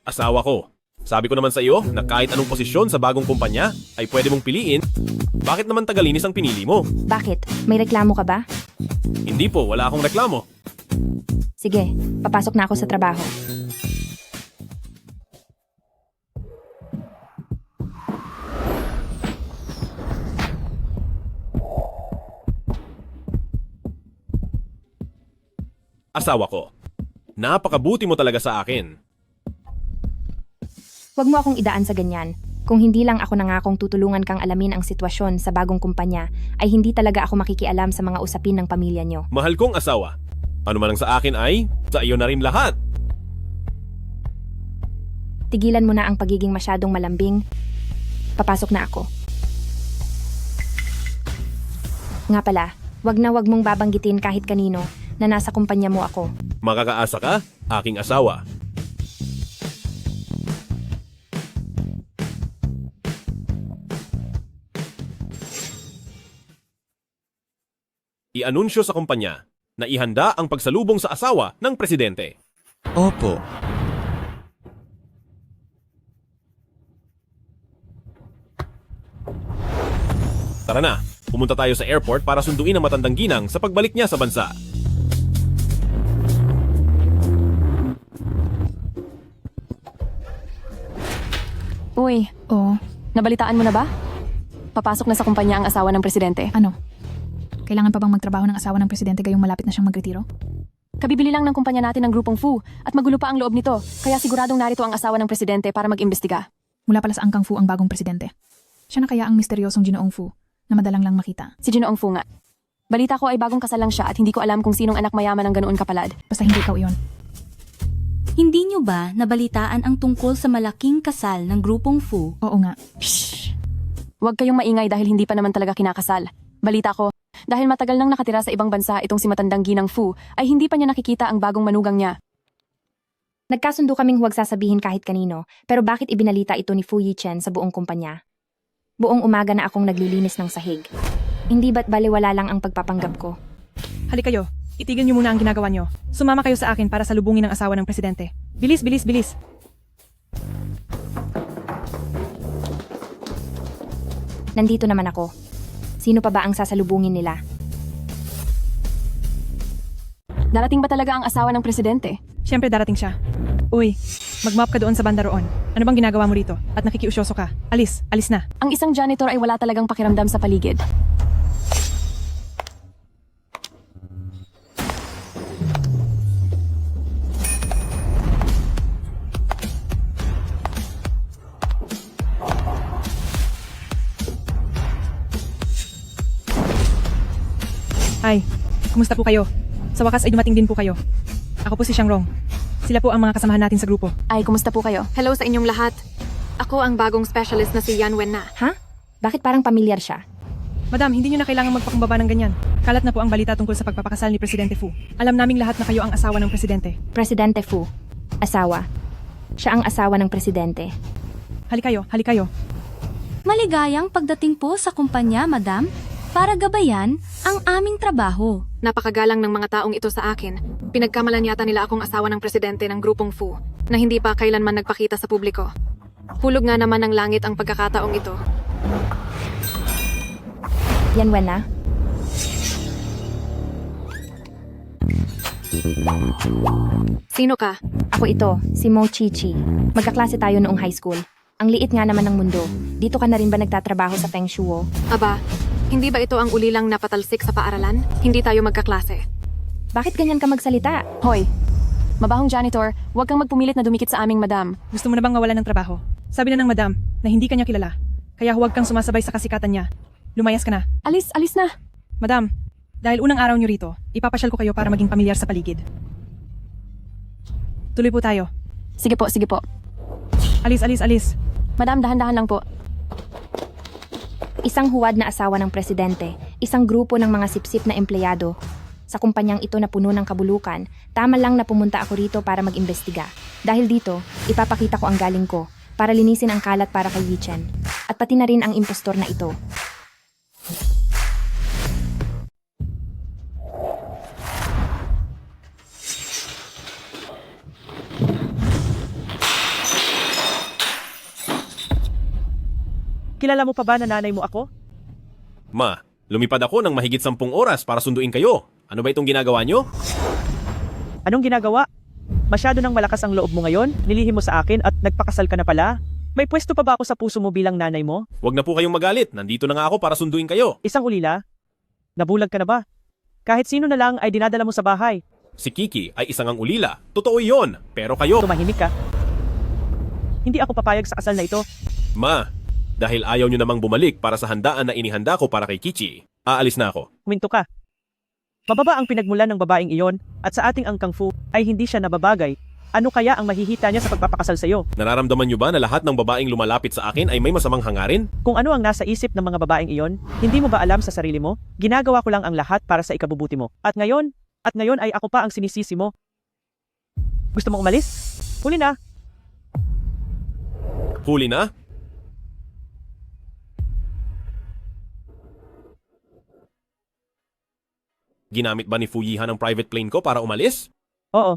Asawa ko. Sabi ko naman sa iyo na kahit anong posisyon sa bagong kumpanya ay pwede mong piliin. Bakit naman Tagalinis ang pinili mo? Bakit? May reklamo ka ba? Hindi po, wala akong reklamo. Sige, papasok na ako sa trabaho. Asawa ko. Napakabuti mo talaga sa akin. Huwag mo akong idaan sa ganyan. Kung hindi lang ako nangakong tutulungan kang alamin ang sitwasyon sa bagong kumpanya, ay hindi talaga ako makikialam sa mga usapin ng pamilya nyo. Mahal kong asawa. Ano man ang sa akin ay, sa iyo na rin lahat. Tigilan mo na ang pagiging masyadong malambing. Papasok na ako. Nga pala, wag mong babanggitin kahit kanino na nasa kumpanya mo ako. Makakaasa ka, aking asawa. I-anunsyo sa kumpanya na ihanda ang pagsalubong sa asawa ng presidente. Opo. Tara na, pumunta tayo sa airport para sunduin ang matandang ginang sa pagbalik niya sa bansa. Uy, nabalitaan mo na ba? Papasok na sa kumpanya ang asawa ng presidente. Ano? Kailangan pa bang magtrabaho ng asawa ng presidente gayong malapit na siyang magretiro? Kabibili lang ng kumpanya natin ng grupong Fu at magulo pa ang loob nito, kaya siguradong narito ang asawa ng presidente para mag-imbestiga. Mula pala sa Angkang Fu ang bagong presidente. Siya na kaya ang misteryosong Ginoong Fu na madalang lang makita. Si Ginoong Fu nga. Balita ko ay bagong kasal lang siya at hindi ko alam kung sinong anak mayaman ng ganoon kapalad. Basta hindi ikaw iyon. Hindi nyo ba nabalitaan ang tungkol sa malaking kasal ng grupong Fu? Oo nga. Shh! Huwag kayong maingay dahil hindi pa naman talaga kinakasal. Balita ko, dahil matagal nang nakatira sa ibang bansa itong si matandang ginang Fu, ay hindi pa niya nakikita ang bagong manugang niya. Nagkasundo kaming huwag sasabihin kahit kanino, pero bakit ibinalita ito ni Fu Yichen sa buong kumpanya? Buong umaga na akong naglilinis ng sahig. Hindi ba't baliwala lang ang pagpapanggap ko? Hali kayo, itigil niyo muna ang ginagawa niyo. Sumama kayo sa akin para salubungin ang asawa ng presidente. Bilis, bilis, bilis! Nandito naman ako. Sino pa ba ang sasalubungin nila? Darating ba talaga ang asawa ng presidente? Siyempre darating siya. Uy, mag-mop ka doon sa banda roon. Ano bang ginagawa mo rito? At nakikiusyoso ka. Alis, alis na. Ang isang janitor ay wala talagang pakiramdam sa paligid. Ay, kumusta po kayo? Sa wakas ay dumating din po kayo. Ako po si Shangrong. Sila po ang mga kasamahan natin sa grupo. Ay, kumusta po kayo? Hello sa inyong lahat. Ako ang bagong specialist na si Yan Wen na. Ha? Bakit parang pamilyar siya? Madam, hindi nyo na kailangang magpakumbaba ng ganyan. Kalat na po ang balita tungkol sa pagpapakasal ni Presidente Fu. Alam naming lahat na kayo ang asawa ng presidente. Presidente Fu. Asawa. Siya ang asawa ng presidente. Hali kayo, hali kayo. Maligayang pagdating po sa kumpanya, madam, para gabayan ang aming trabaho. Napakagalang ng mga taong ito sa akin. Pinagkamalan yata nila akong asawa ng presidente ng grupong Fu na hindi pa kailanman nagpakita sa publiko. Hulog nga naman ng langit ang pagkakataong ito. Yan Wen na? Sino ka? Ako ito, si Mo Chichi. Magkaklase tayo noong high school. Ang liit nga naman ng mundo. Dito ka na rin ba nagtatrabaho sa Feng Shuo? Aba, hindi ba ito ang ulilang napatalsik sa paaralan? Hindi tayo magkaklase. Bakit ganyan ka magsalita? Hoy, mabahong janitor, huwag kang magpumilit na dumikit sa aming madam. Gusto mo na bang mawalan ng trabaho? Sabi na ng madam na hindi kanya kilala. Kaya huwag kang sumasabay sa kasikatan niya. Lumayas ka na. Alis na. Madam, dahil unang araw niyo rito, ipapasyal ko kayo para maging pamilyar sa paligid. Tuloy po tayo. Sige po. Alis, alis, alis. Madam, dahan-dahan lang po. Isang huwad na asawa ng presidente, isang grupo ng mga sipsip na empleyado. Sa kumpanyang ito na puno ng kabulukan, tama lang na pumunta ako rito para mag-imbestiga. Dahil dito, ipapakita ko ang galing ko para linisin ang kalat para kay Yichen. At pati na rin ang impostor na ito. Kilala mo pa ba na nanay mo ako? Ma, lumipad ako ng mahigit 10 oras para sunduin kayo. Ano ba itong ginagawa nyo? Anong ginagawa? Masyado nang malakas ang loob mo ngayon, nilihim mo sa akin at nagpakasal ka na pala. May pwesto pa ba ako sa puso mo bilang nanay mo? Huwag na po kayong magalit. Nandito na nga ako para sunduin kayo. Isang ulila? Nabulag ka na ba? Kahit sino na lang ay dinadala mo sa bahay. Si Kiki ay isang ang ulila. Totoo yon. Pero kayo, Tumahimik ka. Hindi ako papayag sa kasal na ito. Ma, dahil ayaw nyo namang bumalik para sa handaan na inihanda ko para kay Kichi, aalis na ako. Huminto ka. Mababa ang pinagmulan ng babaeng iyon at sa ating angkang fu ay hindi siya nababagay. Ano kaya ang mahihita niya sa pagpapakasal sa iyo? Nararamdaman nyo ba na lahat ng babaeng lumalapit sa akin ay may masamang hangarin? Kung ano ang nasa isip ng mga babaeng iyon, hindi mo ba alam sa sarili mo? Ginagawa ko lang ang lahat para sa ikabubuti mo. At ngayon ay ako pa ang sinisisi mo. Gusto mo umalis? Huli na. Huli na? Ginamit ba ni Fuyihan ang private plane ko para umalis? Oo.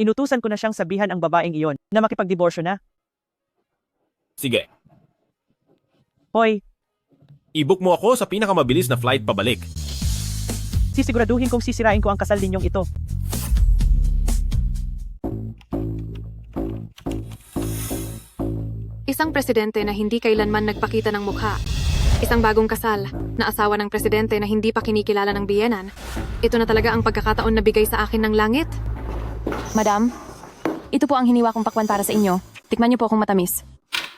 Inutusan ko na siyang sabihan ang babaeng iyon na makipagdiborsyo na. Sige, Hoy, i-book mo ako sa pinakamabilis na flight pabalik. sisiguraduhin kong sisirain ko ang kasal ninyong ito. Isang presidente na hindi kailanman nagpakita ng mukha. Isang bagong kasal na asawa ng presidente na hindi pa kinikilala ng biyenan. Ito na talaga ang pagkakataon na bigay sa akin ng langit. Madam, ito po ang hiniwa kong pakwan para sa inyo. Tikman niyo po akong matamis.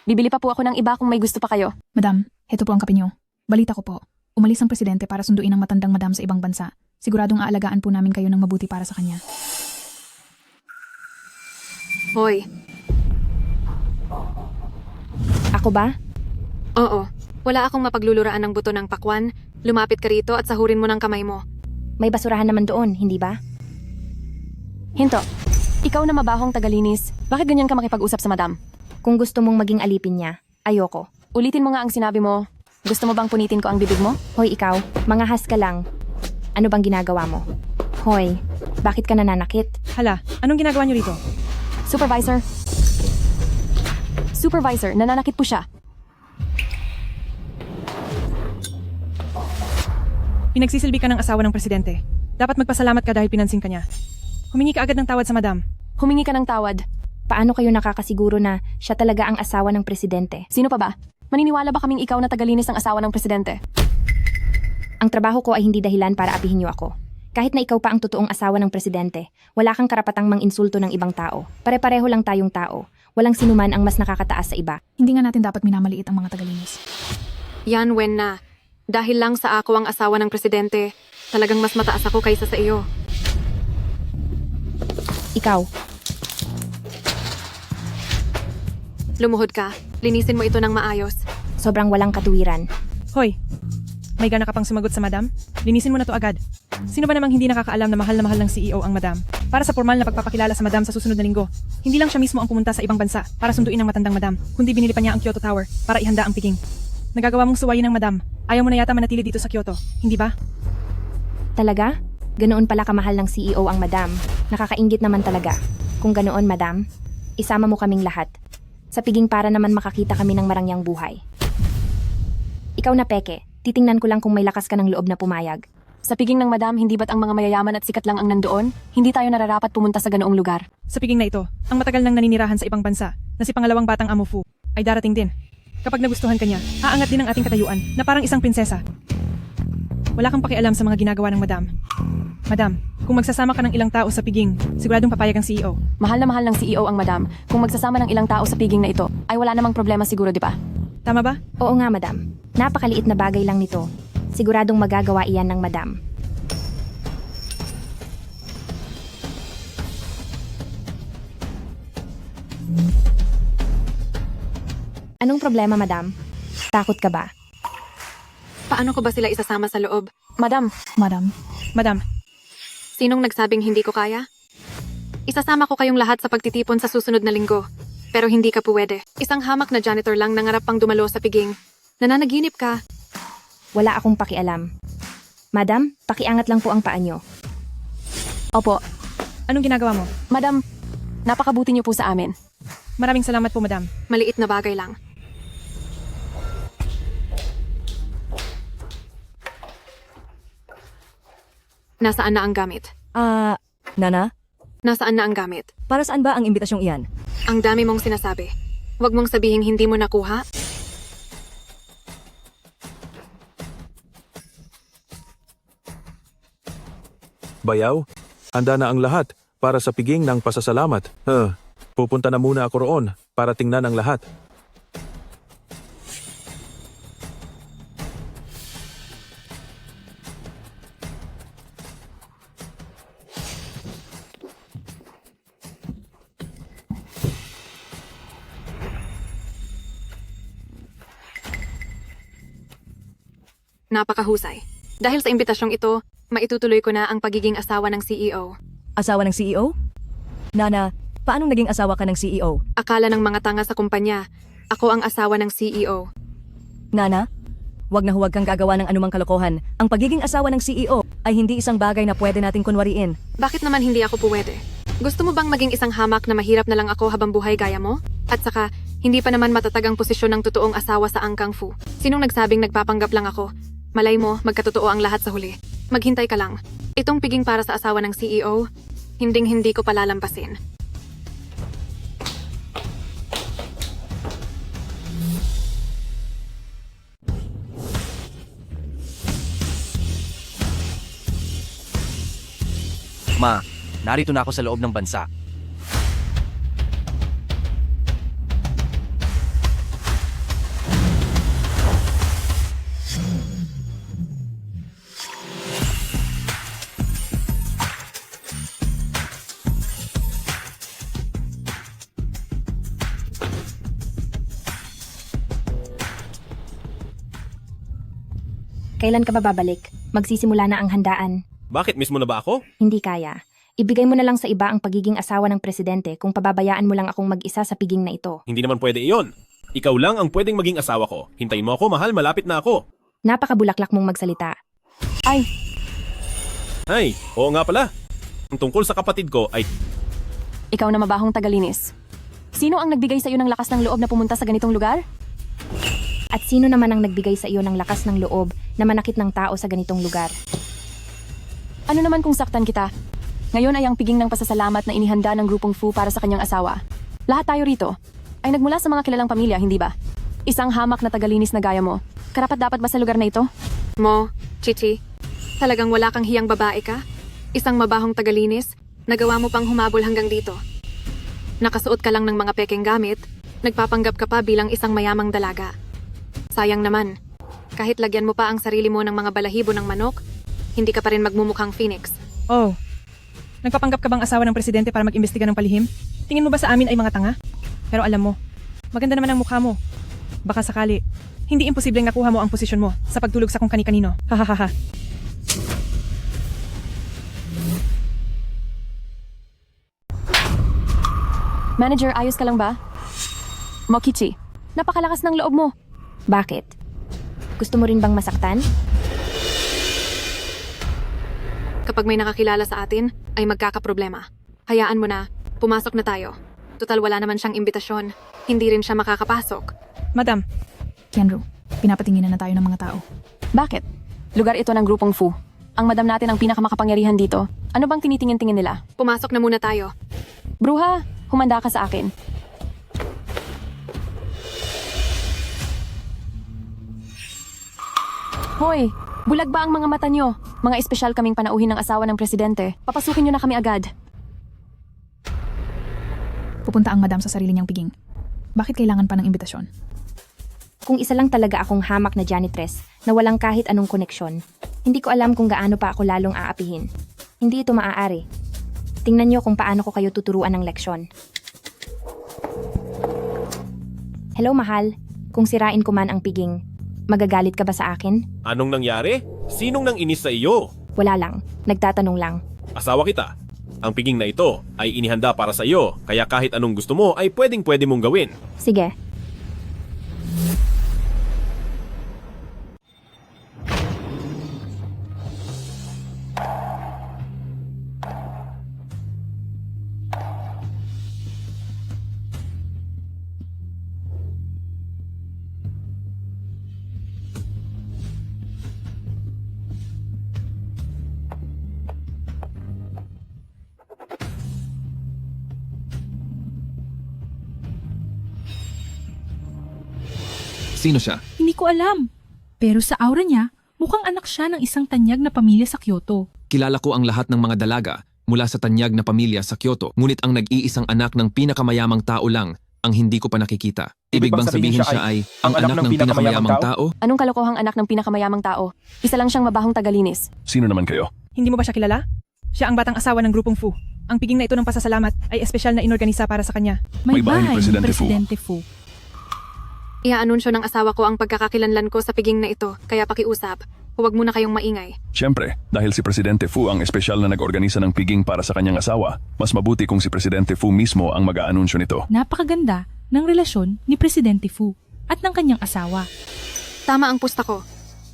Bibili pa po ako ng iba kung may gusto pa kayo. Madam, heto po ang kape niyo. Balita ko po. Umalis ang presidente para sunduin ang matandang madam sa ibang bansa. Siguradong aalagaan po namin kayo ng mabuti para sa kanya. Hoy, Ako ba? oo. Wala akong mapagluluraan ng buto ng pakwan. Lumapit ka rito at sahurin mo ng kamay mo. May basurahan naman doon, hindi ba? Hinto, ikaw na mabahong tagalinis. Bakit ganyan ka makipag-usap sa madam? Kung gusto mong maging alipin niya, ayoko. Ulitin mo nga ang sinabi mo. Gusto mo bang punitin ko ang bibig mo? Hoy ikaw, mangahas ka lang. Ano bang ginagawa mo? Hoy, bakit ka nananakit? Hala, anong ginagawa niyo rito? Supervisor? Supervisor, nananakit po siya. Pinagsisilbi ka ng asawa ng presidente. Dapat magpasalamat ka dahil pinansin ka niya. Humingi ka agad ng tawad sa madam. Humingi ka ng tawad. Paano kayo nakakasiguro na siya talaga ang asawa ng presidente? Sino pa ba? Maniniwala ba kaming ikaw na tagalinis ng asawa ng presidente? Ang trabaho ko ay hindi dahilan para apihin niyo ako. Kahit na ikaw pa ang totoong asawa ng presidente, wala kang karapatang manginsulto ng ibang tao. Pare-pareho lang tayong tao. Walang sinuman ang mas nakakataas sa iba. Hindi nga natin dapat minamaliit ang mga tagalinis. Yan, Wen na. Dahil lang sa ako ang asawa ng presidente, talagang mas mataas ako kaysa sa iyo. Ikaw, Lumuhod ka. Linisin mo ito ng maayos. sobrang walang katuwiran. Hoy, may gana ka pang sumagot sa madam? Linisin mo na to agad. Sino ba namang hindi nakakaalam na mahal ng CEO ang madam? Para sa formal na pagpapakilala sa madam sa susunod na linggo. Hindi lang siya mismo ang pumunta sa ibang bansa para sunduin ang matandang madam, kundi binili pa niya ang Kyoto Tower para ihanda ang Peking. Nagagawa mong suwayin ng madam. Ayaw mo na yata manatili dito sa Kyoto, hindi ba? Talaga? Ganoon pala kamahal ng CEO ang madam. Nakakainggit naman talaga. Kung ganoon, madam, isama mo kaming lahat. Sa piging para naman makakita kami ng marangyang buhay. Ikaw na peke, titingnan ko lang kung may lakas ka ng loob na pumayag. Sa piging ng madam, hindi ba't ang mga mayayaman at sikat lang ang nandoon? Hindi tayo nararapat pumunta sa ganoong lugar. Sa piging na ito, ang matagal nang naninirahan sa ibang bansa na si pangalawang batang Amo Fu ay darating din. Kapag nagustuhan ka niya, aangat din ang ating katayuan na parang isang prinsesa. Wala kang pakialam sa mga ginagawa ng madam. Madam, kung magsasama ka ng ilang tao sa piging, siguradong papayag ang CEO. Mahal na mahal ng CEO ang madam. Kung magsasama ng ilang tao sa piging na ito, ay wala namang problema siguro, di ba? Tama ba? Oo nga, madam. Napakaliit na bagay lang nito. Siguradong magagawa iyan ng madam. Anong problema, madam? Takot ka ba? Paano ko ba sila isasama sa loob? Madam, Madam, Madam, Sinong nagsabing hindi ko kaya? Isasama ko kayong lahat sa pagtitipon sa susunod na linggo. Pero hindi ka pwede. Isang hamak na janitor lang nangarap pang dumalo sa piging. Nananaginip ka. Wala akong pakialam. Madam, pakiangat lang po ang paa nyo. opo. anong ginagawa mo? Madam, napakabuti niyo po sa amin. Maraming salamat po, madam. Maliit na bagay lang. Nasaan na ang gamit? Nana, Nasaan na ang gamit? para saan ba ang imbitasyong iyan? Ang dami mong sinasabi. Huwag mong sabihing hindi mo nakuha. Bayaw, handa na ang lahat para sa piging ng pasasalamat. Pupunta na muna ako roon para tingnan ang lahat. Napakahusay. Dahil sa imbitasyong ito, maitutuloy ko na ang pagiging asawa ng CEO. Asawa ng CEO? Nana, paanong naging asawa ka ng CEO? Akala ng mga tanga sa kumpanya, ako ang asawa ng CEO. Nana, huwag na huwag kang gagawa ng anumang kalokohan. Ang pagiging asawa ng CEO ay hindi isang bagay na pwede nating kunwariin. Bakit naman hindi ako puwede? Gusto mo bang maging isang hamak na mahirap na lang ako habang buhay gaya mo? At saka, hindi pa naman matatag ang posisyon ng totoong asawa sa Angkang Fu. Sinong nagsabing nagpapanggap lang ako? Malay mo, magkatotoo ang lahat sa huli. Maghintay ka lang. Itong piging para sa asawa ng CEO, hinding-hindi ko palalampasin. Ma, narito na ako sa loob ng bansa. Kailan ka ba babalik? Magsisimula na ang handaan. Bakit mismo na ba ako? Hindi kaya. Ibigay mo na lang sa iba ang pagiging asawa ng presidente kung pababayaan mo lang akong mag-isa sa piging na ito. Hindi naman pwede iyon. Ikaw lang ang pwedeng maging asawa ko. Hintayin mo ako, mahal, malapit na ako. Napakabulaklak mong magsalita. Ay, Ay, oo nga pala. Ang tungkol sa kapatid ko ay ikaw na mabahong tagalinis. Sino ang nagbigay sa iyo ng lakas ng loob na pumunta sa ganitong lugar? At sino naman ang nagbigay sa iyo ng lakas ng loob na manakit ng tao sa ganitong lugar? Ano naman kung saktan kita? Ngayon ay ang piging ng pasasalamat na inihanda ng grupong Fu para sa kanyang asawa. Lahat tayo rito ay nagmula sa mga kilalang pamilya, hindi ba? Isang hamak na tagalinis na gaya mo. Karapat dapat ba sa lugar na ito? Mo, Chichi, talagang wala kang hiyang babae ka? Isang mabahong tagalinis, nagawa mo pang humabol hanggang dito. Nakasuot ka lang ng mga peking gamit, nagpapanggap ka pa bilang isang mayamang dalaga. Sayang naman, kahit lagyan mo pa ang sarili mo ng mga balahibo ng manok, hindi ka pa rin magmumukhang phoenix. Oh, nagpapanggap ka bang asawa ng presidente para mag-imbestiga ng palihim? Tingin mo ba sa amin ay mga tanga? Pero alam mo, maganda naman ang mukha mo. Baka sakali, hindi imposibleng nakuha mo ang posisyon mo sa pagtulog sa kung kani-kanino. Hahaha. Manager, ayos ka lang ba? Mokichi, napakalakas ng loob mo. Bakit? Gusto mo rin bang masaktan? Kapag may nakakilala sa atin, ay magkakaproblema. Hayaan mo na, pumasok na tayo. Total wala naman siyang imbitasyon. Hindi rin siya makakapasok. Madam, Tianru, pinapatinginan na tayo ng mga tao. Bakit? Lugar ito ng grupong Fu. Ang madam natin ang pinakamakapangyarihan dito. Ano bang tinitingin-tingin nila? Pumasok na muna tayo. Bruha, humanda ka sa akin. Hoy, bulag ba ang mga mata nyo? Mga espesyal kaming panauhin ng asawa ng presidente. Papasukin nyo na kami agad. Pupunta ang madam sa sarili niyang piging. Bakit kailangan pa ng imbitasyon? Kung isa lang talaga akong hamak na janitress na walang kahit anong koneksyon, hindi ko alam kung gaano pa ako lalong aapihin. Hindi ito maaari. Tingnan niyo kung paano ko kayo tuturuan ng leksyon. Hello, mahal. Kung sirain ko man ang piging, magagalit ka ba sa akin? anong nangyari? Sinong nang inis sa iyo? Wala lang. Nagtatanong lang. Asawa kita. Ang piging na ito ay inihanda para sa iyo, kaya kahit anong gusto mo ay pwedeng-pwede mong gawin. Sige. Sino siya? Hindi ko alam. Pero sa aura niya, mukhang anak siya ng isang tanyag na pamilya sa Kyoto. Kilala ko ang lahat ng mga dalaga mula sa tanyag na pamilya sa Kyoto, ngunit ang nag-iisang anak ng pinakamayamang tao lang ang hindi ko pa nakikita. Ibig bang sabihin siya ay ang anak ng pinakamayamang tao? Anong kalokohang anak ng pinakamayamang tao? Isa lang siyang mabahong tagalinis. Sino naman kayo? Hindi mo ba siya kilala? Siya ang batang asawa ng grupong Fu. Ang piging na ito ng pasasalamat ay espesyal na inorganisa para sa kanya. May bahay ni Presidente Fu. Iaanunsyo ng asawa ko ang pagkakakilanlan ko sa piging na ito, kaya pakiusap. Huwag muna kayong maingay. Siyempre, dahil si Presidente Fu ang espesyal na nag-organisa ng piging para sa kanyang asawa, mas mabuti kung si Presidente Fu mismo ang mag-aanunsyo nito. Napakaganda ng relasyon ni Presidente Fu at ng kanyang asawa. Tama ang pusta ko.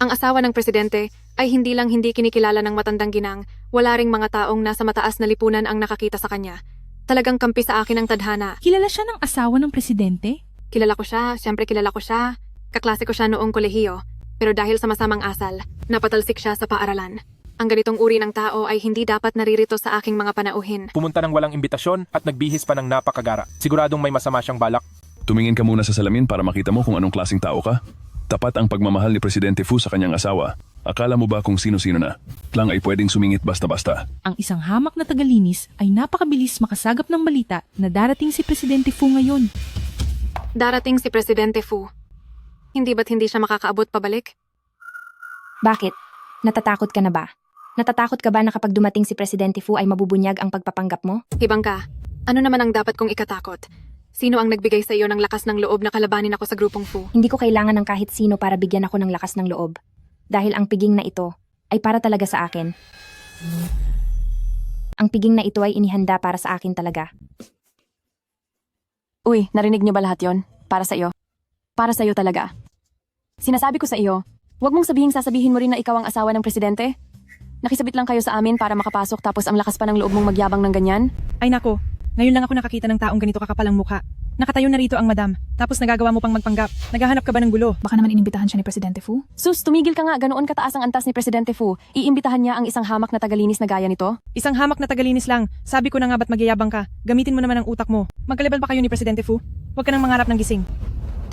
Ang asawa ng presidente ay hindi lang hindi kinikilala ng matandang ginang, wala ring mga taong nasa mataas na lipunan ang nakakita sa kanya. Talagang kampi sa akin ang tadhana. Kilala siya ng asawa ng presidente? Kilala ko siya, siyempre kilala ko siya. Kaklase ko siya noong kolehiyo. Pero dahil sa masamang asal, napatalsik siya sa paaralan. Ang ganitong uri ng tao ay hindi dapat naririto sa aking mga panauhin. Pumunta ng walang imbitasyon at nagbihis pa ng napakagara. Siguradong may masama siyang balak. Tumingin ka muna sa salamin para makita mo kung anong klaseng tao ka. Tapat ang pagmamahal ni Presidente Fu sa kanyang asawa. Akala mo ba kung sino-sino na? Lang ay pwedeng sumingit basta-basta. Ang isang hamak na tagalinis ay napakabilis makasagap ng balita na darating si Presidente Fu ngayon. Darating si Presidente Fu. Hindi ba't hindi siya makakaabot pabalik? Bakit? Natatakot ka na ba? Natatakot ka ba na kapag dumating si Presidente Fu ay mabubunyag ang pagpapanggap mo? Hibang ka. Ano naman ang dapat kong ikatakot? Sino ang nagbigay sa iyo ng lakas ng loob na kalabanin ako sa grupong Fu? Hindi ko kailangan ng kahit sino para bigyan ako ng lakas ng loob. Dahil ang piging na ito ay para talaga sa akin. Ang piging na ito ay inihanda para sa akin talaga. Uy, narinig niyo ba lahat yon? Para sa iyo. Para sa iyo talaga. Sinasabi ko sa iyo, huwag mong sasabihin mo rin na ikaw ang asawa ng presidente. Nakisabit lang kayo sa amin para makapasok tapos ang lakas pa ng loob mong magyabang ng ganyan? Ay nako, ngayon lang ako nakakita ng taong ganito kakapalang mukha. Nakatayo na rito ang madam, tapos nagagawa mo pang magpanggap. Naghahanap ka ba ng gulo? Baka naman inimbitahan siya ni Presidente Fu? Sus, tumigil ka nga, ganoon kataas ang antas ni Presidente Fu. Iimbitahan niya ang isang hamak na tagalinis na gaya nito? Isang hamak na tagalinis lang. Sabi ko na nga ba't magyayabang ka? Gamitin mo naman ang utak mo. Magkalibal pa kayo ni Presidente Fu? Huwag ka nang mangarap ng gising.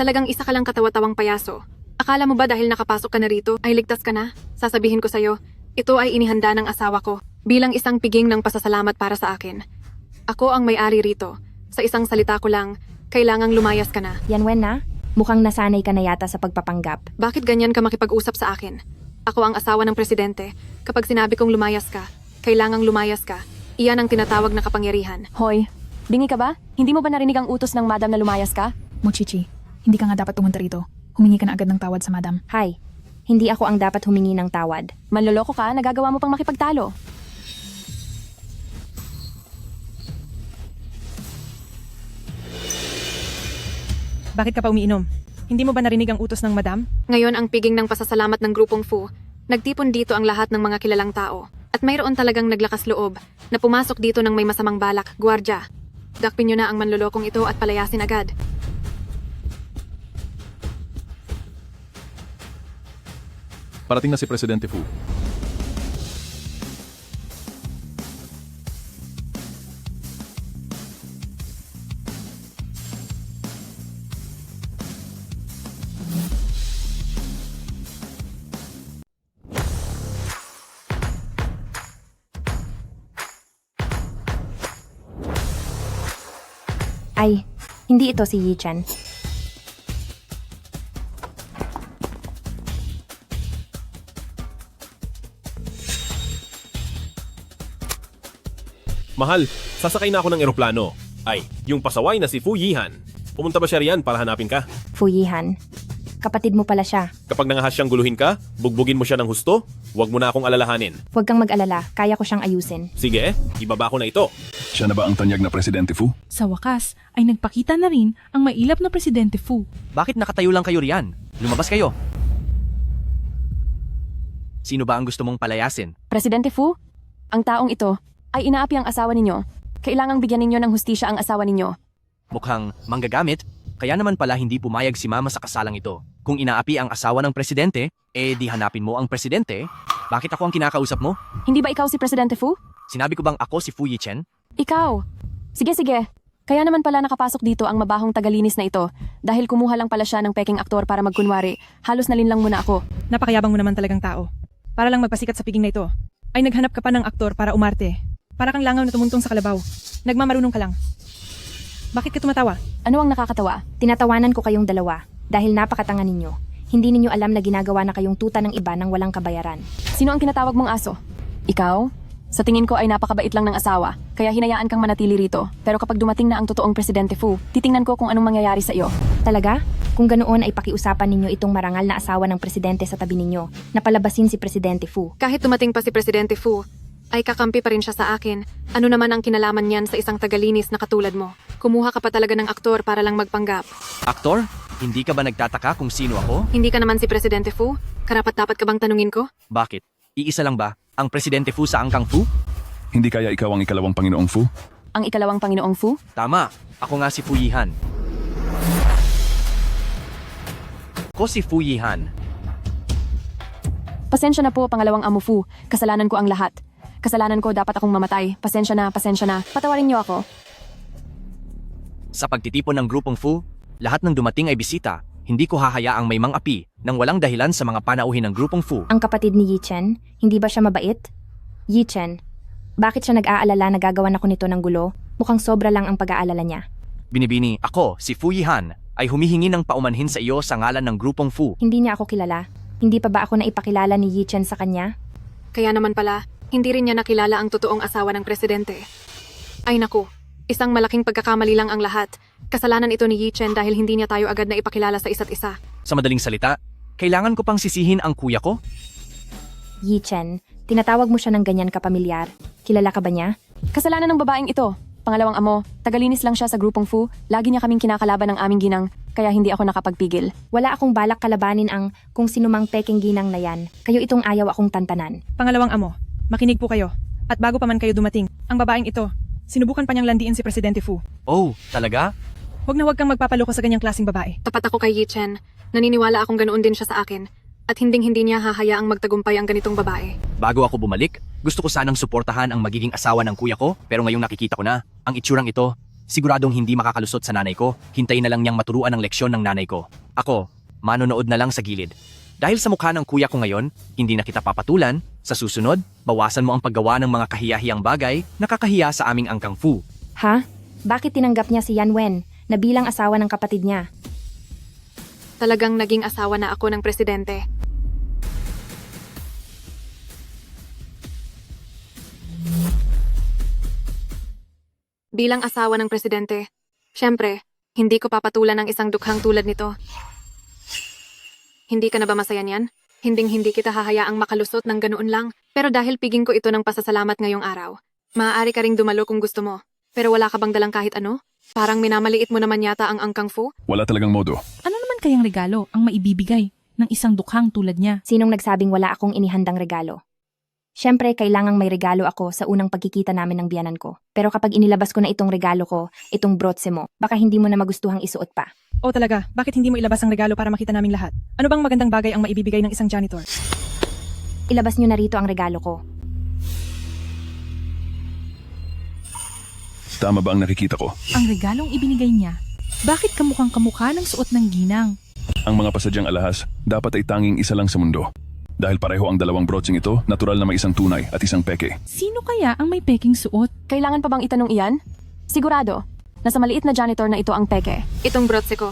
Talagang isa ka lang katawa-tawang payaso. Akala mo ba dahil nakapasok ka na rito ay ligtas ka na? Sasabihin ko sa'yo, ito ay inihanda ng asawa ko bilang isang piging ng pasasalamat para sa akin. Ako ang may-ari rito. Sa isang salita ko lang, kailangang lumayas ka na. Yan, Wen na? Mukhang nasanay ka na yata sa pagpapanggap. Bakit ganyan ka makipag-usap sa akin? Ako ang asawa ng presidente. Kapag sinabi kong lumayas ka, kailangang lumayas ka. Iyan ang tinatawag na kapangyarihan. Hoy, bingi ka ba? Hindi mo ba narinig ang utos ng madam na lumayas ka? Mochichi, hindi ka nga dapat pumunta rito. Humingi ka na agad ng tawad sa madam. Hi, hindi ako ang dapat humingi ng tawad. Manloloko ka, nagagawa mo pang makipagtalo. Bakit ka pa umiinom? Hindi mo ba narinig ang utos ng madam? Ngayon ang piging ng pasasalamat ng grupong Fu. Nagtipon dito ang lahat ng mga kilalang tao. At mayroon talagang naglakas loob na pumasok dito ng may masamang balak, gwardya. Dakpin niyo na ang manlolokong ito at palayasin agad. Parating na si Presidente Fu. Ay, hindi ito si Yi-chan. Mahal, sasakay na ako ng eroplano. Ay, yung pasaway na si Fu Yihan. Pumunta ba siya riyan para hanapin ka? Fu Yihan. Kapatid mo pala siya. Kapag nangahas siyang guluhin ka, bugbugin mo siya ng husto, huwag mo na akong alalahanin. Huwag kang mag-alala, kaya ko siyang ayusin. Sige, ibaba ko na ito. Siya na ba ang tanyag na Presidente Fu? Sa wakas, ay nagpakita na rin ang mailap na Presidente Fu. Bakit nakatayo lang kayo riyan? Lumabas kayo. Sino ba ang gusto mong palayasin? Presidente Fu, ang taong ito ay inaapi ang asawa ninyo. Kailangang bigyan ninyo ng hustisya ang asawa ninyo. Mukhang manggagamit, kaya naman pala hindi pumayag si mama sa kasalang ito. Kung inaapi ang asawa ng presidente, di hanapin mo ang presidente. Bakit ako ang kinakausap mo? Hindi ba ikaw si Presidente Fu? Sinabi ko bang ako si Fu Yichen? Ikaw. Sige. Kaya naman pala nakapasok dito ang mabahong tagalinis na ito dahil kumuha lang pala siya ng peking aktor para magkunwari. Halos nalinlang muna ako. Napakayabang mo naman talagang tao. Para lang magpasikat sa piging na ito, ay naghanap ka pa ng aktor para umarte. Para kang langaw na tumuntong sa kalabaw. Nagmamarunong ka lang. Bakit ka tumatawa? Ano ang nakakatawa? Tinatawanan ko kayong dalawa dahil napakatanga ninyo. Hindi ninyo alam na ginagawa na kayong tuta ng iba nang walang kabayaran. Sino ang tinatawag mong aso? Ikaw? Sa tingin ko ay napakabait lang ng asawa, kaya hinayaan kang manatili rito. Pero kapag dumating na ang totoong Presidente Fu, titingnan ko kung anong mangyayari sa iyo. Talaga? Kung ganoon ay pakiusapan ninyo itong marangal na asawa ng presidente sa tabi ninyo na palabasin si Presidente Fu. Kahit dumating pa si Presidente Fu, ay kakampi pa rin siya sa akin. Ano naman ang kinalaman niyan sa isang tagalinis na katulad mo? Kumuha ka pa talaga ng aktor para lang magpanggap. Aktor? Hindi ka ba nagtataka kung sino ako? Hindi ka naman si Presidente Fu? Karapat-dapat ka bang tanungin ko? Bakit? Iisa lang ba? Ang Presidente Fu sa Angkang Fu? Hindi kaya ikaw ang ikalawang Panginoong Fu? Ang ikalawang Panginoong Fu? Tama. Ako nga si Fu Yihan. Ko si Fu Yihan. Pasensya na po, pangalawang amo Fu. Kasalanan ko ang lahat. Kasalanan ko, dapat akong mamatay. Pasensya na, pasensya na. Patawarin niyo ako. Sa pagtitipon ng grupong Fu, lahat ng dumating ay bisita. Hindi ko hahayaang may mang-api nang walang dahilan sa mga panauhin ng grupong Fu. Ang kapatid ni Yi Chen, hindi ba siya mabait? Yi Chen, bakit siya nag-aalala na gagawan ako nito ng gulo? Mukhang sobra lang ang pag-aalala niya. Binibini, ako, si Fu Yihan, ay humihingi ng paumanhin sa iyo sa ngalan ng grupong Fu. Hindi niya ako kilala. Hindi pa ba ako naipakilala ni Yi Chen sa kanya? Kaya naman pala, hindi rin niya nakilala ang totoong asawa ng presidente. Ay naku, isang malaking pagkakamali lang ang lahat. Kasalanan ito ni Yi Chen dahil hindi niya tayo agad na ipakilala sa isa't isa. Sa madaling salita, kailangan ko pang sisihin ang kuya ko? Yi Chen, tinatawag mo siya ng ganyan kapamilyar. Kilala ka ba niya? Kasalanan ng babaeng ito. Pangalawang amo, tagalinis lang siya sa grupong Fu. Lagi niya kaming kinakalaban ng aming ginang, kaya hindi ako nakapagpigil. Wala akong balak kalabanin ang kung sinumang peking ginang na yan. Kayo itong ayaw akong tantanan. Pangalawang amo, makinig po kayo. At bago pa man kayo dumating, ang babaeng ito, sinubukan pa niyang landiin si Presidente Fu. Oh, talaga? Huwag na huwag kang magpapaloko sa ganyang klaseng babae. Tapat ako kay Yi Chen. Naniniwala akong ganoon din siya sa akin. At hinding-hindi niya hahayaang magtagumpay ang ganitong babae. Bago ako bumalik, gusto ko sanang suportahan ang magiging asawa ng kuya ko, pero ngayong nakikita ko na, ang itsurang ito, siguradong hindi makakalusot sa nanay ko. Hintayin na lang niyang maturuan ang leksyon ng nanay ko. Ako, manonood na lang sa gilid. Dahil sa mukha ng kuya ko ngayon, hindi na kita papatulan. Sa susunod, bawasan mo ang paggawa ng mga kahiyahiyang bagay na kakahiya sa aming Angkang Fu. Ha? Bakit tinanggap niya si Yan Wen na bilang asawa ng kapatid niya? Talagang naging asawa na ako ng presidente. Bilang asawa ng presidente, syempre, hindi ko papatulan ng isang dukhang tulad nito. Hindi ka na ba masaya niyan? Hinding-hindi kita hahayaang makalusot ng ganoon lang. Pero dahil piging ko ito ng pasasalamat ngayong araw, maaari ka ring dumalo kung gusto mo. Pero wala ka bang dalang kahit ano? Parang minamaliit mo naman yata ang Angkang Fu? Wala talagang modo. Ano naman kayang regalo ang maibibigay ng isang dukhang tulad niya? Sinong nagsabing wala akong inihandang regalo? Siyempre, kailangang may regalo ako sa unang pagkikita namin ng biyanan ko. Pero kapag inilabas ko na itong regalo ko, itong brotse mo, baka hindi mo na magustuhang isuot pa. O talaga, bakit hindi mo ilabas ang regalo para makita naming lahat? Ano bang magandang bagay ang maibibigay ng isang janitor? Ilabas niyo na rito ang regalo ko. Tama ba ang nakikita ko? Ang regalong ibinigay niya, bakit kamukhang kamukha ng suot ng ginang? Ang mga pasadyang alahas, dapat ay tanging isa lang sa mundo. Dahil pareho ang dalawang broaching ito, natural na may isang tunay at isang peke. Sino kaya ang may peking suot? Kailangan pa bang itanong iyan? Sigurado, nasa maliit na janitor na ito ang peke. Itong brotse ko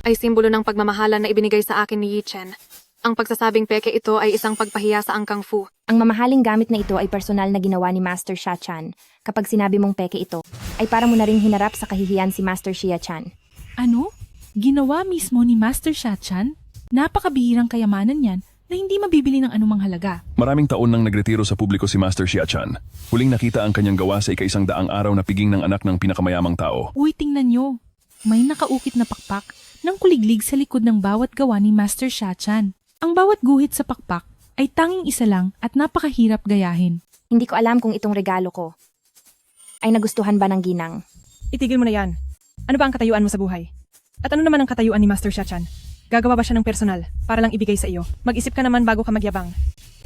ay simbolo ng pagmamahalan na ibinigay sa akin ni Yi Chen. Ang pagsasabing peke ito ay isang pagpahiya sa Angkang Fu. Ang mamahaling gamit na ito ay personal na ginawa ni Master Xia Chan. Kapag sinabi mong peke ito, ay para mo na ring hinarap sa kahihiyan si Master Xia Chan. Ano? Ginawa mismo ni Master Xia Chan? Napakabihirang kayamanan yan na hindi mabibili ng anumang halaga. Maraming taon nang nagretiro sa publiko si Master Xia Chan. Huling nakita ang kanyang gawa sa ika-100 araw na piging ng anak ng pinakamayamang tao. Uy, tingnan nyo. May nakaukit na pakpak ng kuliglig sa likod ng bawat gawa ni Master Xia Chan. Ang bawat guhit sa pakpak ay tanging isa lang at napakahirap gayahin. Hindi ko alam kung itong regalo ko ay nagustuhan ba ng ginang. Itigil mo na yan. Ano ba ang katayuan mo sa buhay? At ano naman ang katayuan ni Master Xia Chan? Gagawa ba siya ng personal para lang ibigay sa iyo? Mag-isip ka naman bago ka magyabang.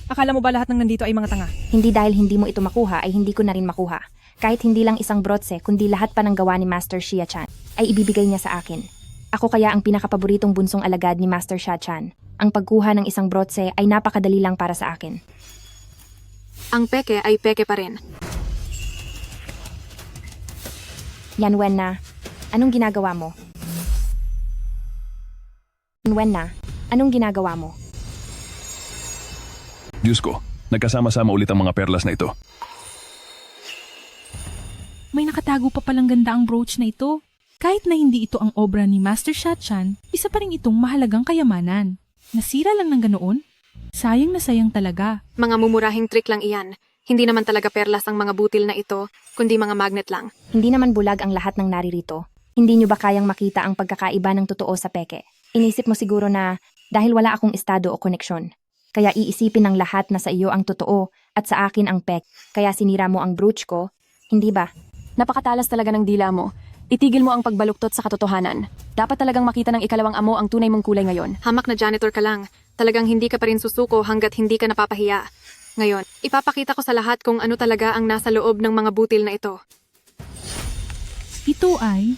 Akala mo ba lahat ng nandito ay mga tanga? Hindi dahil hindi mo ito makuha ay hindi ko na rin makuha. Kahit hindi lang isang brotse kundi lahat pa ng gawa ni Master Xia-chan ay ibibigay niya sa akin. Ako kaya ang pinakapaboritong bunsong alagad ni Master Xia-chan. Ang pagkuha ng isang brotse ay napakadali lang para sa akin. Ang peke ay peke pa rin. Yan, Wenna. Anong ginagawa mo? Wenna, anong ginagawa mo? Diyos ko, nagkasama-sama ulit ang mga perlas na ito. May nakatago pa palang ganda ang brooch na ito. Kahit na hindi ito ang obra ni Master Xia-chan, isa pa rin itong mahalagang kayamanan. Nasira lang ng ganoon? Sayang na sayang talaga. Mga mumurahing trick lang iyan. Hindi naman talaga perlas ang mga butil na ito, kundi mga magnet lang. Hindi naman bulag ang lahat ng naririto. Hindi nyo ba kayang makita ang pagkakaiba ng totoo sa peke? Inisip mo siguro na dahil wala akong estado o koneksyon. Kaya iisipin ng lahat na sa iyo ang totoo at sa akin ang pek. Kaya sinira mo ang brooch ko, hindi ba? Napakatalas talaga ng dila mo. Itigil mo ang pagbaluktot sa katotohanan. Dapat talagang makita ng ikalawang amo ang tunay mong kulay ngayon. Hamak na janitor ka lang. Talagang hindi ka pa rin susuko hanggat hindi ka napapahiya. Ngayon, ipapakita ko sa lahat kung ano talaga ang nasa loob ng mga butil na ito. Ito ay...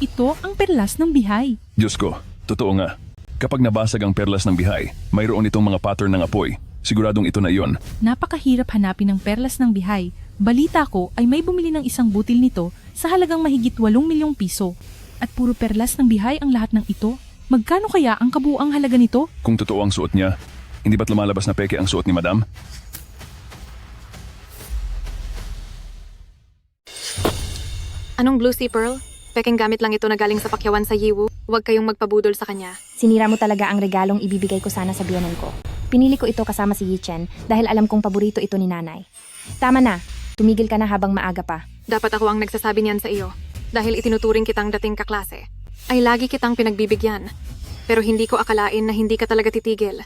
Ito ang perlas ng bihay. Diyos ko, totoo nga. Kapag nabasag ang perlas ng bihay, mayroon itong mga pattern ng apoy. Siguradong ito na iyon. Napakahirap hanapin ng perlas ng bihay. Balita ko ay may bumili ng isang butil nito sa halagang mahigit 8 milyong piso. At puro perlas ng bihay ang lahat ng ito. Magkano kaya ang kabuuang halaga nito? Kung totoo ang suot niya, hindi ba't lumalabas na peke ang suot ni Madam? Anong Blue Sea Pearl? Peking gamit lang ito na galing sa pakyawan sa Yiwu. Huwag kayong magpabudol sa kanya. Sinira mo talaga ang regalong ibibigay ko sana sa biyanan ko. Pinili ko ito kasama si Yi-chen dahil alam kong paborito ito ni nanay. Tama na, tumigil ka na habang maaga pa. Dapat ako ang nagsasabi niyan sa iyo. Dahil itinuturing kitang dating kaklase. Ay lagi kitang pinagbibigyan. Pero hindi ko akalain na hindi ka talaga titigil.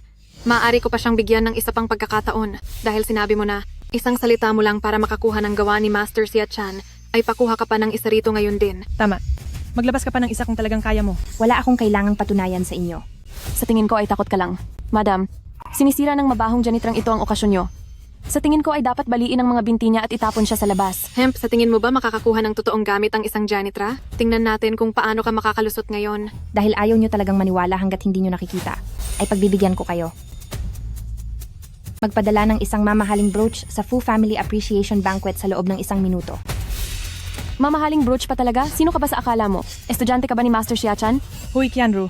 Maaari ko pa siyang bigyan ng isa pang pagkakataon dahil sinabi mo na isang salita mo lang para makakuha ng gawa ni Master Xia-chan ay pakuha ka pa ng isa rito ngayon din. Tama. Maglabas ka pa ng isa kung talagang kaya mo. Wala akong kailangang patunayan sa inyo. Sa tingin ko ay takot ka lang. Madam, sinisira ng mabahong janitrang ito ang okasyon nyo. Sa tingin ko ay dapat baliin ang mga binti niya at itapon siya sa labas. Hemp, sa tingin mo ba makakakuha ng totoong gamit ang isang janitra? Tingnan natin kung paano ka makakalusot ngayon. Dahil ayaw nyo talagang maniwala hanggat hindi nyo nakikita, ay pagbibigyan ko kayo. Magpadala ng isang mamahaling brooch sa Fu Family Appreciation Banquet sa loob ng 1 minuto. Mamahaling brooch pa talaga? Sino ka ba sa akala mo? Estudyante ka ba ni Master Xia-chan? Huy, Kianru.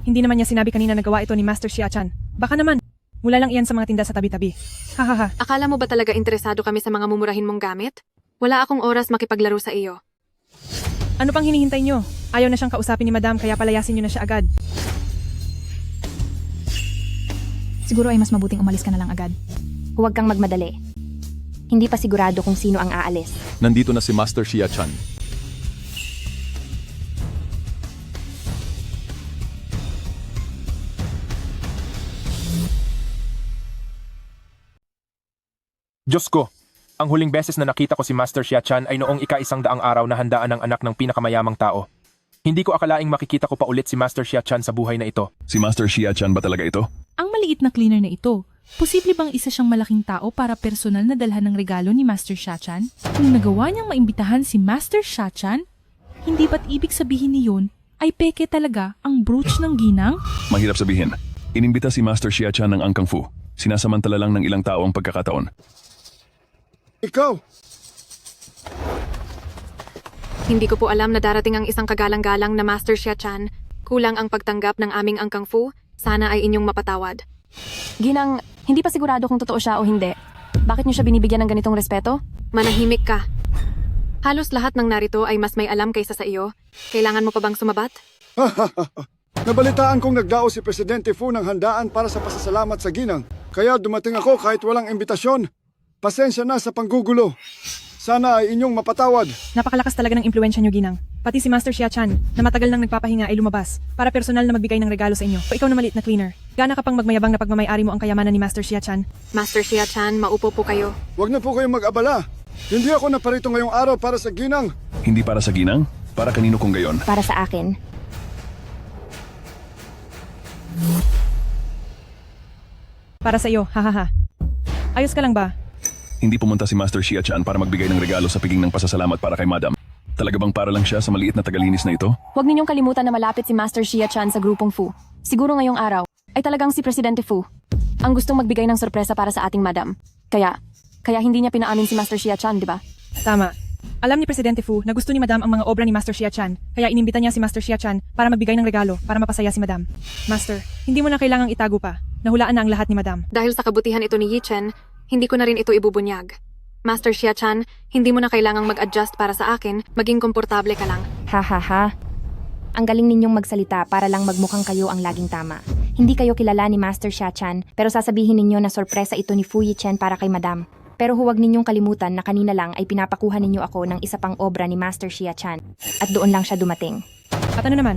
Hindi naman niya sinabi kanina na gawa ito ni Master Xia-chan. Baka naman. Mula lang iyan sa mga tinda sa tabi-tabi. Hahaha. Akala mo ba talaga interesado kami sa mga mumurahin mong gamit? Wala akong oras makipaglaro sa iyo. Ano pang hinihintay nyo? Ayaw na siyang kausapin ni Madam kaya palayasin nyo na siya agad. Siguro ay mas mabuting umalis ka na lang agad. Huwag kang magmadali. Hindi pa sigurado kung sino ang aalis. Nandito na si Master Xia-chan. Diyos ko, ang huling beses na nakita ko si Master Xia-chan ay noong ika-100 araw na handaan ng anak ng pinakamayamang tao. Hindi ko akalaing makikita ko pa ulit si Master Xia-chan sa buhay na ito. Si Master Xia-chan ba talaga ito? Ang maliit na cleaner na ito. Posible bang isa siyang malaking tao para personal na dalhan ng regalo ni Master Xia-chan? Kung nagawa niyang maimbitahan si Master Xia-chan, hindi ba't ibig sabihin niyon ay peke talaga ang brooch ng ginang? Mahirap sabihin. Inimbita si Master Xia-chan ng Angkang Fu. Sinasamantala lang ng ilang tao ang pagkakataon. Ikaw! Hindi ko po alam na darating ang isang kagalang-galang na Master Xia-chan. Kulang ang pagtanggap ng aming Angkang Fu. Sana ay inyong mapatawad. Ginang, hindi pa sigurado kung totoo siya o hindi. Bakit niyo siya binibigyan ng ganitong respeto? Manahimik ka. Halos lahat ng narito ay mas may alam kaysa sa iyo. Kailangan mo pa bang sumabat? Nabalitaan kong nagdao si Presidente Fu ng handaan para sa pasasalamat sa ginang. Kaya dumating ako kahit walang imbitasyon. Pasensya na sa panggugulo. Sana ay inyong mapatawad. Napakalakas talaga ng impluensya niyo, Ginang. Pati si Master Xia-chan, na matagal nang nagpapahinga ay lumabas para personal na magbigay ng regalo sa inyo. O ikaw na maliit na cleaner. Gana ka pang magmayabang na pagmamayari mo ang kayamanan ni Master Xia-chan. Master Xia-chan, maupo po kayo. Huwag na po kayong mag-abala. Hindi ako naparito ngayong araw para sa ginang. Hindi para sa ginang? Para kanino kung gayon? Para sa akin. Para sa iyo, hahaha. Ayos ka lang ba? Hindi pumunta si Master Xia-chan para magbigay ng regalo sa piging ng pasasalamat para kay Madam. Talaga bang para lang siya sa maliit na tagalinis na ito? Huwag ninyong kalimutan na malapit si Master Xia-chan sa grupong Fu. Siguro ngayong araw ay talagang si Presidente Fu ang gustong magbigay ng sorpresa para sa ating Madam. Kaya hindi niya pinaamin si Master Xia-chan, di ba? Tama. Alam ni Presidente Fu na gusto ni Madam ang mga obra ni Master Xia-chan, kaya inimbita niya si Master Xia-chan para magbigay ng regalo para mapasaya si Madam. Master, hindi mo na kailangang itago pa. Nahulaan na ang lahat ni Madam. Dahil sa kabutihan ito ni Yi Chen, hindi ko na rin ito ibubunyag. Master Xia-chan, hindi mo na kailangang mag-adjust para sa akin, maging komportable ka lang. Ha ha ha. Ang galing ninyong magsalita para lang magmukhang kayo ang laging tama. Hindi kayo kilala ni Master Xia-chan, pero sasabihin ninyo na sorpresa ito ni Fu Yi-chen para kay Madam. Pero huwag ninyong kalimutan na kanina lang ay pinapakuha ninyo ako ng isa pang obra ni Master Xia-chan at doon lang siya dumating. At ano naman?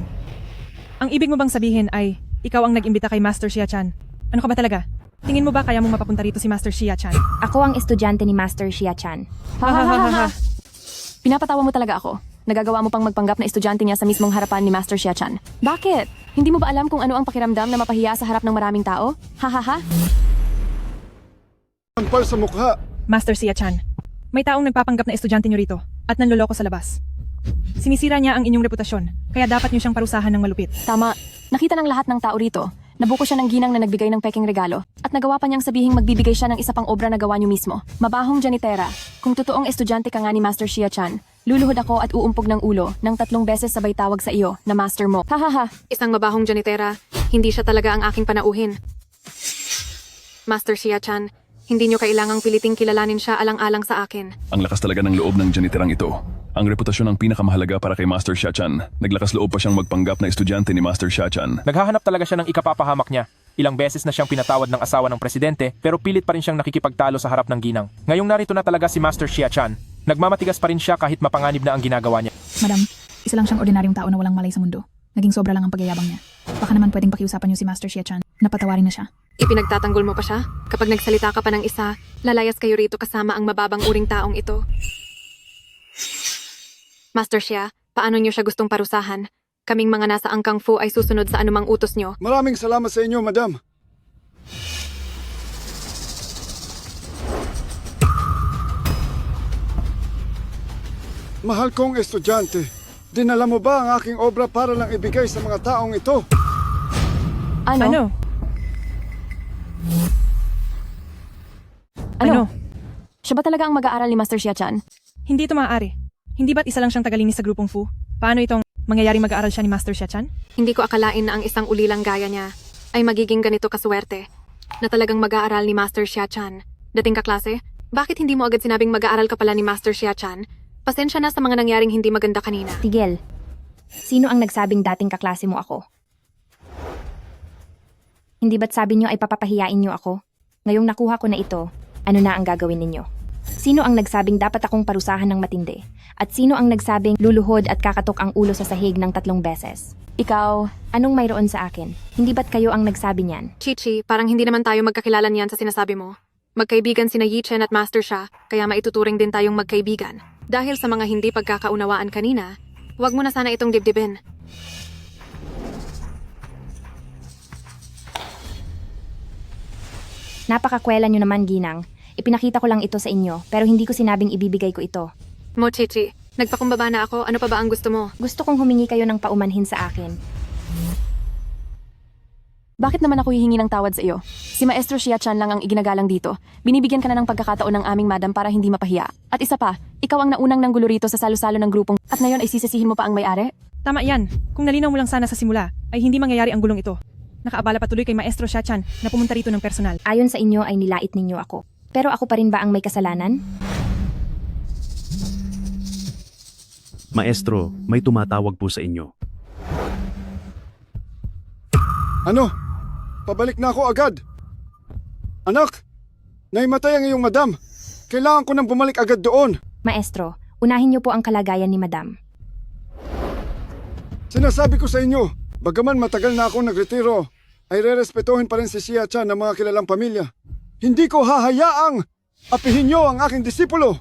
Ang ibig mo bang sabihin ay ikaw ang nag-imbita kay Master Xia-chan? Ano ka ba talaga? Tingin mo ba kaya mong mapapunta rito si Master Xia-chan? Ako ang estudyante ni Master Xia-chan. Ha. Pinapatawa mo talaga ako. Nagagawa mo pang magpanggap na estudyante niya sa mismong harapan ni Master Xia-chan. Bakit? Hindi mo ba alam kung ano ang pakiramdam na mapahiya sa harap ng maraming tao? Ha. Ampal sa mukha. Master Xia-chan, may taong nagpapanggap na estudyante niyo rito at nanloloko sa labas. Sinisira niya ang inyong reputasyon, kaya dapat niyo siyang parusahan ng malupit. Tama. Nakita ng lahat ng tao rito. Nabuko siya ng ginang na nagbigay ng peking regalo at nagawa pa niyang sabihing magbibigay siya ng isa pang obra na gawa niyo mismo. Mabahong janitera. Kung totoong estudyante ka nga ni Master Xia-chan, luluhod ako at uumpog ng ulo ng 3 beses sabay tawag sa iyo na master mo. Ha. Isang mabahong janitera, hindi siya talaga ang aking panauhin. Master Xia-chan, hindi niyo kailangang piliting kilalanin siya alang-alang sa akin. Ang lakas talaga ng loob ng janiterang ito. Ang reputasyon ang pinakamahalaga para kay Master Xia-chan. Naglakas loob pa siyang magpanggap na estudyante ni Master Xia-chan. Naghahanap talaga siya ng ikapapahamak niya. Ilang beses na siyang pinatawad ng asawa ng presidente pero pilit pa rin siyang nakikipagtalo sa harap ng ginang. Ngayong narito na talaga si Master Xia-chan. Nagmamatigas pa rin siya kahit mapanganib na ang ginagawa niya. Madam, isa lang siyang ordinaryong tao na walang malay sa mundo. Naging sobra lang ang pagyayabang niya. Baka naman pwedeng pakiusapan niyo si Master Xia-chan. Napatawarin na siya. Ipinagtatanggol mo pa siya? Kapag nagsalita ka pa ng isa, lalayas kayo rito kasama ang mababang uring taong ito. Master Xia, paano niyo siya gustong parusahan? Kaming mga nasa Angkang Fu ay susunod sa anumang utos niyo. Maraming salamat sa inyo, Madam. Mahal kong estudyante, dinala mo ba ang aking obra para lang ibigay sa mga taong ito? Ano? Siya ba talaga ang mag-aaral ni Master Xia-chan? Hindi ito maaari. Hindi ba't isa lang siyang tagalinis sa grupong Fu? Paano itong mangyayaring mag-aaral siya ni Master Xia-chan? Hindi ko akalain na ang isang ulilang gaya niya ay magiging ganito kaswerte na talagang mag-aaral ni Master Xia-chan. Dating kaklase, bakit hindi mo agad sinabing mag-aaral ka pala ni Master Xia-chan? Pasensya na sa mga nangyaring hindi maganda kanina. Tigel, sino ang nagsabing dating kaklase mo ako? Hindi ba't sabi niyo ay papapahiyain niyo ako? Ngayong nakuha ko na ito, ano na ang gagawin ninyo? Sino ang nagsabing dapat akong parusahan ng matindi? At sino ang nagsabing luluhod at kakatok ang ulo sa sahig ng 3 beses? Ikaw, anong mayroon sa akin? Hindi ba't kayo ang nagsabi niyan? Chichi, parang hindi naman tayo magkakilala niyan sa sinasabi mo. Magkaibigan sina Yi Chen at Master Xia, kaya maituturing din tayong magkaibigan. Dahil sa mga hindi pagkakaunawaan kanina, huwag mo na sana itong dibdibin. Napakakwela nyo naman, Ginang. Ipinakita ko lang ito sa inyo, pero hindi ko sinabing ibibigay ko ito. Mo, Chichi, nagpakumbaba na ako. Ano pa ba ang gusto mo? Gusto kong humingi kayo ng paumanhin sa akin. Bakit naman ako hihingi ng tawad sa iyo? Si Maestro Xia-chan lang ang iginagalang dito. Binibigyan ka na ng pagkakataon ng aming madam para hindi mapahiya. At isa pa, ikaw ang naunang nanggulo rito sa salo-salo ng grupong at ngayon ay sisisihin mo pa ang may-ari? Tama yan. Kung nalinaw mo lang sana sa simula, ay hindi mangyayari ang gulong ito. Nakaabala patuloy kay Maestro Xia-chan na pumunta rito ng personal. Ayon sa inyo ay nilait ninyo ako. Pero ako pa rin ba ang may kasalanan? Maestro, may tumatawag po sa inyo. Ano? Pabalik na ako agad. Anak, naimatay ang iyong madam. Kailangan ko nang bumalik agad doon. Maestro, unahin niyo po ang kalagayan ni Madam. Sinasabi ko sa inyo, bagaman matagal na akong nagretiro, ay rerespetuhin pa rin si Xia-chan ng mga kilalang pamilya. Hindi ko hahayaang apihin niyo ang aking disipulo.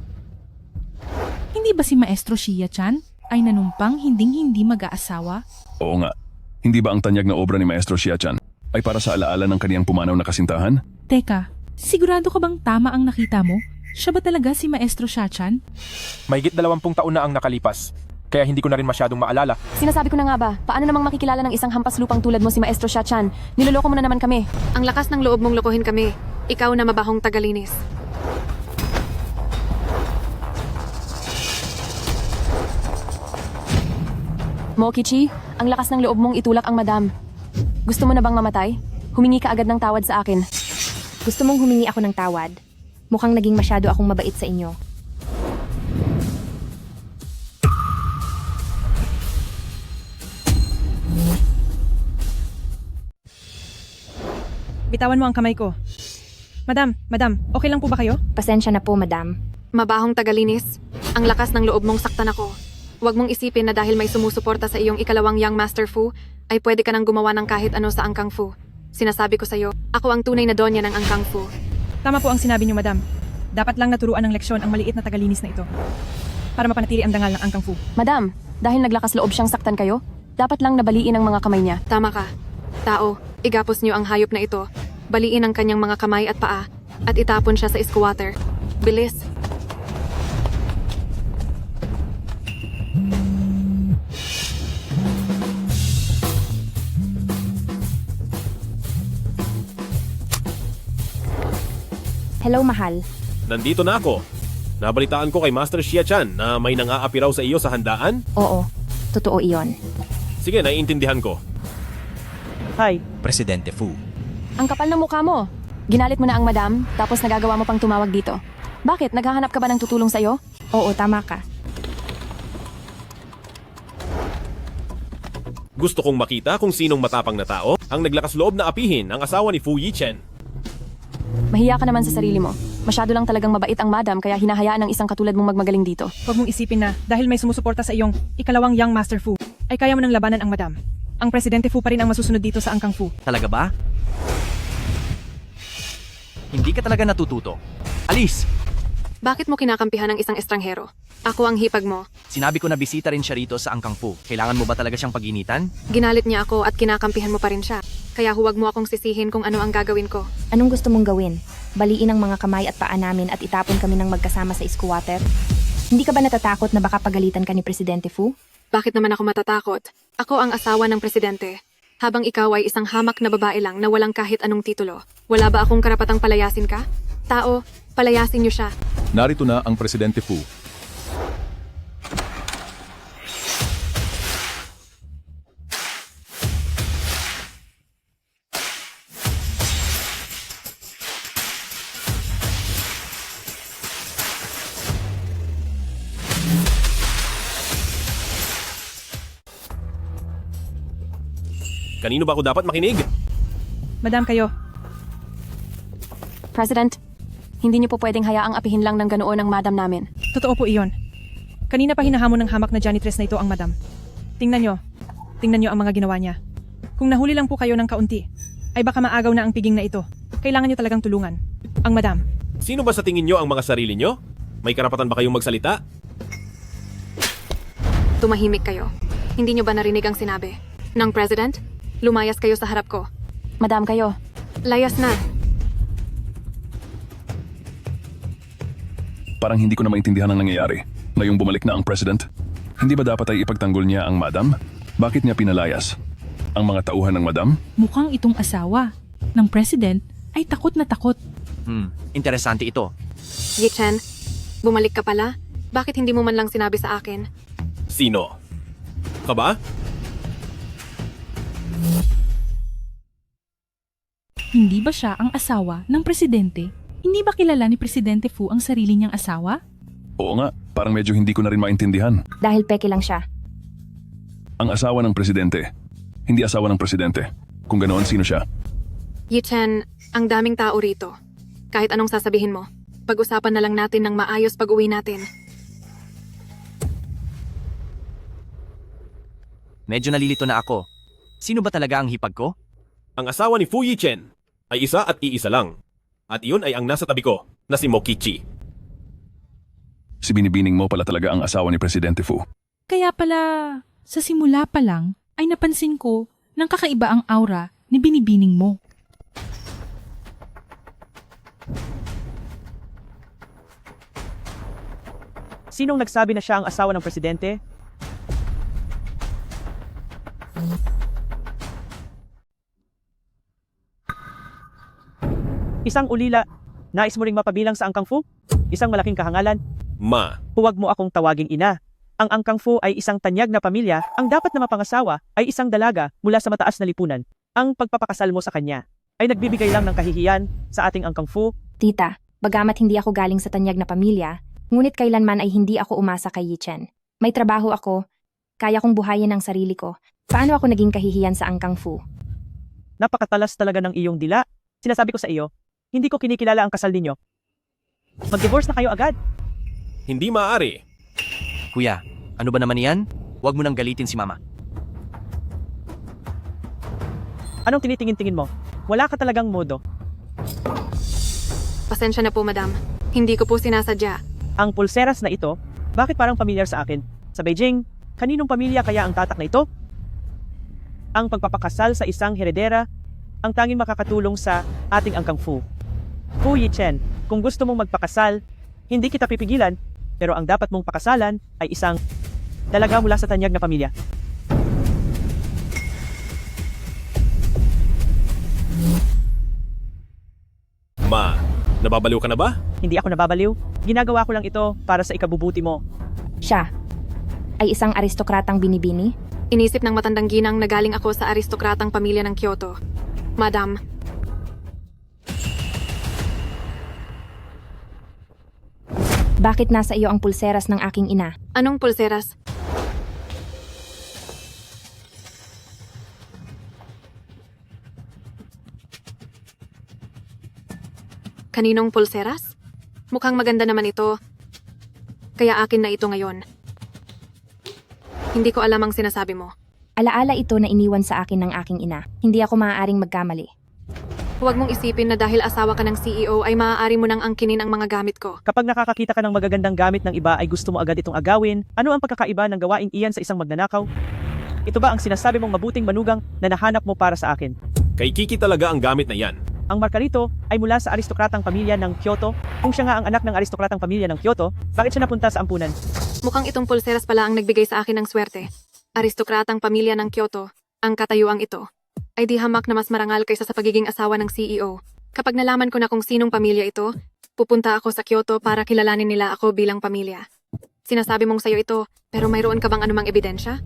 Hindi ba si Maestro Xia-chan ay nanumpang hinding-hindi mag-aasawa? Oo nga. Hindi ba ang tanyag na obra ni Maestro Xia-chan ay para sa alaala ng kaniyang pumanaw na kasintahan? Teka, sigurado ka bang tama ang nakita mo? Siya ba talaga si Maestro Shachan? Mahigit 20 taon na ang nakalipas, kaya hindi ko na rin masyadong maalala. Sinasabi ko na nga ba, paano namang makikilala ng isang hampas lupang tulad mo si Maestro Shachan? Niloloko mo na naman kami. Ang lakas ng loob mong lokohin kami. Ikaw na mabahong tagalinis. Mokichi, ang lakas ng loob mong itulak ang madam. Gusto mo na bang mamatay? Humingi ka agad ng tawad sa akin. Gusto mong humingi ako ng tawad? Mukhang naging masyado akong mabait sa inyo. Bitawan mo ang kamay ko. Madam, okay lang po ba kayo? Pasensya na po, madam. Mabahong tagalinis. Ang lakas ng loob mong saktan ako. Huwag mong isipin na dahil may sumusuporta sa iyong ikalawang Young Master Fu, ay pwede ka nang gumawa ng kahit ano sa Angkang Fu. Sinasabi ko sa'yo, ako ang tunay na donya ng Angkang Fu. Tama po ang sinabi niyo, madam. Dapat lang naturuan ng leksyon ang maliit na tagalinis na ito. Para mapanatili ang dangal ng Angkang Fu. Madam, dahil naglakas loob siyang saktan kayo, dapat lang nabaliin ang mga kamay niya. Tama ka. Tao, igapos niyo ang hayop na ito. Baliin ang kanyang mga kamay at paa, at itapon siya sa squatter. Bilis! Hello, mahal. Nandito na ako. Nabalitaan ko kay Master Xia-chan na may nang-aapi raw sa iyo sa handaan. Oo, totoo iyon. Sige, naiintindihan ko. Hi. Presidente Fu. Ang kapal ng mukha mo. Ginalit mo na ang madam, tapos nagagawa mo pang tumawag dito. Bakit? Naghahanap ka ba ng tutulong sa'yo? Oo, tama ka. Gusto kong makita kung sinong matapang na tao ang naglakas loob na apihin ang asawa ni Fu Yichen. Mahiya ka naman sa sarili mo. Masyado lang talagang mabait ang madam kaya hinahayaan ng isang katulad mong magmagaling dito. Huwag mong isipin na dahil may sumusuporta sa iyong ikalawang Young Master Fu, ay kaya mo nang labanan ang madam. Ang Presidente Fu pa rin ang masusunod dito sa Angkang Fu. Talaga ba? Hindi ka talaga natututo. Alis! Bakit mo kinakampihan ng isang estranghero? Ako ang hipag mo. Sinabi ko na bisita rin siya rito sa Angkang Fu. Kailangan mo ba talaga siyang pag-initan? Ginalit niya ako at kinakampihan mo pa rin siya. Kaya huwag mo akong sisihin kung ano ang gagawin ko. Anong gusto mong gawin? Baliin ang mga kamay at paa namin at itapon kami ng magkasama sa squatter? Hindi ka ba natatakot na baka pagalitan ka ni Presidente Fu? Bakit naman ako matatakot? Ako ang asawa ng presidente. Habang ikaw ay isang hamak na babae lang na walang kahit anong titulo. Wala ba akong karapatang palayasin ka? Tao, palayasin niyo siya. Narito na ang Presidente Fu. Kanino ba ako dapat makinig? Madam, kayo. President, hindi niyo po pwedeng hayaang apihin lang ng ganoon ang madam namin. Totoo po iyon. Kanina pa hinahamon ng hamak na janitress na ito ang madam. Tingnan nyo ang mga ginawa niya. Kung nahuli lang po kayo ng kaunti, ay baka maagaw na ang piging na ito. Kailangan nyo talagang tulungan. Ang madam. Sino ba sa tingin nyo ang mga sarili nyo? May karapatan ba kayong magsalita? Tumahimik kayo. Hindi niyo ba narinig ang sinabi ng president? Lumayas kayo sa harap ko. Madam, kayo. Layas na. Parang hindi ko na maintindihan ang nangyayari. Ngayong bumalik na ang president, hindi ba dapat ay ipagtanggol niya ang madam? Bakit niya pinalayas ang mga tauhan ng madam? Mukhang itong asawa ng president ay takot na takot. Interesante ito. Yichen, bumalik ka pala? Bakit hindi mo man lang sinabi sa akin? Sino? Ka ba? Hindi ba siya ang asawa ng presidente? Hindi ba kilala ni Presidente Fu ang sarili niyang asawa? Oo nga, parang medyo hindi ko na rin maintindihan. Dahil peke lang siya. Ang asawa ng presidente, hindi asawa ng presidente. Kung ganoon, sino siya? Yichen, ang daming tao rito. Kahit anong sasabihin mo, pag-usapan na lang natin ng maayos pag-uwi natin. Medyo nalilito na ako. Sino ba talaga ang hipag ko? Ang asawa ni Fu Yichen ay isa at iisa lang. At iyon ay ang nasa tabi ko, na si Mokichi. Si Binibining mo pala talaga ang asawa ni Presidente Fu. Kaya pala, sa simula pa lang, ay napansin ko ng kakaiba ang aura ni Binibining mo. Sinong nagsabi na siya ang asawa ng presidente? Isang ulila. Nais mo ring mapabilang sa Angkang Fu? Isang malaking kahangalan. Ma, Huwag mo akong tawaging ina. Ang Angkang Fu ay isang tanyag na pamilya, ang dapat na mapangasawa ay isang dalaga mula sa mataas na lipunan. Ang pagpapakasal mo sa kanya ay nagbibigay lang ng kahihiyan sa ating Angkang Fu. Tita, bagamat hindi ako galing sa tanyag na pamilya, ngunit kailanman ay hindi ako umasa kay Yi Chen. May trabaho ako, kaya kong buhayin ang sarili ko. Paano ako naging kahihiyan sa Angkang Fu? Napakatalas talaga ng iyong dila. Sinasabi ko sa iyo, hindi ko kinikilala ang kasal ninyo. Mag-divorce na kayo agad. hindi maaari. Kuya, ano ba naman yan? Huwag mo nang galitin si Mama. Anong tinitingin-tingin mo? Wala ka talagang modo. Pasensya na po, madam. Hindi ko po sinasadya. Ang pulseras na ito, bakit parang pamilyar sa akin? Sa Beijing, kaninong pamilya kaya ang tatak na ito? Ang pagpapakasal sa isang heredera, ang tanging makakatulong sa ating Angkang Fu. Fu Yi Chen, kung gusto mong magpakasal, hindi kita pipigilan, pero ang dapat mong pakasalan ay isang dalaga mula sa tanyag na pamilya. Ma, nababaliw ka na ba? Hindi ako nababaliw. Ginagawa ko lang ito para sa ikabubuti mo. Siya ay isang aristokratang binibini? Inisip ng matandang ginang na galing ako sa aristokratang pamilya ng Kyoto. Madam, Bakit nasa iyo ang pulseras ng aking ina? anong pulseras? Kaninong pulseras? Mukhang maganda naman ito. Kaya akin na ito ngayon. Hindi ko alam ang sinasabi mo. Alaala ito na iniwan sa akin ng aking ina. Hindi ako maaaring magkamali. Huwag mong isipin na dahil asawa ka ng CEO ay maaari mo nang angkinin ang mga gamit ko. Kapag nakakakita ka ng magagandang gamit ng iba ay gusto mo agad itong agawin, ano ang pagkakaiba ng gawaing iyan sa isang magnanakaw? Ito ba ang sinasabi mong mabuting manugang na nahanap mo para sa akin? Kay Kiki talaga ang gamit na yan. Ang marka nito ay mula sa aristokratang pamilya ng Kyoto. Kung siya nga ang anak ng aristokratang pamilya ng Kyoto, bakit siya napunta sa ampunan? Mukhang itong pulseras pala ang nagbigay sa akin ng swerte. Aristokratang pamilya ng Kyoto, ang katayuang ito, ay di hamak na mas marangal kaysa sa pagiging asawa ng CEO. Kapag nalaman ko na kung sinong pamilya ito, pupunta ako sa Kyoto para kilalanin nila ako bilang pamilya. Sinasabi mong sayo ito, pero mayroon ka bang anumang ebidensya?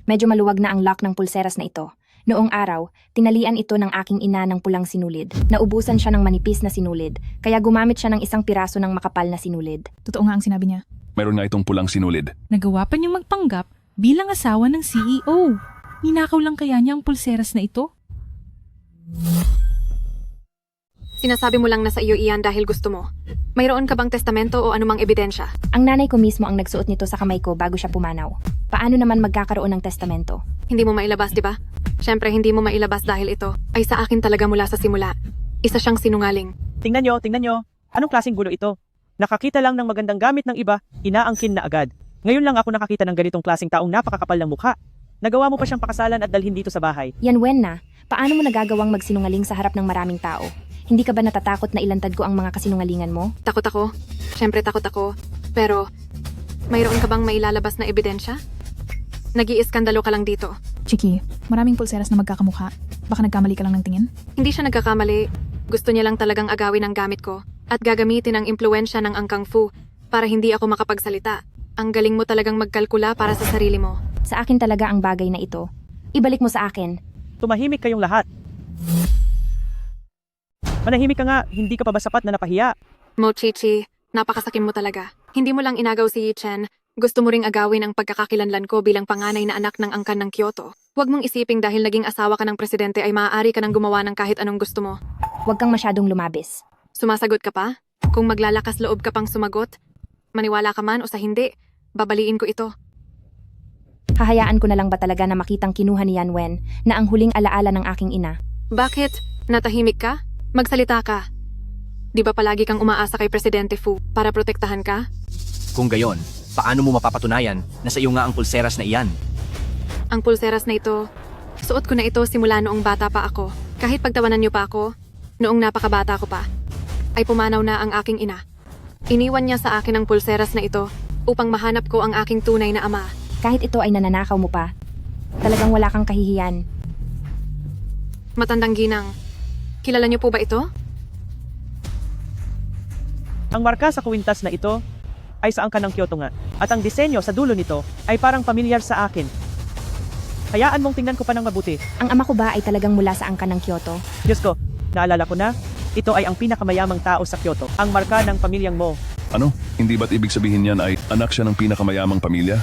Medyo maluwag na ang lock ng pulseras na ito. Noong araw, tinalian ito ng aking ina ng pulang sinulid. Naubusan siya ng manipis na sinulid, kaya gumamit siya ng isang piraso ng makapal na sinulid. Totoo nga ang sinabi niya. Mayroon nga itong pulang sinulid. Nagawa pa niyang magpanggap bilang asawa ng CEO. Ninakaw lang kaya niya ang pulseras na ito? Sinasabi mo lang na sa iyo iyan dahil gusto mo. Mayroon ka bang testamento o anumang ebidensya? Ang nanay ko mismo ang nagsuot nito sa kamay ko bago siya pumanaw. Paano naman magkakaroon ng testamento? Hindi mo mailabas, di ba? Siyempre, hindi mo mailabas dahil ito ay sa akin talaga mula sa simula. Isa siyang sinungaling. Tingnan nyo. Anong klaseng gulo ito? Nakakita lang ng magandang gamit ng iba, inaangkin na agad. Ngayon lang ako nakakita ng ganitong klaseng taong napakakapal ng mukha. Nagawa mo pa siyang pakasalan at dalhin dito sa bahay. Yan Wen na, paano mo nagagawang magsinungaling sa harap ng maraming tao? Hindi ka ba natatakot na ilantad ko ang mga kasinungalingan mo? Takot ako. Siyempre takot ako. Pero, mayroon ka bang mailalabas na ebidensya? Nag-iiskandalo ka lang dito. Chiki, maraming pulseras na magkakamukha. Baka nagkamali ka lang ng tingin? Hindi siya nagkakamali. Gusto niya lang talagang agawin ang gamit ko at gagamitin ang impluensya ng Angkang Fu para hindi ako makapagsalita. Ang galing mo talagang magkalkula para sa sarili mo. Sa akin talaga ang bagay na ito. Ibalik mo sa akin. Tumahimik kayong lahat. Manahimik ka nga, hindi ka pa ba sapat na napahiya? Mo Chichi, napakasakim mo talaga. Hindi mo lang inagaw si Yi Chen. Gusto mo ring agawin ang pagkakakilanlan ko bilang panganay na anak ng angkan ng Kyoto. Huwag mong isiping dahil naging asawa ka ng presidente ay maaari ka nang gumawa ng kahit anong gusto mo. Huwag kang masyadong lumabis. Sumasagot ka pa? Kung maglalakas loob ka pang sumagot, maniwala ka man o sa hindi, babaliin ko ito. Hahayaan ko na lang ba talaga na makitang kinuha ni Yan Wen na ang huling alaala ng aking ina? Bakit? Natahimik ka? Magsalita ka. Di ba palagi kang umaasa kay Presidente Fu para protektahan ka? Kung gayon, paano mo mapapatunayan na sa iyo nga ang pulseras na iyan? Ang pulseras na ito, suot ko na ito simula noong bata pa ako. Kahit pagtawanan niyo pa ako, noong napakabata ko pa, ay pumanaw na ang aking ina. Iniwan niya sa akin ang pulseras na ito upang mahanap ko ang aking tunay na ama. Kahit ito ay nananakaw mo pa, talagang wala kang kahihiyan. Matandang ginang, kilala niyo po ba ito? Ang marka sa kwintas na ito ay sa angkan ng Kyoto nga. At ang disenyo sa dulo nito ay parang pamilyar sa akin. Hayaan mong tingnan ko pa ng mabuti. Ang ama ko ba ay talagang mula sa angkan ng Kyoto? Diyos ko, naalala ko na, ito ay ang pinakamayamang tao sa Kyoto. Ang marka ng pamilyang mo. Ano? Hindi ba't ibig sabihin niyan ay anak siya ng pinakamayamang pamilya?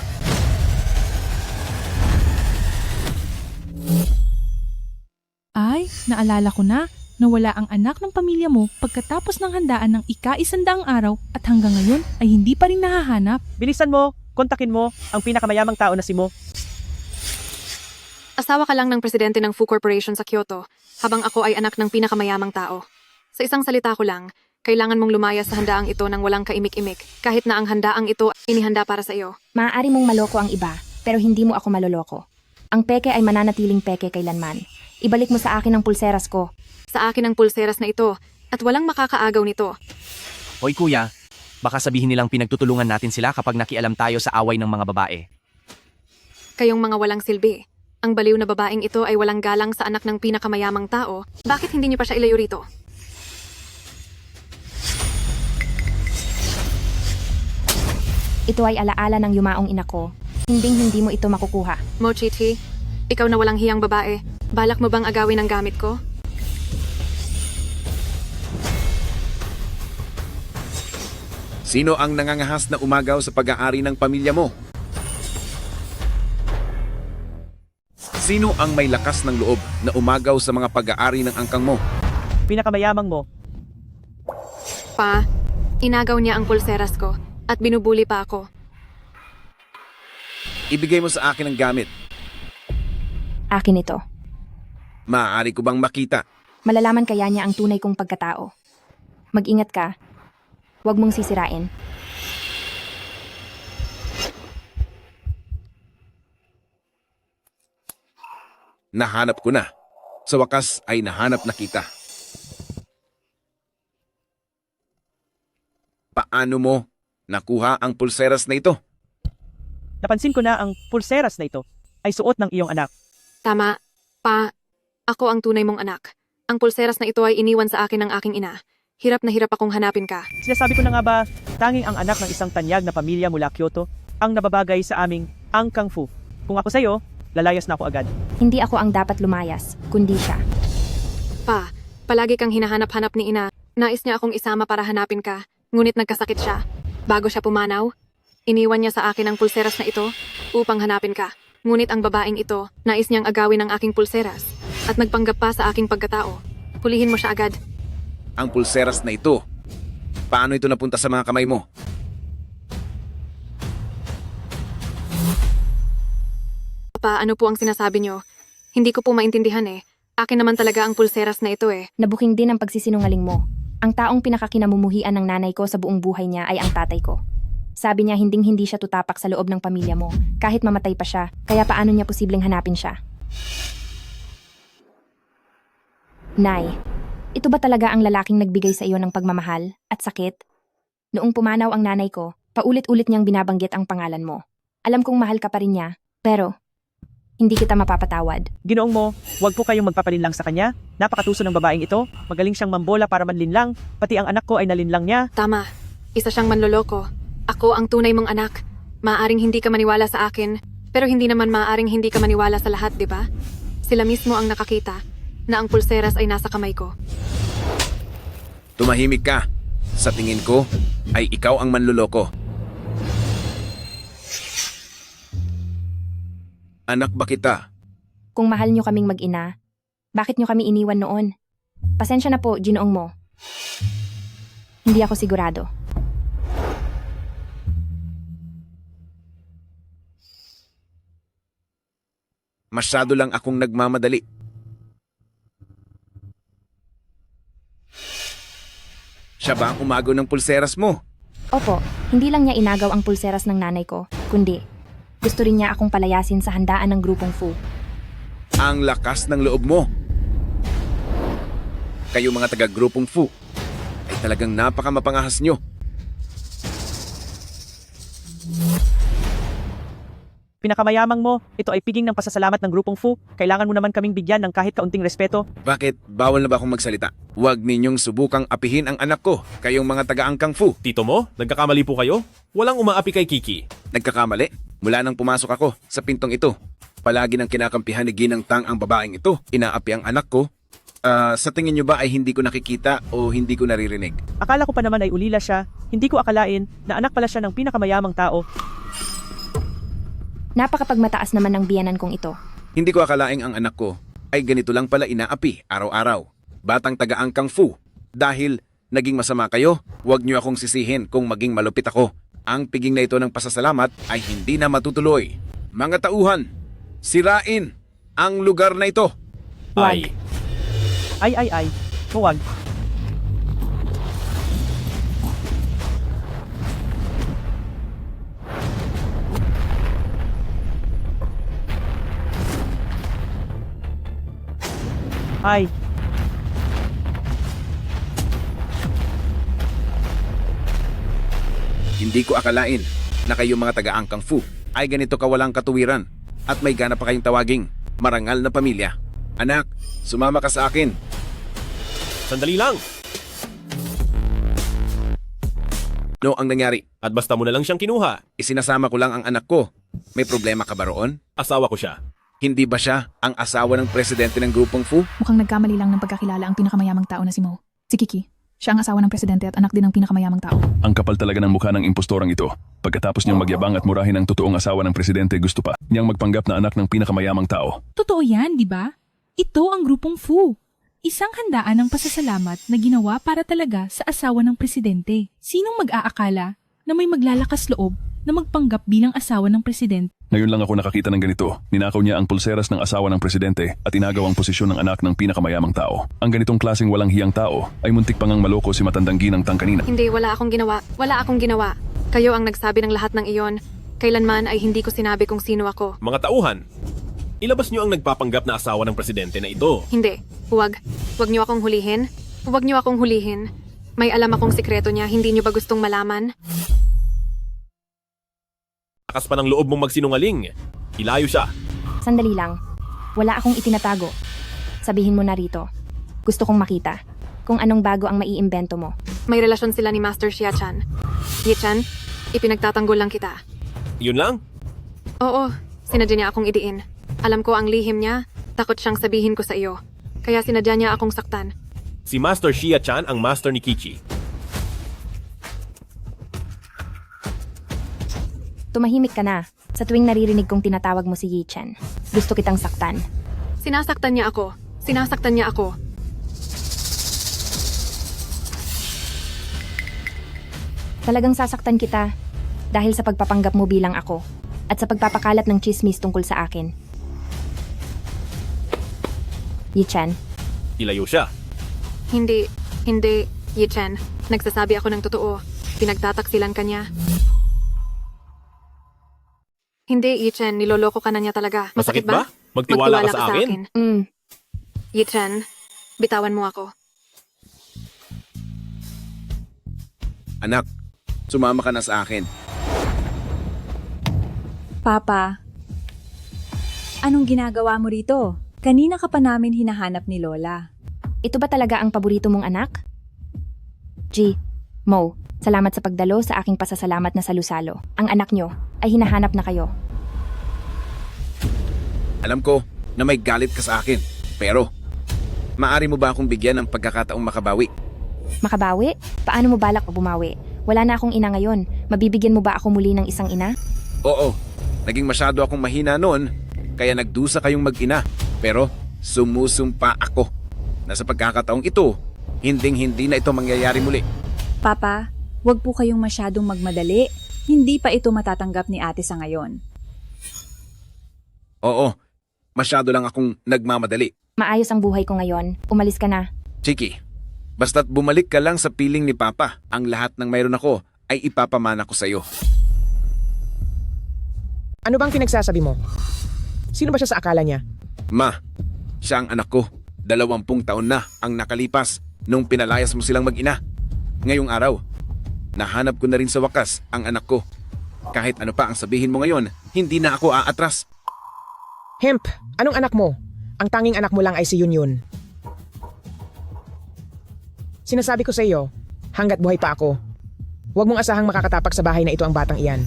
Ay, naalala ko na, nawala ang anak ng pamilya mo pagkatapos ng handaan ng ika-100 araw at hanggang ngayon ay hindi pa rin nahahanap. Bilisan mo, kontakin mo ang pinakamayamang tao na si Mo. Asawa ka lang ng presidente ng Fu Corporation sa Kyoto, habang ako ay anak ng pinakamayamang tao. Sa isang salita ko lang, kailangan mong lumaya sa handaang ito nang walang kaimik-imik, kahit na ang handaang ito inihanda para sa iyo. Maaari mong maloko ang iba, pero hindi mo ako maloloko. Ang peke ay mananatiling peke kailanman. Ibalik mo sa akin ang pulseras ko. Sa akin ang pulseras na ito, at walang makakaagaw nito. Hoy kuya, baka sabihin nilang pinagtutulungan natin sila kapag nakialam tayo sa away ng mga babae. Kayong mga walang silbi. Ang baliw na babaeng ito ay walang galang sa anak ng pinakamayamang tao. Bakit hindi niyo pa siya ilayo rito? Ito ay alaala ng yumaong ina ko. Hinding-hindi mo ito makukuha. Mochichi, ikaw na walang hiyang babae. Balak mo bang agawin ang gamit ko? Sino ang nangangahas na umagaw sa pag-aari ng pamilya mo? Sino ang may lakas ng loob na umagaw sa mga pag-aari ng angkang mo? Pinakamayamang mo. Pa, inagaw niya ang pulseras ko at binubuli pa ako. Ibigay mo sa akin ang gamit. Akin ito. Maaari ko bang makita? Malalaman kaya niya ang tunay kong pagkatao. Mag-ingat ka. Huwag mong sisirain. Nahanap ko na. Sa wakas ay nahanap na kita. Paano mo nakuha ang pulseras na ito? Napansin ko na ang pulseras na ito ay suot ng iyong anak. Tama, Pa. Ako ang tunay mong anak. Ang pulseras na ito ay iniwan sa akin ng aking ina. Hirap na hirap akong hanapin ka. Sinasabi ko na nga ba, tanging ang anak ng isang tanyag na pamilya mula Kyoto ang nababagay sa aming angkang Fu. Kung ako sa'yo, lalayas na ako agad. Hindi ako ang dapat lumayas, kundi siya. Pa, palagi kang hinahanap-hanap ni ina. Nais niya akong isama para hanapin ka, ngunit nagkasakit siya. Bago siya pumanaw, iniwan niya sa akin ang pulseras na ito upang hanapin ka. Ngunit ang babaeng ito, nais niyang agawin ang aking pulseras at nagpanggap pa sa aking pagkatao. Hulihin mo siya agad. Ang pulseras na ito. Paano ito napunta sa mga kamay mo? Pa, ano po ang sinasabi niyo? Hindi ko po maintindihan eh. Akin naman talaga ang pulseras na ito eh. Nabuking din ang pagsisinungaling mo. Ang taong pinakakinamumuhian ng nanay ko sa buong buhay niya ay ang tatay ko. Sabi niya hinding-hindi siya tutapak sa loob ng pamilya mo, kahit mamatay pa siya, kaya paano niya posibleng hanapin siya? Nay, ito ba talaga ang lalaking nagbigay sa iyo ng pagmamahal at sakit? Noong pumanaw ang nanay ko, paulit-ulit niyang binabanggit ang pangalan mo. Alam kong mahal ka pa rin niya, pero hindi kita mapapatawad. Ginoong mo, huwag po kayong magpapalinlang sa kanya. Napakatuso ng babaeng ito. Magaling siyang mambola para manlinlang. Pati ang anak ko ay nalinlang niya. Tama. Isa siyang manloloko. Ako ang tunay mong anak. Maaring hindi ka maniwala sa akin, pero hindi naman maaring hindi ka maniwala sa lahat, di ba? Sila mismo ang nakakita na ang pulseras ay nasa kamay ko. Tumahimik ka. Sa tingin ko, ay ikaw ang manluloko. Anak ba kita? Kung mahal niyo kaming mag-ina, bakit niyo kami iniwan noon? Pasensya na po, ginoong mo. Hindi ako sigurado. Masyado lang akong nagmamadali. Siya ba ang umagaw ng pulseras mo? Opo, hindi lang niya inagaw ang pulseras ng nanay ko, kundi gusto rin niya akong palayasin sa handaan ng grupong Fu. Ang lakas ng loob mo. Kayo mga taga-grupong Fu ay talagang napakamapangahas nyo. Pinakamayamang mo, ito ay piging ng pasasalamat ng grupong Fu. Kailangan mo naman kaming bigyan ng kahit kaunting respeto. Bakit? Bawal na ba akong magsalita? Huwag ninyong subukang apihin ang anak ko, kayong mga taga-angkang Fu. Tito mo, nagkakamali po kayo? Walang umaapi kay Kiki. Nagkakamali? Mula nang pumasok ako sa pintong ito, palagi nang kinakampihan ni Ginang Tang ang babaeng ito. Inaapi ang anak ko. Sa tingin nyo ba ay hindi ko nakikita o hindi ko naririnig? Akala ko pa naman ay ulila siya. Hindi ko akalain na anak pala siya ng pinakamayamang tao. Napakapagmataas naman ng biyanan kong ito. Hindi ko akalaing ang anak ko ay ganito lang pala inaapi araw-araw. Batang taga-angkang Fu. Dahil naging masama kayo, huwag nyo akong sisihin kung maging malupit ako. Ang piging na ito ng pasasalamat ay hindi na matutuloy. Mga tauhan, sirain ang lugar na ito. Ay. Ay. Huwag. Ay. Hindi ko akalain na kayong mga taga-angkang Fu ay ganito kawalang katuwiran at may gana pa kayong tawaging marangal na pamilya. Anak, sumama ka sa akin. Sandali lang. No ang nangyari? At basta mo na lang siyang kinuha. Isinasama ko lang ang anak ko. May problema ka ba roon? Asawa ko siya. Hindi ba siya ang asawa ng presidente ng grupong Fu? Mukhang nagkamali lang ng pagkakilala ang pinakamayamang tao na si Mo. Si Kiki. Siya ang asawa ng presidente at anak din ng pinakamayamang tao. Ang kapal talaga ng mukha ng impostorang ito. Pagkatapos niyang magyabang at murahin ang totoong asawa ng presidente, gusto pa niyang magpanggap na anak ng pinakamayamang tao. Totoo yan, di ba? Ito ang grupong Fu. Isang handaan ng pasasalamat na ginawa para talaga sa asawa ng presidente. Sinong mag-aakala na may maglalakas loob na magpanggap bilang asawa ng presidente? Ngayon lang ako nakakita ng ganito. Ninakaw niya ang pulseras ng asawa ng presidente at inagaw ang posisyon ng anak ng pinakamayamang tao. Ang ganitong klaseng walang hiyang tao ay muntik pang maloko si matandang Ginang Tang kanina. Hindi, wala akong ginawa. Wala akong ginawa. Kayo ang nagsabi ng lahat ng iyon. Kailanman ay hindi ko sinabi kung sino ako. Mga tauhan, ilabas niyo ang nagpapanggap na asawa ng presidente na ito. Hindi. Huwag. Huwag niyo akong hulihin. Huwag niyo akong hulihin. May alam akong sikreto niya. Hindi niyo ba gustong malaman? Lakas pa ng loob mong magsinungaling. Ilayo siya. Sandali lang. Wala akong itinatago. Sabihin mo na rito. Gusto kong makita kung anong bago ang maiimbento mo. May relasyon sila ni Master Xia-chan. Ye-chan, ipinagtatanggol lang kita. Yun lang? Oo, sinadya niya akong idiin. Alam ko ang lihim niya, takot siyang sabihin ko sa iyo. Kaya sinadya niya akong saktan. Si Master Xia-chan ang master ni Kichi. Tumahimik ka na sa tuwing naririnig kong tinatawag mo si Yi-chen. Gusto kitang saktan. Sinasaktan niya ako. Sinasaktan niya ako. Talagang sasaktan kita dahil sa pagpapanggap mo bilang ako at sa pagpapakalat ng chismis tungkol sa akin. Yi-chen. Ilayo siya. Hindi, Yi-chen. Nagsasabi ako ng totoo. Pinagtataksilan ka niya. Hindi, Yi-chen. Niloloko ka na niya talaga. Masakit ba? Magtiwala ka sa akin? Yi-chen, bitawan mo ako. Anak, sumama ka na sa akin. Papa, anong ginagawa mo rito? Kanina ka pa namin hinahanap ni Lola. Ito ba talaga ang paborito mong anak? G, Mo, salamat sa pagdalo sa aking pasasalamat na salusalo. Ang anak nyo ay hinahanap na kayo. Alam ko na may galit ka sa akin, pero maari mo ba akong bigyan ng pagkakataong makabawi? Makabawi? Paano mo balak bumawi? Wala na akong ina ngayon. Mabibigyan mo ba ako muli ng isang ina? Oo, naging masyado akong mahina noon, kaya nagdusa kayong mag-ina. Pero sumusumpa ako na sa pagkakataong ito, hinding-hindi na ito mangyayari muli. Papa, wag po kayong masyadong magmadali. Hindi pa ito matatanggap ni ate sa ngayon. Oo, masyado lang akong nagmamadali. Maayos ang buhay ko ngayon. Umalis ka na. Chiki, basta't bumalik ka lang sa piling ni Papa, ang lahat ng mayroon ako ay ipapamana ko sa'yo. Ano bang pinagsasabi mo? Sino ba siya sa akala niya? Ma, siya ang anak ko. 20 taon na ang nakalipas nung pinalayas mo silang mag-ina. Ngayong araw, nahanap ko na rin sa wakas ang anak ko. Kahit ano pa ang sabihin mo ngayon, hindi na ako aatras. Hemp, anong anak mo? Ang tanging anak mo lang ay si Yunyun. Sinasabi ko sa iyo, hanggat buhay pa ako, huwag mong asahang makakatapak sa bahay na ito ang batang iyan.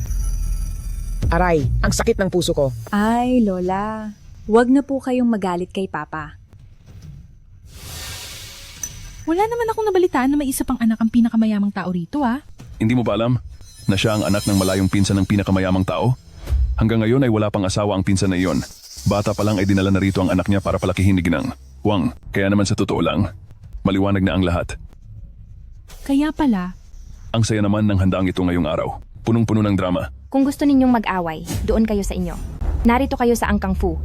Aray, ang sakit ng puso ko. Ay, Lola. Huwag na po kayong magalit kay Papa. Wala naman akong nabalitaan na may isa pang anak ang pinakamayamang tao rito Hindi mo ba alam na siya ang anak ng malayong pinsan ng pinakamayamang tao? Hanggang ngayon ay wala pang asawa ang pinsan na iyon. Bata pa lang ay dinala na rito ang anak niya para palakihin ni Ginang. Wang, kaya naman sa totoo lang, maliwanag na ang lahat. Kaya pala, Ang saya naman ng handaang ito ngayong araw. Punong-puno ng drama. Kung gusto ninyong mag-away, doon kayo sa inyo. Narito kayo sa Angkang Fu.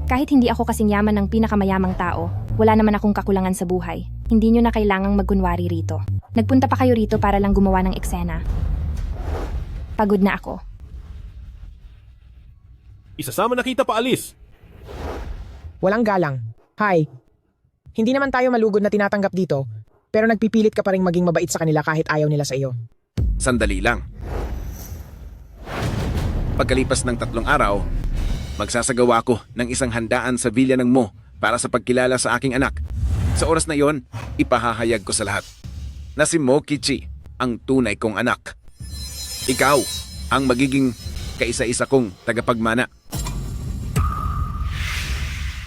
Kahit hindi ako kasing yaman ng pinakamayamang tao, wala naman akong kakulangan sa buhay. Hindi nyo na kailangang magkunwari rito. Nagpunta pa kayo rito para lang gumawa ng eksena. Pagod na ako. Isasama na kita paalis. Walang galang. Hi. Hindi naman tayo malugod na tinatanggap dito, pero nagpipilit ka pa rin maging mabait sa kanila kahit ayaw nila sa iyo. Sandali lang. Pagkalipas ng 3 araw, magsasagawa ako ng isang handaan sa Villa ng Mo para sa pagkilala sa aking anak. Sa oras na yon, ipahahayag ko sa lahat na si Mo Kichi ang tunay kong anak. Ikaw ang magiging kaisa-isa kong tagapagmana.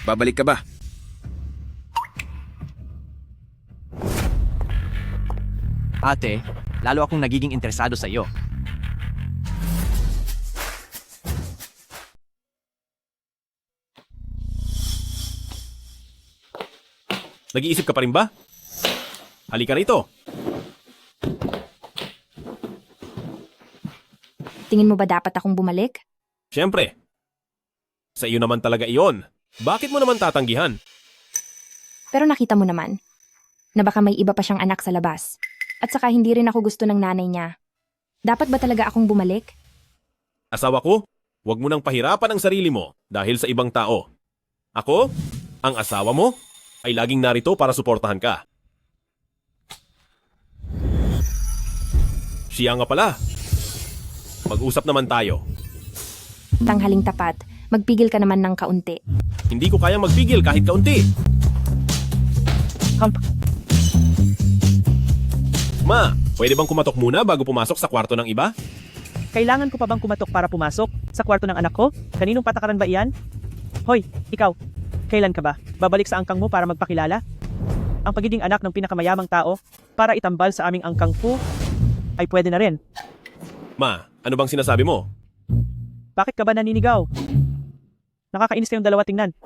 Babalik ka ba? Ate, lalo akong nagiging interesado sa iyo. Nag-iisip ka pa rin ba? Halika rito. Tingin mo ba dapat akong bumalik? Siyempre. Sa iyo naman talaga iyon. Bakit mo naman tatanggihan? Pero nakita mo naman, na baka may iba pa siyang anak sa labas. At saka hindi rin ako gusto ng nanay niya. Dapat ba talaga akong bumalik? Asawa ko, huwag mo nang pahirapan ang sarili mo dahil sa ibang tao. Ako, ang asawa mo, ay laging narito para suportahan ka. Siya nga pala. Mag-usap naman tayo. Tanghaling tapat, magpigil ka naman ng kaunti. Hindi ko kayang magpigil kahit kaunti. Ma, pwede bang kumatok muna bago pumasok sa kwarto ng iba? Kailangan ko pa bang kumatok para pumasok sa kwarto ng anak ko? Kaninong patakaran ba iyan? Hoy, ikaw. Kailan ka ba? Babalik sa angkang mo para magpakilala? Ang pagiging anak ng pinakamayamang tao para itambal sa aming angkang fu ay pwede na rin. Ma, ano bang sinasabi mo? Bakit ka ba naninigaw? Nakakainis kayong dalawa tingnan.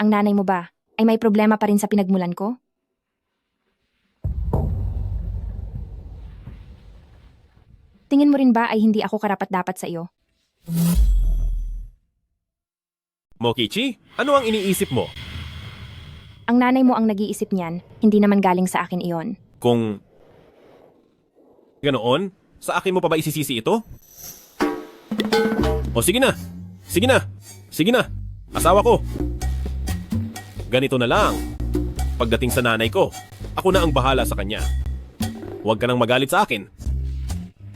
Ang nanay mo ba ay may problema pa rin sa pinagmulan ko? Tingin mo rin ba ay hindi ako karapat-dapat sa iyo? Mokichi, ano ang iniisip mo? Ang nanay mo ang nag-iisip niyan, hindi naman galing sa akin iyon. Kung ganoon, sa akin mo pa ba isisisi ito? O sige na, sige na, sige na, asawa ko. Ganito na lang. Pagdating sa nanay ko, ako na ang bahala sa kanya. Huwag ka nang magalit sa akin.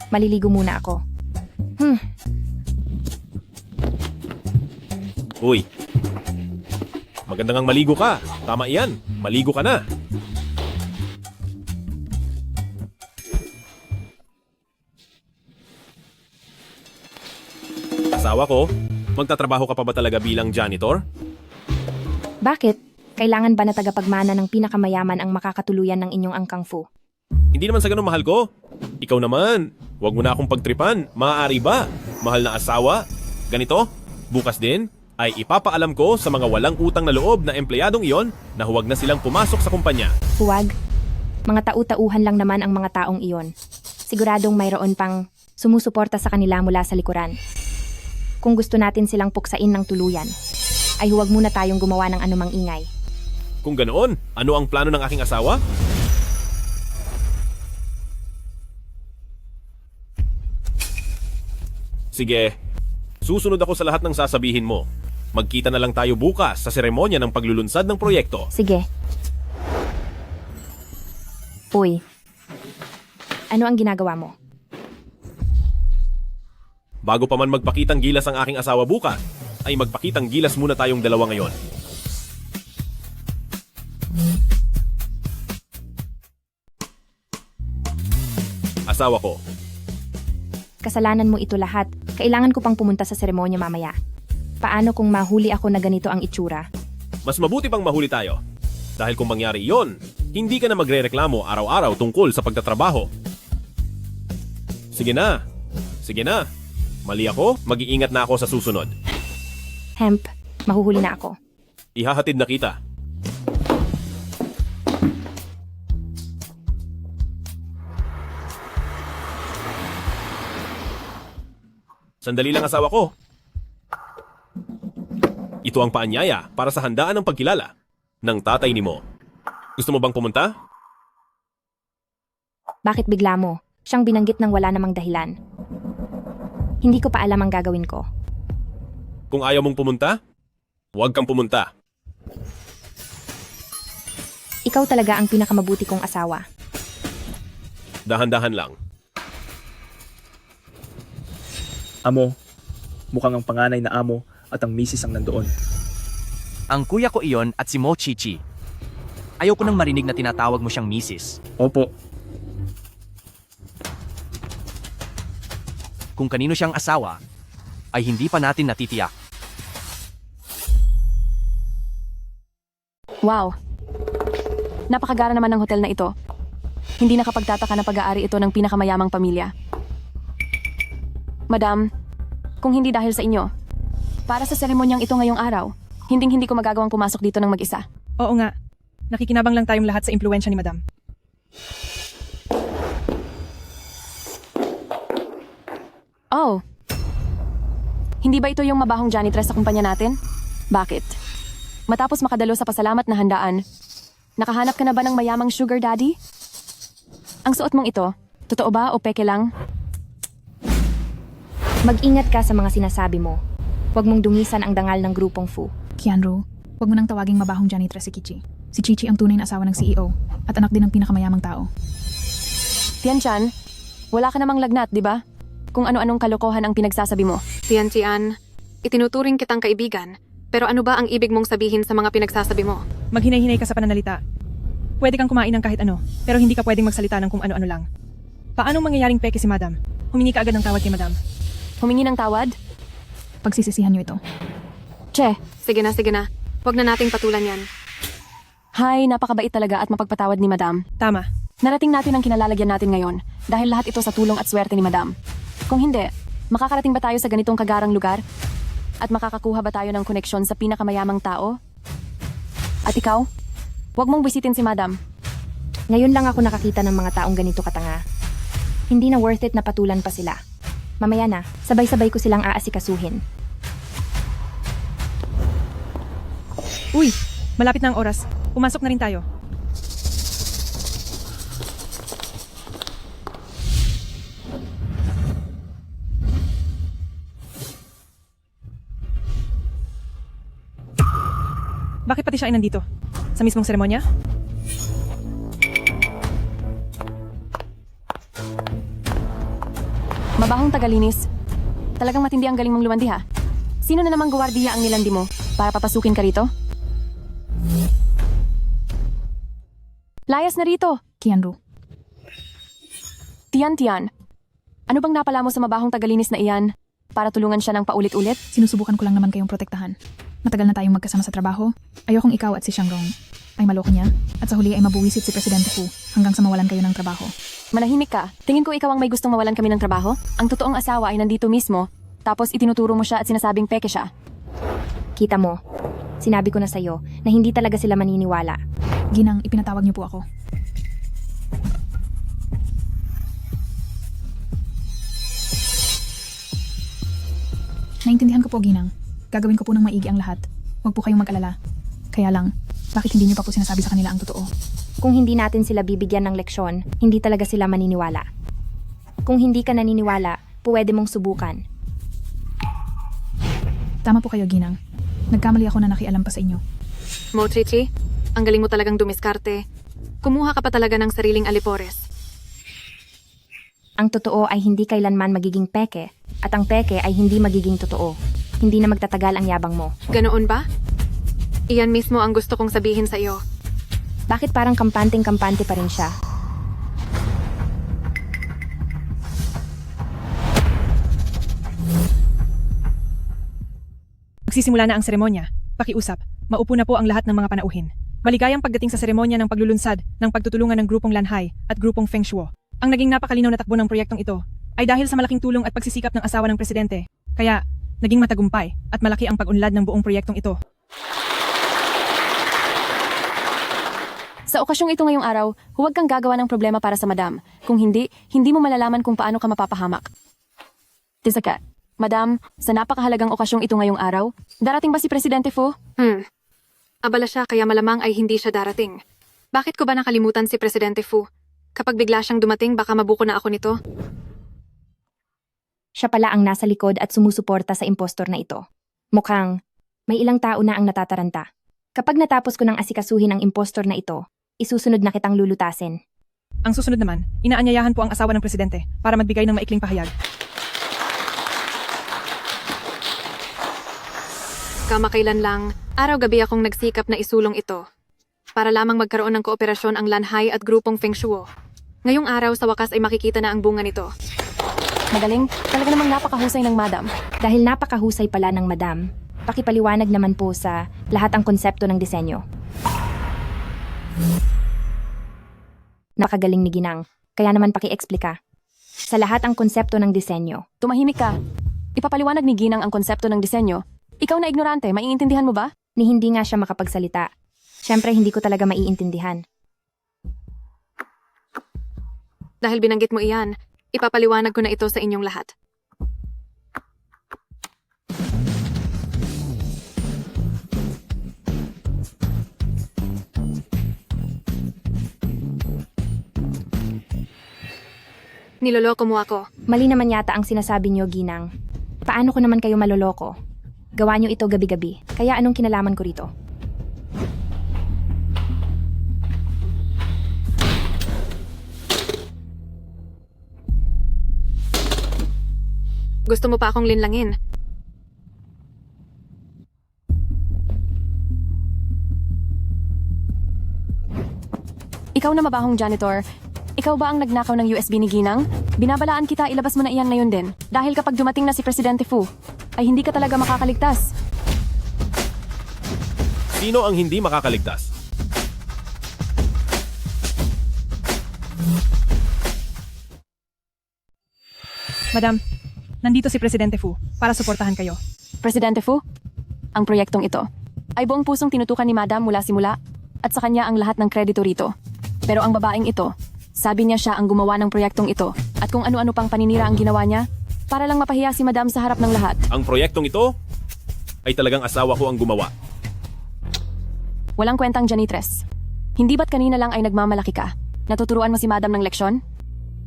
Maliligo muna ako. Uy, maganda ngang maligo ka. Tama iyan, maligo ka na. Asawa ko, magtatrabaho ka pa ba talaga bilang janitor? Bakit? Kailangan ba na tagapagmana ng pinakamayaman ang makakatuluyan ng inyong angkang fu? Hindi naman sa ganun, mahal ko. Ikaw naman, huwag mo na akong pagtripan. Maaari ba? Mahal na asawa? Ganito, bukas din, ay ipapaalam ko sa mga walang utang na loob na empleyadong iyon na huwag na silang pumasok sa kumpanya. Huwag. Mga tau-tauhan lang naman ang mga taong iyon. Siguradong mayroon pang sumusuporta sa kanila mula sa likuran. Kung gusto natin silang puksain ng tuluyan, ay huwag muna tayong gumawa ng anumang ingay. Kung ganoon, ano ang plano ng aking asawa? Sige, susunod ako sa lahat ng sasabihin mo. Magkita na lang tayo bukas sa seremonya ng paglulunsad ng proyekto. Sige. Uy, ano ang ginagawa mo? Bago pa man magpakitang gilas ang aking asawa bukas, ay magpakitang gilas muna tayong dalawa ngayon. Asawa ko, Kasalanan mo ito lahat. Kailangan ko pang pumunta sa seremonya mamaya. Paano kung mahuli ako na ganito ang itsura? mas mabuti pang mahuli tayo. Dahil kung mangyari yon, hindi ka na magrereklamo araw-araw tungkol sa pagtatrabaho. Sige na. Sige na. Mali ako, mag-iingat na ako sa susunod. Hemp, mahuhuli na ako. Ihahatid na kita. Sandali lang asawa ko. Ito ang paanyaya para sa handaan ng pagkilala ng tatay ni mo. Gusto mo bang pumunta? Bakit bigla mo? Siyang binanggit ng wala namang dahilan. Hindi ko pa alam ang gagawin ko. Kung ayaw mong pumunta, huwag kang pumunta. Ikaw talaga ang pinakamabuti kong asawa. Dahan-dahan lang. Amo, mukhang ang panganay na amo at ang misis ang nandoon. Ang kuya ko iyon at si Mo Chichi. Ayaw ko nang marinig na tinatawag mo siyang misis. Opo. Kung kanino siyang asawa, ay hindi pa natin natitiyak. Wow. Napakagara naman ng hotel na ito. Hindi nakapagtataka na pag-aari ito ng pinakamayamang pamilya. Madam, kung hindi dahil sa inyo, para sa seremonyang ito ngayong araw, hindi ko magagawang pumasok dito ng mag-isa. Oo nga. Nakikinabang lang tayong lahat sa impluwensya ni Madam. Oh. Hindi ba ito yung mabahong janitress sa kumpanya natin? Bakit? Matapos makadalo sa pasalamat na handaan, nakahanap ka na ba ng mayamang sugar daddy? Ang suot mong ito, totoo ba o peke lang? Mag-ingat ka sa mga sinasabi mo. Huwag mong dungisan ang dangal ng grupong Fu. Kianru, huwag mo nang tawaging mabahong janitress si Kichi. Si Chichi ang tunay na asawa ng CEO at anak din ng pinakamayamang tao. Tian-chan, wala ka namang lagnat, di ba? Kung ano-anong kalokohan ang pinagsasabi mo. Tian, itinuturing kitang kaibigan. Pero ano ba ang ibig mong sabihin sa mga pinagsasabi mo? Maghinay-hinay ka sa pananalita. Pwede kang kumain ng kahit ano, pero hindi ka pwedeng magsalita ng kung ano-ano lang. Paanong mangyayaring peke si Madam? Humingi ka agad ng tawad kay Madam. Humingi ng tawad? Pagsisisihan niyo ito. Che. Sige na. Huwag na nating patulan yan. Hay, napakabait talaga at mapagpatawad ni Madam. Tama. Narating natin ang kinalalagyan natin ngayon dahil lahat ito sa tulong at swerte ni Madam. Kung hindi, makakarating ba tayo sa ganitong kagarang lugar? At makakakuha ba tayo ng koneksyon sa pinakamayamang tao? At ikaw? Huwag mong bisitin si Madam. Ngayon lang ako nakakita ng mga taong ganito katanga. Hindi na worth it na patulan pa sila. Mamaya na, sabay-sabay ko silang aasikasuhin. Uy, malapit na ang oras. Pumasok na rin tayo. Bakit pati siya ay nandito? Sa mismong seremonya? Mabahong tagalinis. Talagang matindi ang galing mong lumandi ha. Sino na namang guwardiya ang nilandi mo para papasukin ka rito? Layas na rito! Kianru. Tian. Ano bang napala mo sa mabahong tagalinis na iyan para tulungan siya ng paulit-ulit? Sinusubukan ko lang naman kayong protektahan. Matagal na tayong magkasama sa trabaho. Ayokong ikaw at si Shanggong ay maloko niya at sa huli ay mabuwisit si Presidente Fu hanggang sa mawalan kayo ng trabaho. Manahimik ka. Tingin ko ikaw ang may gustong mawalan kami ng trabaho. Ang totoong asawa ay nandito mismo, tapos itinuturo mo siya at sinasabing peke siya. Kita mo, sinabi ko na sa'yo na hindi talaga sila maniniwala. Ginang, ipinatawag niyo po ako. Naintindihan ko po, Ginang. Gagawin ko po ng maigi ang lahat. Huwag po kayong mag-alala. Kaya lang, bakit hindi niyo pa po sinasabi sa kanila ang totoo? Kung hindi natin sila bibigyan ng leksyon, hindi talaga sila maniniwala. Kung hindi ka naniniwala, pwede mong subukan. Tama po kayo, Ginang. Nagkamali ako na nakialam pa sa inyo. Mo, Chichi, ang galing mo talagang dumiskarte. Kumuha ka pa talaga ng sariling alipores. Ang totoo ay hindi kailanman magiging peke, at ang peke ay hindi magiging totoo. Hindi na magtatagal ang yabang mo. Ganoon ba? Iyan mismo ang gusto kong sabihin sa iyo. Bakit parang kampanteng-kampante pa rin siya? Magsisimula na ang seremonya. Pakiusap, maupo na po ang lahat ng mga panauhin. Maligayang pagdating sa seremonya ng paglulunsad ng pagtutulungan ng grupong Lanhai at grupong Feng Shuo. Ang naging napakalinaw na takbo ng proyektong ito ay dahil sa malaking tulong at pagsisikap ng asawa ng presidente. Kaya, naging matagumpay at malaki ang pag-unlad ng buong proyektong ito. Sa okasyong ito ngayong araw, huwag kang gagawa ng problema para sa madam. Kung hindi, hindi mo malalaman kung paano ka mapapahamak. Tisaka, madam, sa napakahalagang okasyong ito ngayong araw, darating ba si Presidente Fu? Abala siya kaya malamang ay hindi siya darating. Bakit ko ba nakalimutan si Presidente Fu? Kapag bigla siyang dumating, baka mabuko na ako nito. Siya pala ang nasa likod at sumusuporta sa impostor na ito. Mukhang may ilang tao na ang natataranta. Kapag natapos ko ng asikasuhin ang impostor na ito, isusunod na kitang lulutasin. Ang susunod naman, inaanyayahan po ang asawa ng presidente para magbigay ng maikling pahayag. Kamakailan lang, araw-gabi akong nagsikap na isulong ito. Para lamang magkaroon ng kooperasyon ang Lanhai at grupong Feng Shuo. Ngayong araw sa wakas ay makikita na ang bunga nito. Magaling, talaga namang napakahusay ng madam. Dahil napakahusay pala ng madam, pakipaliwanag naman po sa lahat ang konsepto ng disenyo. Nakagaling ni Ginang, kaya naman paki-eksplika. Sa lahat ang konsepto ng disenyo. Tumahimik ka. Ipapaliwanag ni Ginang ang konsepto ng disenyo. Ikaw na ignorante, maiintindihan mo ba? Ni hindi nga siya makapagsalita. Siyempre hindi ko talaga maiintindihan. Dahil binanggit mo iyan, ipapaliwanag ko na ito sa inyong lahat. Niloloko mo ako. Mali naman yata ang sinasabi niyo, Ginang. Paano ko naman kayo maloloko? Gawa niyo ito gabi-gabi. Kaya anong kinalaman ko rito? Gusto mo pa akong linlangin? Ikaw na mabahong janitor. Ikaw ba ang nagnakaw ng USB ni Ginang? Binabalaan kita, ilabas mo na iyan ngayon din. Dahil kapag dumating na si Presidente Fu, ay hindi ka talaga makakaligtas. Sino ang hindi makakaligtas? Madam, nandito si Presidente Fu para suportahan kayo. Presidente Fu, ang proyektong ito ay buong pusong tinutukan ni Madam mula simula at sa kanya ang lahat ng kredito rito. Pero ang babaeng ito, sabi niya siya ang gumawa ng proyektong ito at kung ano-ano pang paninira ang ginawa niya para lang mapahiya si Madam sa harap ng lahat. Ang proyektong ito ay talagang asawa ko ang gumawa. Walang kwentang janitress. Hindi ba't kanina lang ay nagmamalaki ka? Natuturuan mo si Madam ng leksyon?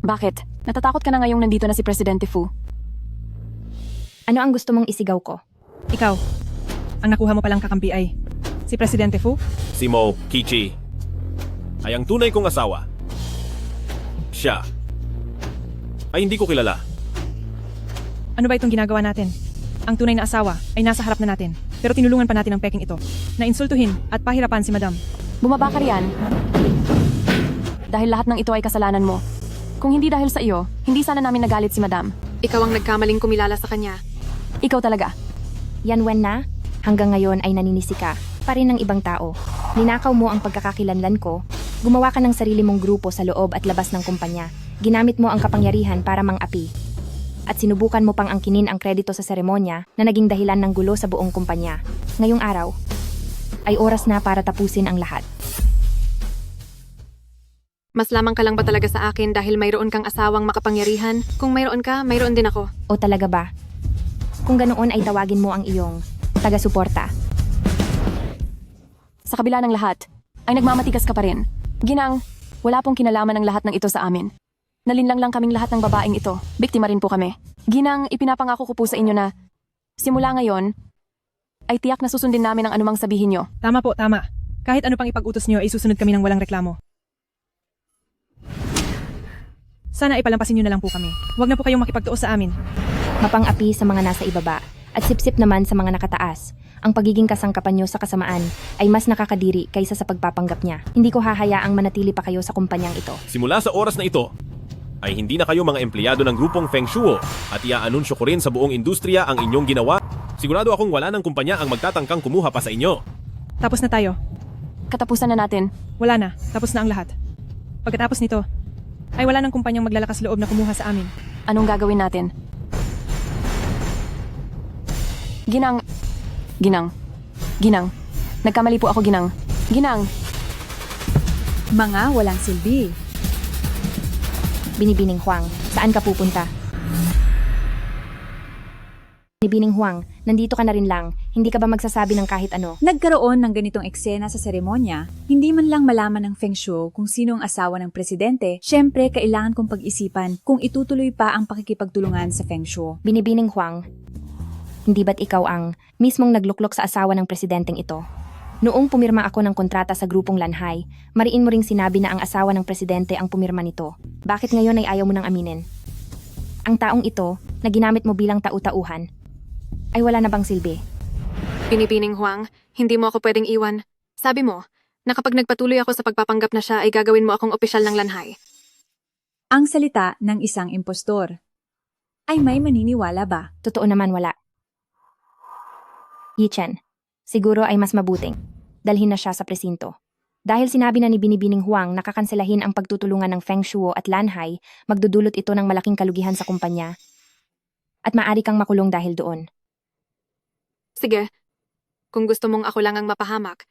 Bakit? Natatakot ka na ngayong nandito na si Presidente Fu? Ano ang gusto mong isigaw ko? Ikaw, ang nakuha mo palang kakampi ay si Presidente Fu? Si Mo Kichi ay ang tunay kong asawa. Siya ay hindi ko kilala. Ano ba itong ginagawa natin? Ang tunay na asawa ay nasa harap na natin. Pero tinulungan pa natin ang peking ito na insultuhin at pahirapan si Madam. Bumaba ka riyan. Dahil lahat ng ito ay kasalanan mo. Kung hindi dahil sa iyo, hindi sana namin nagalit si Madam. Ikaw ang nagkamaling kumilala sa kanya. Ikaw talaga. Yan Wen na, hanggang ngayon ay naninisi ka, pa rin ng ibang tao. Ninakaw mo ang pagkakakilanlan ko, gumawa ka ng sarili mong grupo sa loob at labas ng kumpanya. Ginamit mo ang kapangyarihan para mang-api. At sinubukan mo pang angkinin ang kredito sa seremonya na naging dahilan ng gulo sa buong kumpanya. Ngayong araw, ay oras na para tapusin ang lahat. Mas lamang ka lang ba talaga sa akin dahil mayroon kang asawang makapangyarihan? Kung mayroon ka, mayroon din ako. O talaga ba? Kung ganoon ay tawagin mo ang iyong taga-suporta. Sa kabila ng lahat, ay nagmamatigas ka pa rin. Ginang, wala pong kinalaman ng lahat ng ito sa amin. Nalinlang lang kaming lahat ng babaeng ito. Biktima rin po kami. Ginang, ipinapangako ko po sa inyo na simula ngayon, ay tiyak na susundin namin ang anumang sabihin nyo. Tama po, tama. Kahit ano pang ipag-utos nyo ay susunod kami ng walang reklamo. Sana ipalampasin nyo na lang po kami. Huwag na po kayong makipagtuos sa amin. Mapang-api sa mga nasa ibaba at sipsip naman sa mga nakataas. Ang pagiging kasangkapan nyo sa kasamaan ay mas nakakadiri kaysa sa pagpapanggap niya. Hindi ko hahayaang manatili pa kayo sa kumpanyang ito. Simula sa oras na ito, ay hindi na kayo mga empleyado ng grupong Feng Shuo at iaanunsyo ko rin sa buong industriya ang inyong ginawa. Sigurado akong wala ng kumpanya ang magtatangkang kumuha pa sa inyo. Tapos na tayo. Katapusan na natin. Wala na. Tapos na ang lahat. Pagkatapos nito, ay wala ng kumpanyang maglalakas loob na kumuha sa amin. Anong gagawin natin? Ginang. Nagkamali po ako, Ginang. Mga walang silbi. Binibining Huang, saan ka pupunta? Binibining Huang, nandito ka na rin lang. Hindi ka ba magsasabi ng kahit ano? Nagkaroon ng ganitong eksena sa seremonya, hindi man lang malaman ng Feng Shuo kung sino ang asawa ng presidente, syempre kailangan kong pag-isipan kung itutuloy pa ang pakikipagtulungan sa Feng Shuo. Binibining Huang, hindi ba't ikaw ang mismong nagluklok sa asawa ng presidenteng ito? Noong pumirma ako ng kontrata sa grupong Lanhai, mariin mo ring sinabi na ang asawa ng presidente ang pumirma nito. Bakit ngayon ay ayaw mo nang aminin? Ang taong ito, na ginamit mo bilang tau-tauhan, ay wala na bang silbi? Binibining Huang, hindi mo ako pwedeng iwan. Sabi mo, na kapag nagpatuloy ako sa pagpapanggap na siya ay gagawin mo akong opisyal ng Lanhai. Ang salita ng isang impostor. Ay may maniniwala ba? Totoo naman wala. Yichen, siguro ay mas mabuting dalhin na siya sa presinto. Dahil sinabi na ni Binibining Huang na kakanselahin ang pagtutulungan ng Feng Shuo at Lanhai, magdudulot ito ng malaking kalugihan sa kumpanya. At maaari kang makulong dahil doon. Sige, kung gusto mong ako lang ang mapahamak,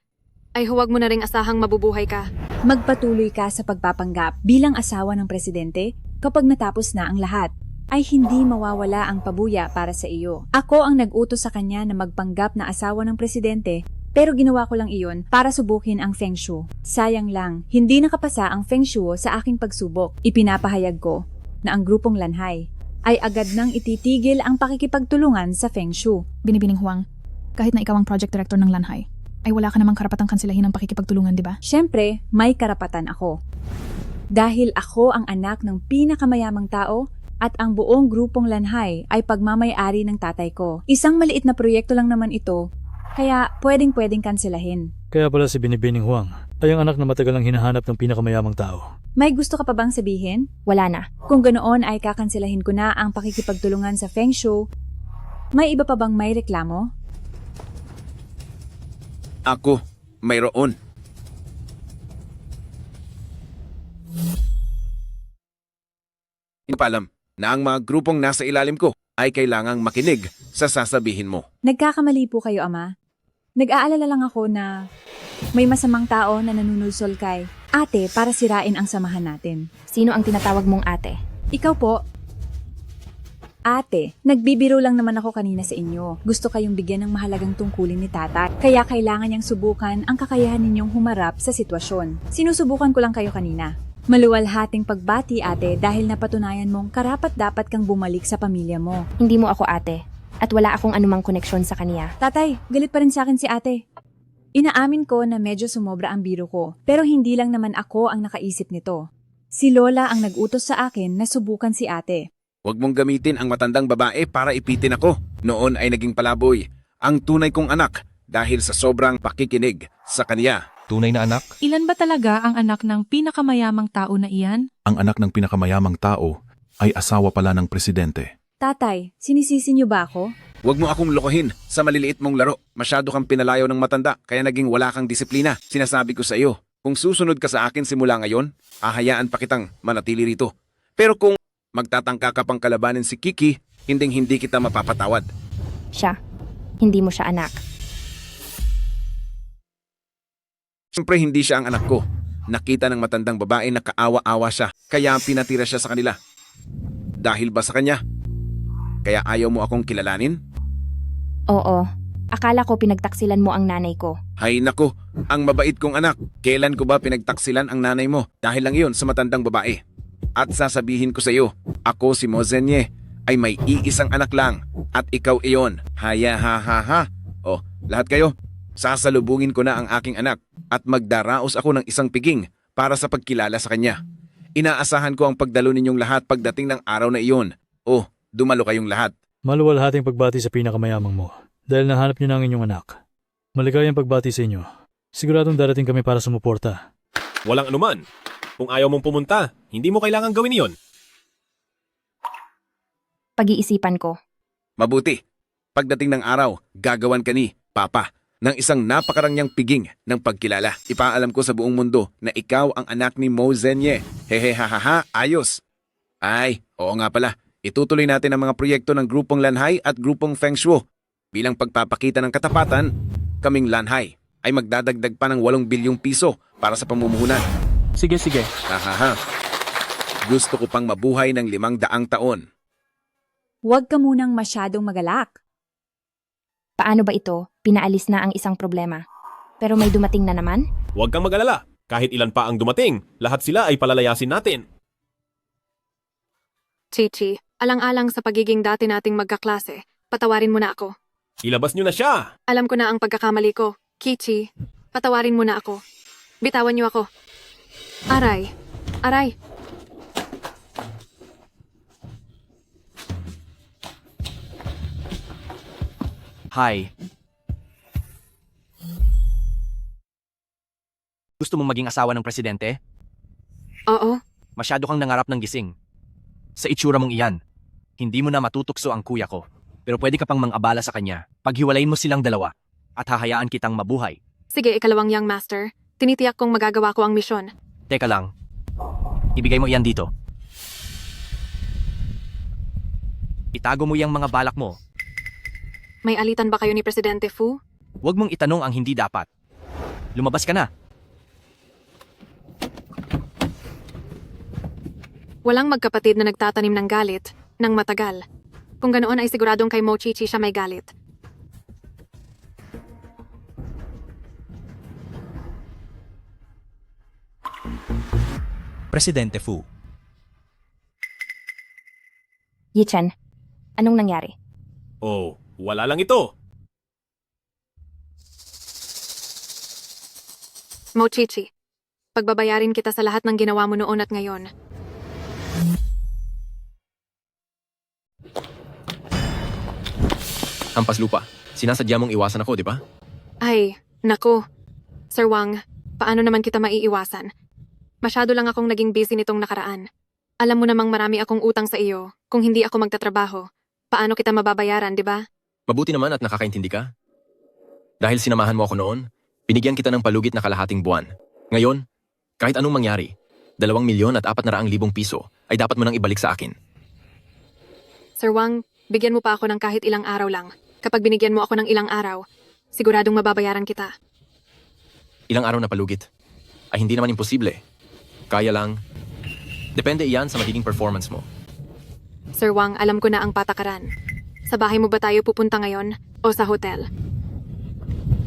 ay huwag mo na ring asahang mabubuhay ka. Magpatuloy ka sa pagpapanggap bilang asawa ng presidente kapag natapos na ang lahat. Ay hindi mawawala ang pabuya para sa iyo. Ako ang nag-utos sa kanya na magpanggap na asawa ng presidente, pero ginawa ko lang iyon para subukin ang Feng Shuo. Sayang lang, hindi nakapasa ang Feng Shuo sa aking pagsubok. Ipinapahayag ko na ang grupong Lanhai ay agad nang ititigil ang pakikipagtulungan sa Feng Shuo. Binibining Huang, kahit na ikaw ang project director ng Lanhai, ay wala ka namang karapatang kansilahin ang pakikipagtulungan, di ba? Siyempre, may karapatan ako. Dahil ako ang anak ng pinakamayamang tao, at ang buong grupong Lanhai ay pagmamay-ari ng tatay ko. Isang maliit na proyekto lang naman ito, kaya pwedeng kanselahin. Kaya pala si Binibining Huang ay ang anak na matagal ang hinahanap ng pinakamayamang tao. May gusto ka pa bang sabihin? Wala na. Kung ganoon ay kakanselahin ko na ang pakikipagtulungan sa Feng Shuo. May iba pa bang may reklamo? Ako, mayroon. Hindi pa alam na ang mga grupong nasa ilalim ko ay kailangang makinig sa sasabihin mo. Nagkakamali po kayo, Ama. Nag-aalala lang ako na may masamang tao na nanunulsol kay ate para sirain ang samahan natin. Sino ang tinatawag mong ate? Ikaw po. Ate, nagbibiro lang naman ako kanina sa inyo. Gusto kayong bigyan ng mahalagang tungkulin ni Tata, kaya kailangan niyang subukan ang kakayahan ninyong humarap sa sitwasyon. Sinusubukan ko lang kayo kanina. Maluwalhating pagbati, ate, dahil napatunayan mong karapat-dapat kang bumalik sa pamilya mo. Hindi mo ako ate, at wala akong anumang koneksyon sa kaniya. Tatay, galit pa rin sa akin si ate. Inaamin ko na medyo sumobra ang biro ko, pero hindi lang naman ako ang nakaisip nito. Si Lola ang nag-utos sa akin na subukan si ate. Huwag mong gamitin ang matandang babae para ipitin ako. Noon ay naging palaboy ang tunay kong anak dahil sa sobrang pakikinig sa kaniya. Tunay na anak? Ilan ba talaga ang anak ng pinakamayamang tao na iyan? Ang anak ng pinakamayamang tao ay asawa pala ng presidente. Tatay, sinisisi niyo ba ako? Huwag mo akong lokohin sa maliliit mong laro. Masyado kang pinalayo ng matanda kaya naging wala kang disiplina. Sinasabi ko sa iyo, kung susunod ka sa akin simula ngayon, ahayaan pa kitang manatili rito. Pero kung magtatangka ka pang kalabanin si Kiki, hindi kita mapapatawad. Siya, hindi mo siya anak. Siyempre hindi siya ang anak ko. Nakita ng matandang babae na kaawa-awa siya, kaya pinatira siya sa kanila. Dahil ba sa kanya? Kaya ayaw mo akong kilalanin? Oo, akala ko pinagtaksilan mo ang nanay ko. Hay nako, ang mabait kong anak. Kailan ko ba pinagtaksilan ang nanay mo? Dahil lang iyon sa matandang babae. At sasabihin ko sa iyo, ako si Mozenye ay may iisang anak lang at ikaw iyon. Haya ha ha ha. Oh, Lahat kayo, sasalubungin ko na ang aking anak at magdaraos ako ng isang piging para sa pagkilala sa kanya. Inaasahan ko ang pagdalo ninyong lahat pagdating ng araw na iyon. Oh, dumalo kayong lahat. Maluwalhating pagbati sa pinakamayamang mo dahil nahanap niyo na ang inyong anak. Maligayang pagbati sa inyo. Siguradong darating kami para sumuporta. Walang anuman. Kung ayaw mong pumunta, hindi mo kailangang gawin iyon. Pag-iisipan ko. Mabuti. Pagdating ng araw, gagawan ka ni Papa ng isang napakarangyang piging ng pagkilala. Ipaalam ko sa buong mundo na ikaw ang anak ni Mo Zenye. Hehehahaha, ayos. Ay, oo nga pala. Itutuloy natin ang mga proyekto ng grupong Lanhai at grupong Feng Shuo. Bilang pagpapakita ng katapatan, kaming Lanhai ay magdadagdag pa ng 8 bilyong piso para sa pamumuhunan. Sige. Hahaha. Gusto ko pang mabuhay ng 500 taon. Huwag ka munang masyadong magalak. Paano ba ito? Pinaalis na ang isang problema. Pero may dumating na naman? Huwag kang mag-alala. Kahit ilan pa ang dumating, lahat sila ay palalayasin natin. Chichi, alang-alang sa pagiging dati nating magkaklase, patawarin mo na ako. Ilabas nyo na siya! Alam ko na ang pagkakamali ko. Kichi, patawarin mo na ako. Bitawan niyo ako. Aray. Aray. Hi. Gusto mong maging asawa ng presidente? Oo. Masyado kang nangarap ng gising. Sa itsura mong iyan, hindi mo na matutukso ang kuya ko. Pero pwede ka pang mang-abala sa kanya. Paghiwalayin mo silang dalawa at hahayaan kitang mabuhay. Sige, ikalawang young master. Tinitiyak kong magagawa ko ang misyon. Teka lang. Ibigay mo iyan dito. Itago mo yang mga balak mo. May alitan ba kayo ni Presidente Fu? Huwag mong itanong ang hindi dapat. Lumabas ka na. Walang magkapatid na nagtatanim ng galit ng matagal. Kung ganoon ay siguradong kay Mo Chichi siya may galit. Presidente Fu. Yichen, anong nangyari? Oh, wala lang ito. Mo Chichi, pagbabayarin kita sa lahat ng ginawa mo noon at ngayon. Hampas lupa. Sinasadya mong iwasan ako, di ba? Ay, naku. Sir Wang, paano naman kita maiiwasan? Masyado lang akong naging busy nitong nakaraan. Alam mo namang marami akong utang sa iyo. Kung hindi ako magtatrabaho, paano kita mababayaran, di ba? Mabuti naman at nakakaintindi ka. Dahil sinamahan mo ako noon, binigyan kita ng palugit na kalahating buwan. Ngayon, kahit anong mangyari, 2,400,000 piso ay dapat mo nang ibalik sa akin. Sir Wang, bigyan mo pa ako ng kahit ilang araw lang. Kapag binigyan mo ako ng ilang araw, siguradong mababayaran kita. Ilang araw na palugit? Ay hindi naman imposible. Kaya lang, depende iyan sa magiging performance mo. Sir Wang, alam ko na ang patakaran. Sa bahay mo ba tayo pupunta ngayon o sa hotel?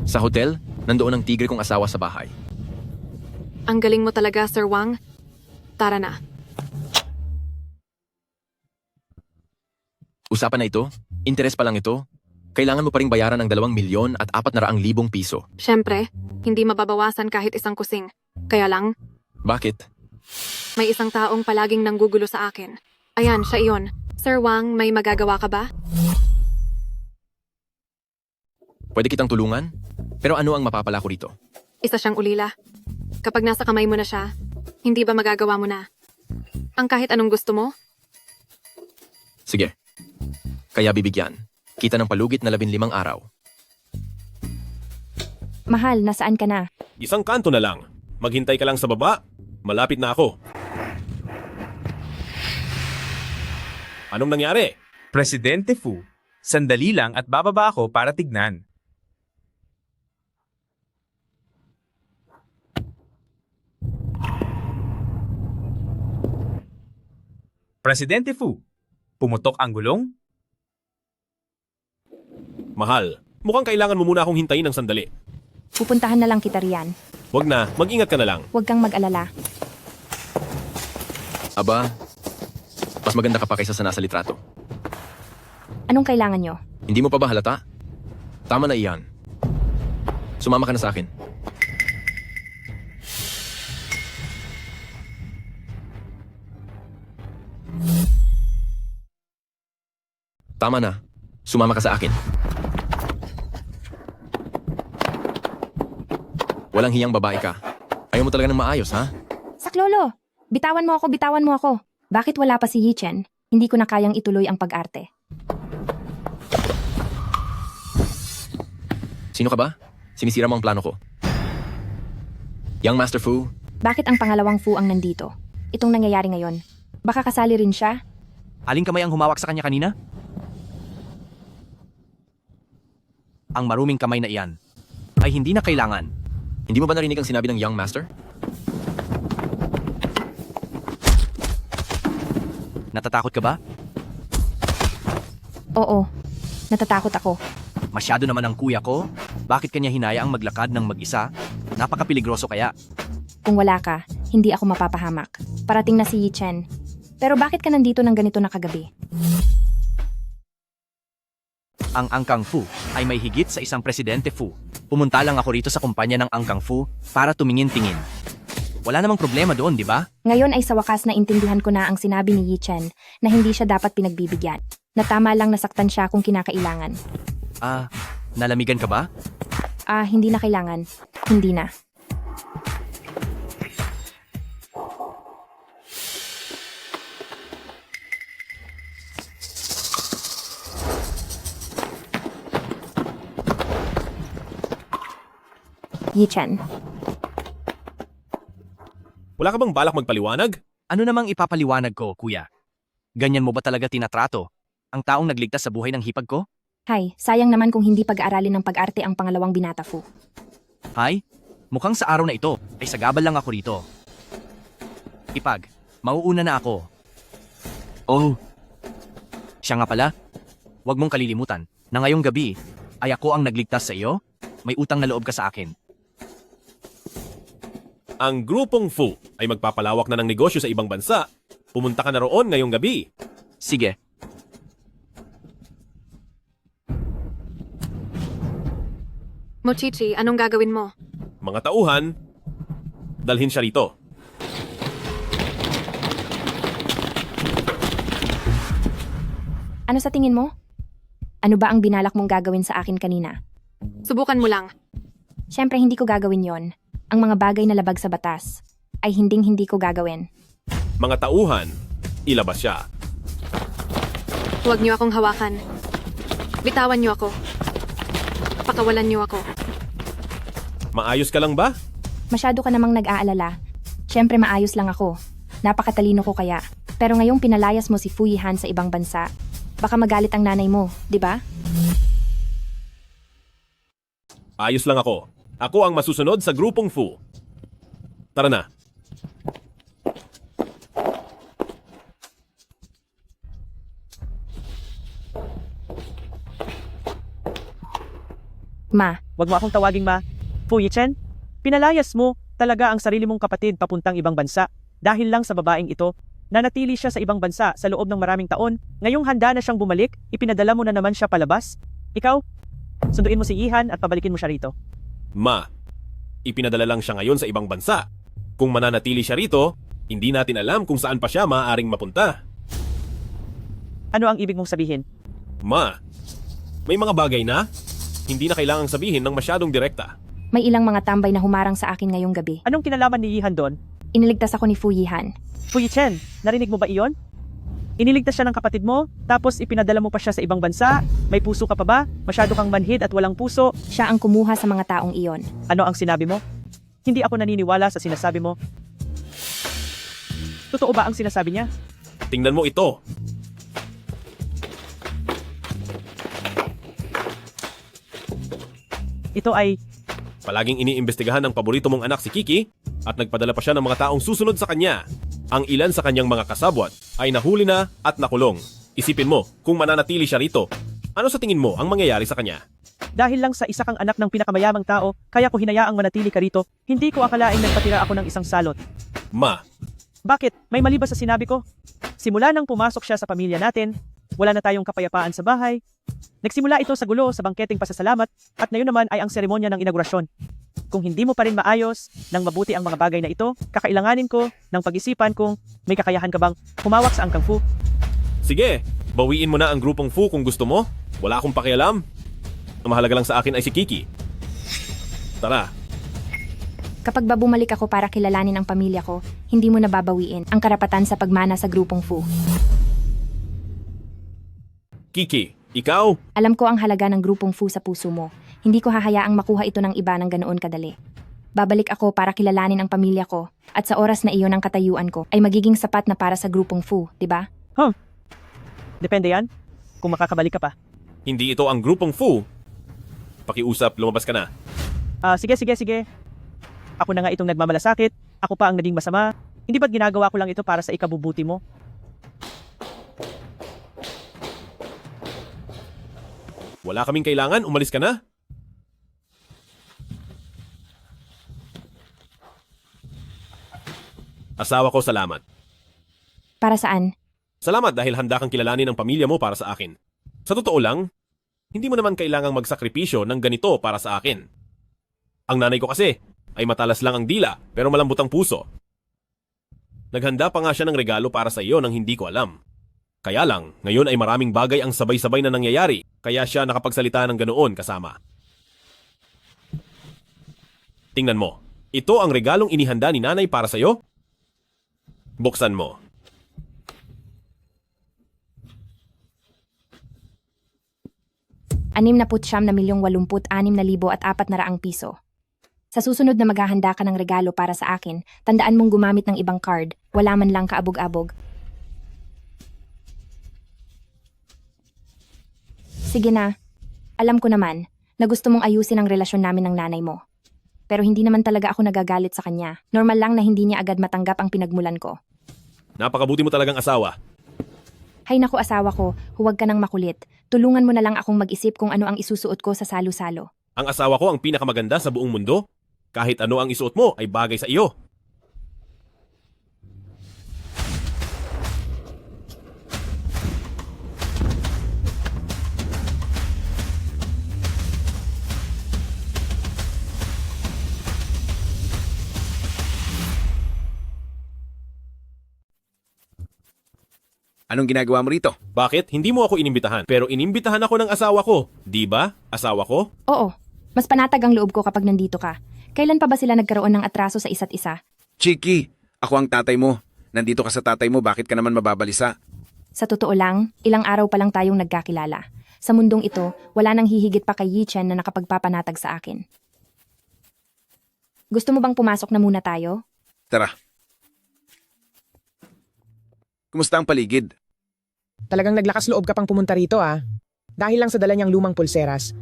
Sa hotel, nandoon ang tigre kong asawa sa bahay. Ang galing mo talaga, Sir Wang. Tara na. Usapan na ito, interes pa lang ito, kailangan mo pa ring bayaran ng 2,400,000 piso. Siyempre, hindi mababawasan kahit isang kusing. Kaya lang, Bakit? may isang taong palaging nanggugulo sa akin. Ayan, siya iyon. Sir Wang, may magagawa ka ba? Pwede kitang tulungan? Pero ano ang mapapala ko rito? Isa siyang ulila. Kapag nasa kamay mo na siya, hindi ba magagawa mo na? Ang kahit anong gusto mo? Sige. Kaya bibigyan. Kita ng palugit na 15 araw. Mahal, nasaan ka na? Isang kanto na lang. Maghintay ka lang sa baba. Malapit na ako. Anong nangyari? Presidente Fu, sandali lang at bababa ako para tignan. Presidente Fu, pumutok ang gulong? Mahal, mukhang kailangan mo muna akong hintayin ng sandali. Pupuntahan na lang kita riyan. Wag na, mag-ingat ka na lang. Huwag kang mag-alala. Aba, mas maganda ka pa kaysa sa nasa litrato. Anong kailangan nyo? Hindi mo pa ba halata? Tama na iyan. Sumama ka na sa akin. Tama na. Sumama ka sa akin. Walang hiyang babae ka. Ayaw mo talaga ng maayos, ha? Saklolo! Bitawan mo ako, bitawan mo ako. Bakit wala pa si Yichen? Hindi ko na kayang ituloy ang pag-arte. Sino ka ba? Sinisira mo ang plano ko. Young Master Fu, Bakit ang pangalawang Fu ang nandito? Itong nangyayari ngayon. Baka kasali rin siya? Aling kamay ang humawak sa kanya kanina? Ang maruming kamay na iyan ay hindi na kailangan. hindi mo ba narinig ang sinabi ng Young Master? Natatakot ka ba? Oo. Natatakot ako. Masyado naman ang kuya ko. Bakit kanya hinaya ang maglakad ng mag-isa? Napakapiligroso kaya. Kung wala ka, hindi ako mapapahamak. Parating na si Yichen. Pero bakit ka nandito ng ganito na kagabi? Ang Angkang Fu ay may higit sa isang presidente Fu. Pumunta lang ako rito sa kumpanya ng Angkang Fu para tumingin-tingin. Wala namang problema doon, di ba? Ngayon ay sa wakas na intindihan ko na ang sinabi ni Yichen na hindi siya dapat pinagbibigyan. Na tama lang nasaktan siya kung kinakailangan. Nalamigan ka ba? Hindi na kailangan. Hindi na. Yichen. Wala ka bang balak magpaliwanag? Ano namang ipapaliwanag ko, kuya? Ganyan mo ba talaga tinatrato ang taong nagligtas sa buhay ng hipag ko? Hay, sayang naman kung hindi pag-aaralin ng pag-arte ang pangalawang binata Fu. Hay, mukhang sa araw na ito ay sagabal lang ako rito. Ipag, mauuna na ako. Oh, siya nga pala. Huwag mong kalilimutan na ngayong gabi ay ako ang nagligtas sa iyo. May utang na loob ka sa akin. Ang grupong Fu ay magpapalawak na ng negosyo sa ibang bansa. Pumunta ka na roon ngayong gabi. Sige. Mochichi, anong gagawin mo? Mga tauhan, dalhin siya rito. Ano sa tingin mo? Ano ba ang binalak mong gagawin sa akin kanina? Subukan mo lang. Siyempre hindi ko gagawin yon. Ang mga bagay na labag sa batas ay hinding-hindi ko gagawin. Mga tauhan, ilabas siya. Huwag niyo akong hawakan. Bitawan niyo ako. Pakawalan niyo ako. Maayos ka lang ba? Masyado ka namang nag-aalala. Siyempre maayos lang ako. Napakatalino ko kaya. Pero ngayong pinalayas mo si Fu Yihan sa ibang bansa, baka magalit ang nanay mo, di ba? Ayos lang ako. Ako ang masusunod sa grupong Fu. Tara na. Ma. Huwag mo akong tawaging ma. Fu Yichen, pinalayas mo talaga ang sarili mong kapatid papuntang ibang bansa dahil lang sa babaeng ito. Nanatili siya sa ibang bansa sa loob ng maraming taon. Ngayong handa na siyang bumalik, ipinadala mo na naman siya palabas. Ikaw, sunduin mo si Yihan at pabalikin mo siya rito. Ma, ipinadala lang siya ngayon sa ibang bansa. Kung mananatili siya rito, hindi natin alam kung saan pa siya maaaring mapunta. Ano ang ibig mong sabihin? Ma, may mga bagay na hindi na kailangang sabihin ng masyadong direkta. May ilang mga tambay na humarang sa akin ngayong gabi. Anong kinalaman ni Yihan doon? Iniligtas ako ni Fu Yihan. Fu Yichen, narinig mo ba iyon? Iniligtas siya ng kapatid mo, tapos ipinadala mo pa siya sa ibang bansa. May puso ka pa ba? Masyado kang manhid at walang puso. Siya ang kumuha sa mga taong iyon. Ano ang sinabi mo? Hindi ako naniniwala sa sinasabi mo. Totoo ba ang sinasabi niya? Tingnan mo ito. Ito ay... Palaging iniimbestigahan ng paborito mong anak si Kiki at nagpadala pa siya ng mga taong susunod sa kanya. Ang ilan sa kanyang mga kasabwat ay nahuli na at nakulong. Isipin mo kung mananatili siya rito. Ano sa tingin mo ang mangyayari sa kanya? Dahil lang sa isa kang anak ng pinakamayamang tao, kaya ko hinayaang manatili ka rito. Hindi ko akalaing nagpatira ako ng isang salot. Ma. Bakit? May mali ba sa sinabi ko? Simula nang pumasok siya sa pamilya natin, wala na tayong kapayapaan sa bahay. Nagsimula ito sa gulo sa bangketeng pasasalamat at ngayon naman ay ang seremonya ng inaugurasyon. Kung hindi mo pa rin maayos ng mabuti ang mga bagay na ito, kakailanganin ko ng pag-isipan kung may kakayahan ka bang humawak sa Angkang Fu. Sige, bawiin mo na ang grupong Fu kung gusto mo. Wala akong pakialam. Ang mahalaga lang sa akin ay si Kiki. Tara. Kapag ba bumalik ako para kilalanin ang pamilya ko, hindi mo nababawiin ang karapatan sa pagmana sa grupong Fu. Kiki, ikaw? Alam ko ang halaga ng grupong Fu sa puso mo. Hindi ko hahayaang makuha ito ng iba ng ganoon kadali. Babalik ako para kilalanin ang pamilya ko at sa oras na iyon ang katayuan ko ay magiging sapat na para sa grupong Fu, di ba? Depende yan, kung makakabalik ka pa. Hindi ito ang grupong Fu. Pakiusap, lumabas ka na. Sige. Ako na nga itong nagmamalasakit, ako pa ang naging masama. Hindi ba't ginagawa ko lang ito para sa ikabubuti mo? Wala kaming kailangan, umalis ka na. Asawa ko, salamat. Para saan? Salamat dahil handa kang kilalanin ang pamilya mo para sa akin. Sa totoo lang, hindi mo naman kailangang magsakripisyo ng ganito para sa akin. Ang nanay ko kasi ay matalas lang ang dila pero malambot ang puso. Naghanda pa nga siya ng regalo para sa iyo nang hindi ko alam. Kaya lang, ngayon ay maraming bagay ang sabay-sabay na nangyayari kaya siya nakapagsalita ng ganoon kasama. Tingnan mo, ito ang regalong inihanda ni nanay para sa iyo. Buksan mo. $6,786,400 Sa susunod na maghahanda ka ng regalo para sa akin, tandaan mong gumamit ng ibang card, wala man lang kaabog-abog. Sige na, alam ko naman na gusto mong ayusin ang relasyon namin ng nanay mo. Pero hindi naman talaga ako nagagalit sa kanya. Normal lang na hindi niya agad matanggap ang pinagmulan ko. Napakabuti mo talagang asawa. Hay naku asawa ko, huwag ka nang makulit. Tulungan mo na lang akong mag-isip kung ano ang isusuot ko sa salo-salo. Ang asawa ko ang pinakamaganda sa buong mundo. Kahit ano ang isuot mo ay bagay sa iyo. Anong ginagawa mo rito? Bakit? Hindi mo ako inimbitahan. Pero inimbitahan ako ng asawa ko. Di ba? Asawa ko? Oo, mas panatag ang loob ko kapag nandito ka. Kailan pa ba sila nagkaroon ng atraso sa isa't isa? Chiki, ako ang tatay mo. Nandito ka sa tatay mo, bakit ka naman mababalisa? Sa totoo lang, ilang araw pa lang tayong nagkakilala. Sa mundong ito, wala nang hihigit pa kay Yi Chen na nakapagpapanatag sa akin. Gusto mo bang pumasok na muna tayo? Tara. Kumusta ang paligid? Talagang naglakas loob ka pang pumunta rito Dahil lang sa dala niyang lumang pulseras.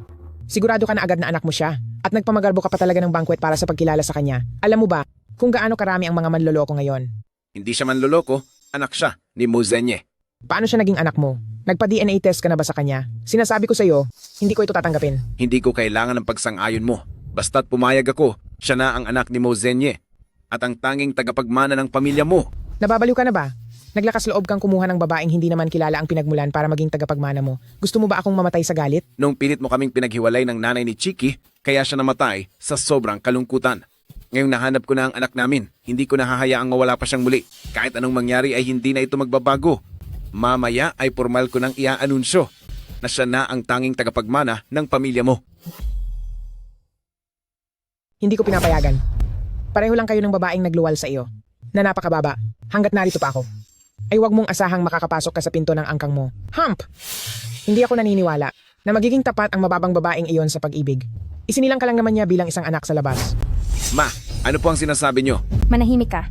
Sigurado ka na agad na anak mo siya at nagpamagarbo ka pa talaga ng banquet para sa pagkilala sa kanya. Alam mo ba kung gaano karami ang mga manloloko ngayon? Hindi siya manloloko, anak siya ni Mo Zenye. Paano siya naging anak mo? Nagpa-DNA test ka na ba sa kanya? Sinasabi ko sa iyo, hindi ko ito tatanggapin. Hindi ko kailangan ng pagsang-ayon mo. Basta't pumayag ako, siya na ang anak ni Mo Zenye at ang tanging tagapagmana ng pamilya mo. Nababaliw ka na ba? Naglakas loob kang kumuha ng babaeng hindi naman kilala ang pinagmulan para maging tagapagmana mo. Gusto mo ba akong mamatay sa galit? Nung pilit mo kaming pinaghiwalay ng nanay ni Chiki, kaya siya namatay sa sobrang kalungkutan. Ngayong nahanap ko na ang anak namin, hindi ko nahahayaang mawala pa siyang muli. Kahit anong mangyari ay hindi na ito magbabago. Mamaya ay formal ko nang iaanunsyo na siya na ang tanging tagapagmana ng pamilya mo. Hindi ko pinapayagan. Pareho lang kayo ng babaeng nagluwal sa iyo. Na napakababa, hanggat narito pa ako. Ay wag mong asahang makakapasok ka sa pinto ng angkang mo. Hump! Hindi ako naniniwala na magiging tapat ang mababang babaeng iyon sa pag-ibig. Isinilang ka lang naman niya bilang isang anak sa labas. Ma, ano po ang sinasabi niyo? Manahimik ka.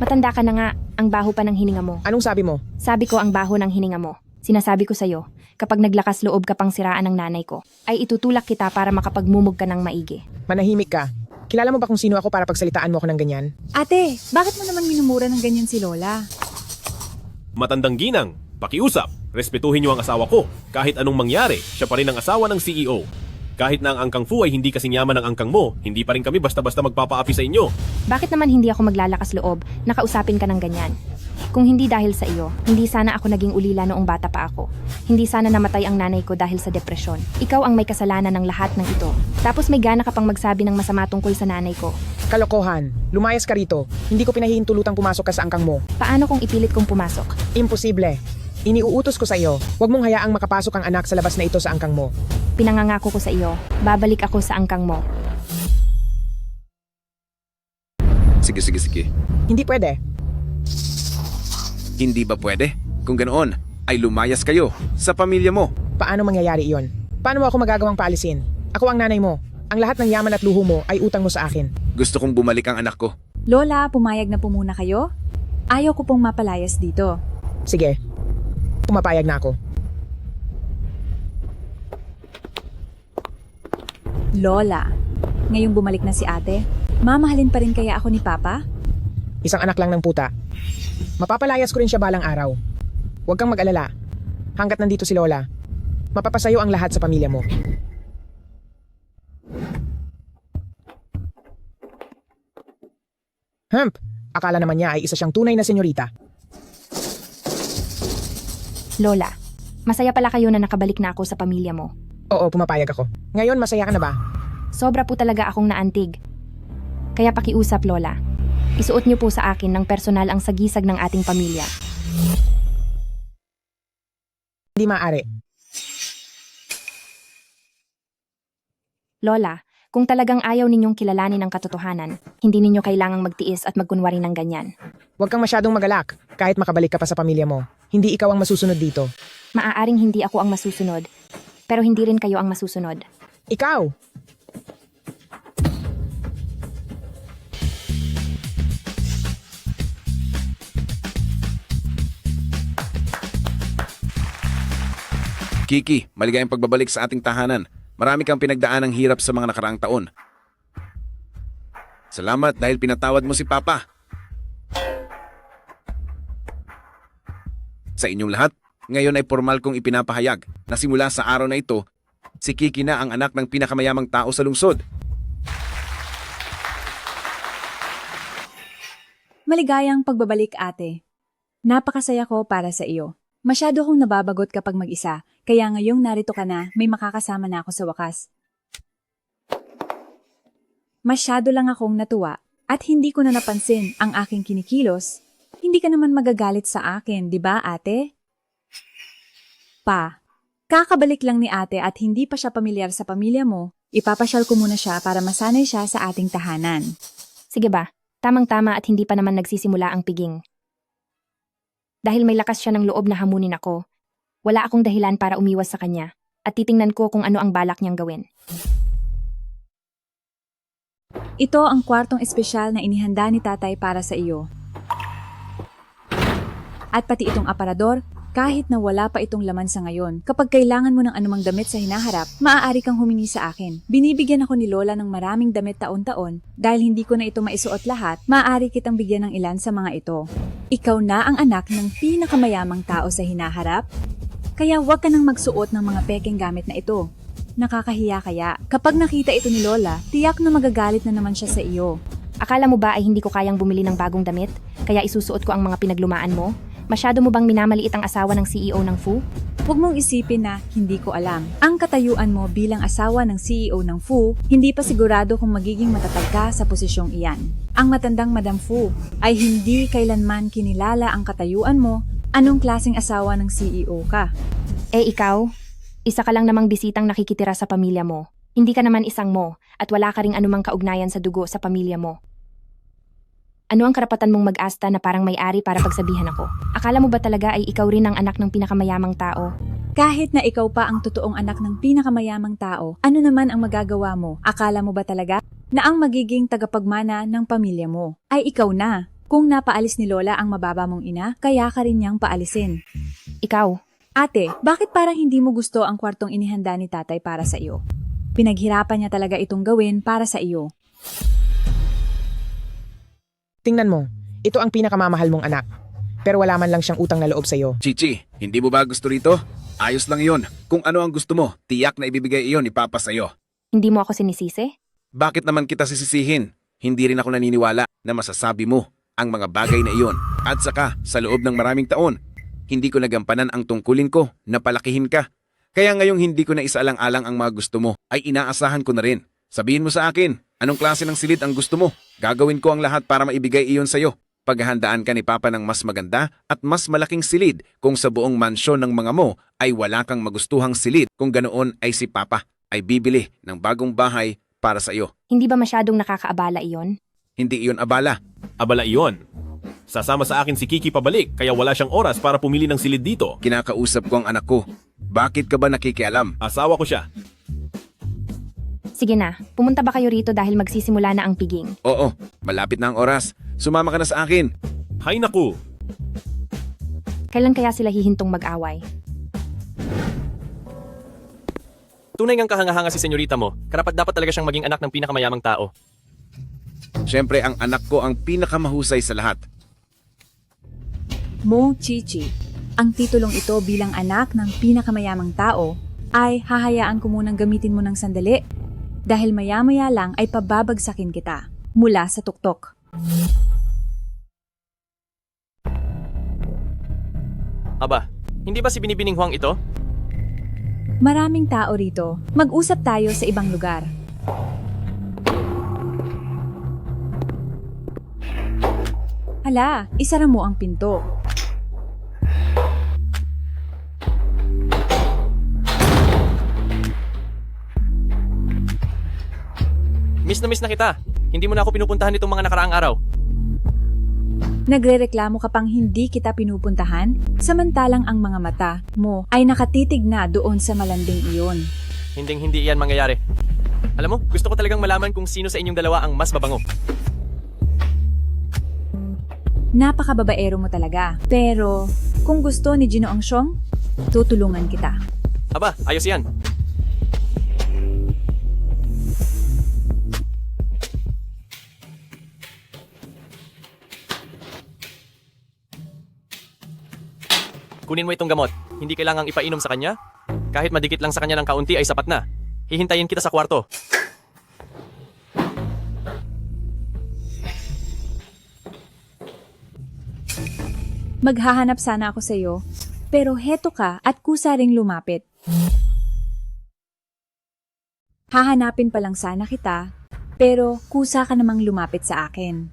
Matanda ka na nga, ang baho pa ng hininga mo. Anong sabi mo? Sabi ko ang baho ng hininga mo. Sinasabi ko sa'yo, kapag naglakas loob ka pang siraan ng nanay ko, ay itutulak kita para makapagmumog ka ng maigi. Manahimik ka. Kilala mo ba kung sino ako para pagsalitaan mo ako ng ganyan? Ate, bakit mo naman minumura ng ganyan si Lola? Matandang ginang, pakiusap. Respetuhin niyo ang asawa ko. Kahit anong mangyari, siya pa rin ang asawa ng CEO. Kahit na ang angkang Fu ay hindi kasing yaman ng angkang mo, hindi pa rin kami basta-basta magpapaapi sa inyo. Bakit naman hindi ako maglalakas loob na kausapin ka ng ganyan? Kung hindi dahil sa iyo, hindi sana ako naging ulila noong bata pa ako. Hindi sana namatay ang nanay ko dahil sa depresyon. Ikaw ang may kasalanan ng lahat ng ito. Tapos may gana ka pang magsabi ng masama tungkol sa nanay ko. Kalokohan. Lumayas ka rito. Hindi ko pinahihintulutang pumasok ka sa angkang mo. Paano kung ipilit kong pumasok? Imposible. Iniuutos ko sa iyo. Huwag mong hayaang makapasok ang anak sa labas na ito sa angkang mo. Pinangangako ko sa iyo, babalik ako sa angkang mo. Sige. Hindi pwede. Hindi ba pwede? Kung ganoon, ay lumayas kayo sa pamilya mo. Paano mangyayari iyon? Paano mo ako magagawang paalisin? Ako ang nanay mo. Ang lahat ng yaman at luho mo ay utang mo sa akin. Gusto kong bumalik ang anak ko. Lola, pumayag na po muna kayo? Ayaw ko pong mapalayas dito. Sige. Pumapayag na ako. Lola, ngayong bumalik na si ate, mamahalin pa rin kaya ako ni Papa? Isang anak lang ng puta. Mapapalayas ko rin siya balang araw. Huwag kang mag-alala. Hanggat nandito si Lola, mapapasayo ang lahat sa pamilya mo. Akala naman niya ay isa siyang tunay na senyorita. Lola, masaya pala kayo na nakabalik na ako sa pamilya mo. Oo, pumapayag ako. Ngayon, masaya ka na ba? Sobra po talaga akong naantig. Kaya pakiusap, Lola. Isuot niyo po sa akin ng personal ang sagisag ng ating pamilya. Hindi maaari. Lola, kung talagang ayaw ninyong kilalanin ang katotohanan, hindi ninyo kailangang magtiis at magkunwari ng ganyan. Huwag kang masyadong magalak. Kahit makabalik ka pa sa pamilya mo, hindi ikaw ang masusunod dito. Maaaring hindi ako ang masusunod, pero hindi rin kayo ang masusunod. Ikaw! Kiki, maligayang pagbabalik sa ating tahanan. Marami kang pinagdaan ng hirap sa mga nakaraang taon. Salamat dahil pinatawad mo si Papa. Sa inyong lahat, ngayon ay formal kong ipinapahayag na simula sa araw na ito, si Kiki na ang anak ng pinakamayamang tao sa lungsod. Maligayang pagbabalik, ate. Napakasaya ko para sa iyo. Masyado akong nababagot kapag mag-isa, kaya ngayong narito ka na, may makakasama na ako sa wakas. Masyado lang akong natuwa at hindi ko na napansin ang aking kinikilos. Hindi ka naman magagalit sa akin, di ba, ate? Pa, kakabalik lang ni ate at hindi pa siya pamilyar sa pamilya mo, ipapasyal ko muna siya para masanay siya sa ating tahanan. Sige ba, tamang-tama at hindi pa naman nagsisimula ang piging. Dahil may lakas siya ng loob na hamunin ako, wala akong dahilan para umiwas sa kanya at titingnan ko kung ano ang balak niyang gawin. Ito ang kwartong espesyal na inihanda ni tatay para sa iyo. At pati itong aparador, kahit na wala pa itong laman sa ngayon, kapag kailangan mo ng anumang damit sa hinaharap, maaari kang humingi sa akin. Binibigyan ako ni Lola ng maraming damit taon-taon, dahil hindi ko na ito maisuot lahat, maaari kitang bigyan ng ilan sa mga ito. Ikaw na ang anak ng pinakamayamang tao sa hinaharap, kaya huwag ka nang magsuot ng mga pekeng gamit na ito. Nakakahiya kaya, kapag nakita ito ni Lola, tiyak na magagalit na naman siya sa iyo. Akala mo ba ay hindi ko kayang bumili ng bagong damit, kaya isusuot ko ang mga pinaglumaan mo? Masyado mo bang minamaliit ang asawa ng CEO ng FU? Huwag mong isipin na hindi ko alam. Ang katayuan mo bilang asawa ng CEO ng FU, hindi pa sigurado kung magiging matatag ka sa posisyong iyan. Ang matandang Madam Fu ay hindi kailanman kinilala ang katayuan mo, anong klaseng asawa ng CEO ka. Eh ikaw, isa ka lang namang bisitang nakikitira sa pamilya mo. Hindi ka naman isang mo at wala ka ring anumang kaugnayan sa dugo sa pamilya mo. Ano ang karapatan mong mag-asta na parang may-ari para pagsabihan ako? Akala mo ba talaga ay ikaw rin ang anak ng pinakamayamang tao? Kahit na ikaw pa ang totoong anak ng pinakamayamang tao, ano naman ang magagawa mo? Akala mo ba talaga na ang magiging tagapagmana ng pamilya mo ay ikaw na? Kung napaalis ni Lola ang mababa mong ina, kaya ka rin niyang paalisin. Ikaw? Ate, bakit parang hindi mo gusto ang kwartong inihanda ni tatay para sa iyo? Pinaghirapan niya talaga itong gawin para sa iyo. Tingnan mo, ito ang pinakamamahal mong anak. Pero wala man lang siyang utang na loob sa iyo. Chichi, hindi mo ba gusto rito? Ayos lang iyon. Kung ano ang gusto mo, tiyak na ibibigay iyon ni Papa sa'yo. Hindi mo ako sinisisi? Bakit naman kita sisisihin? Hindi rin ako naniniwala na masasabi mo ang mga bagay na iyon. At saka, sa loob ng maraming taon, hindi ko nagampanan ang tungkulin ko na palakihin ka. Kaya ngayong hindi ko na isaalang-alang ang mga gusto mo, ay inaasahan ko na rin. Sabihin mo sa akin, anong klase ng silid ang gusto mo? Gagawin ko ang lahat para maibigay iyon sa'yo. Paghahandaan ka ni Papa ng mas maganda at mas malaking silid kung sa buong mansyon ng mga mo ay wala kang magustuhang silid. Kung ganoon ay si Papa ay bibili ng bagong bahay para sa iyo. Hindi ba masyadong nakakaabala iyon? Hindi iyon abala. Abala iyon. Sasama sa akin si Kiki pabalik kaya wala siyang oras para pumili ng silid dito. Kinakausap ko ang anak ko. Bakit ka ba nakikialam? Asawa ko siya. Sige na, pumunta ba kayo rito dahil magsisimula na ang piging? Oo, malapit na ang oras. Sumama ka na sa akin. Hay naku! Kailan kaya sila hihintong mag-away? Tunay ngang kahanga-hanga si senyorita mo. Karapat-dapat talaga siyang maging anak ng pinakamayamang tao. Siyempre, ang anak ko ang pinakamahusay sa lahat. Mo Chichi, ang titulong ito bilang anak ng pinakamayamang tao ay hahayaan ko munang gamitin mo ng sandali dahil maya-maya lang ay pababagsakin kita mula sa tuktok. Aba, hindi ba si Binibining Huang ito? Maraming tao rito. Mag-usap tayo sa ibang lugar. Hala, isara mo ang pinto. Miss na kita. Hindi mo na ako pinupuntahan nitong mga nakaraang araw. Nagrereklamo ka pang hindi kita pinupuntahan, samantalang ang mga mata mo ay nakatitig na doon sa malanding iyon. Hinding-hindi iyan mangyayari. Alam mo, gusto ko talagang malaman kung sino sa inyong dalawa ang mas mabango. Napakababaero mo talaga. Pero, kung gusto ni Ginoong Xiong, tutulungan kita. Aba, ayos yan. Kunin mo itong gamot. Hindi kailangang ipainom sa kanya. Kahit madikit lang sa kanya ng kaunti ay sapat na. Hihintayin kita sa kwarto. Maghahanap sana ako sa iyo, pero heto ka at kusa ring lumapit. Hahanapin pa lang sana kita, pero kusa ka namang lumapit sa akin.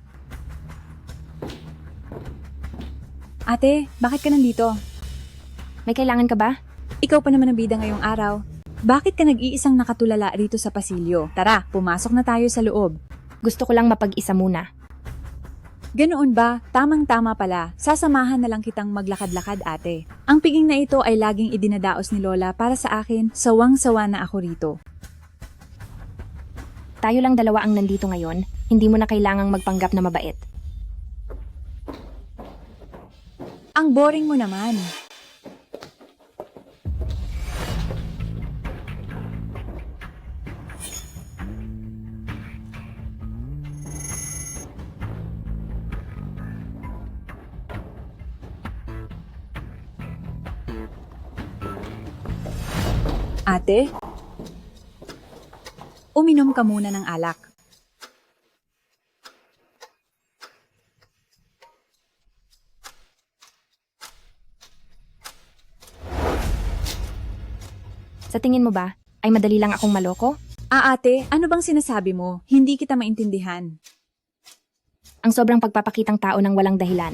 Ate, bakit ka nandito? May kailangan ka ba? Ikaw pa naman ang bida ngayong araw. Bakit ka nag-iisang nakatulala rito sa pasilyo? Tara, pumasok na tayo sa loob. Gusto ko lang mapag-isa muna. Ganoon ba? Tamang-tama pala. Sasamahan na lang kitang maglakad-lakad, ate. Ang piging na ito ay laging idinadaos ni Lola para sa akin. Sawang-sawa na ako rito. Tayo lang dalawa ang nandito ngayon. Hindi mo na kailangang magpanggap na mabait. Ang boring mo naman. Ate, uminom ka muna ng alak. Sa tingin mo ba, ay madali lang akong maloko? Ate, ano bang sinasabi mo? Hindi kita maintindihan. Ang sobrang pagpapakitang tao ng walang dahilan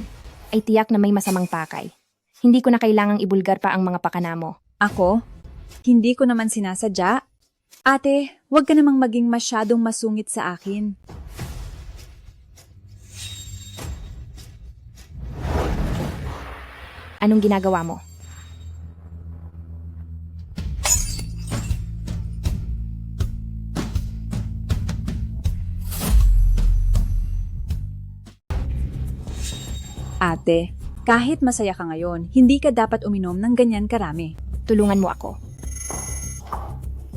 ay tiyak na may masamang pakay. Hindi ko na kailangang ibulgar pa ang mga pakana mo. Ako? Hindi ko naman sinasadya. Ate, huwag ka namang maging masyadong masungit sa akin. Anong ginagawa mo? Ate, kahit masaya ka ngayon, hindi ka dapat uminom ng ganyan karami. Tulungan mo ako.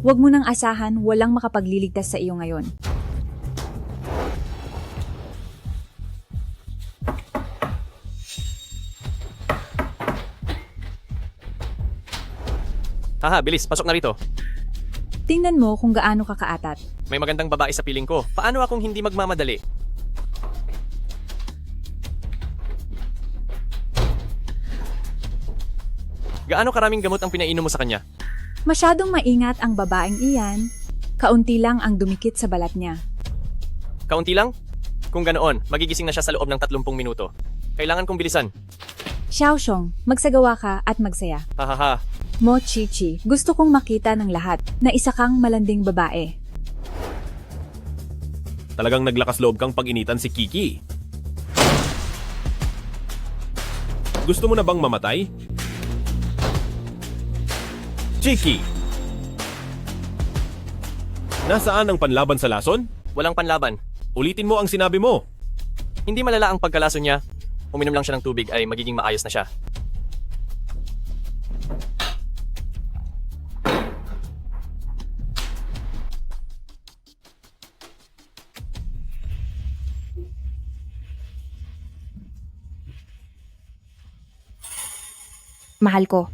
Huwag mo nang asahan walang makapagliligtas sa iyo ngayon. Haha, bilis, pasok na rito. Tingnan mo kung gaano ka kaatat. May magandang babae sa piling ko. Paano akong hindi magmamadali? Gaano karaming gamot ang pinainom mo sa kanya? Masyadong maingat ang babaeng iyan. Kaunti lang ang dumikit sa balat niya. Kaunti lang? Kung ganoon, magigising na siya sa loob ng 30 minuto. Kailangan kong bilisan. Xiaoxiong, magsagawa ka at magsaya. Hahaha. Mo Chichi, gusto kong makita ng lahat na isa kang malanding babae. Talagang naglakas loob kang pag-initan si Kiki. Gusto mo na bang mamatay? Chiki! Nasaan ang panlaban sa lason? Walang panlaban. Ulitin mo ang sinabi mo. Hindi malala ang pagkalaso niya. Uminom lang siya ng tubig ay magiging maayos na siya. Mahal ko.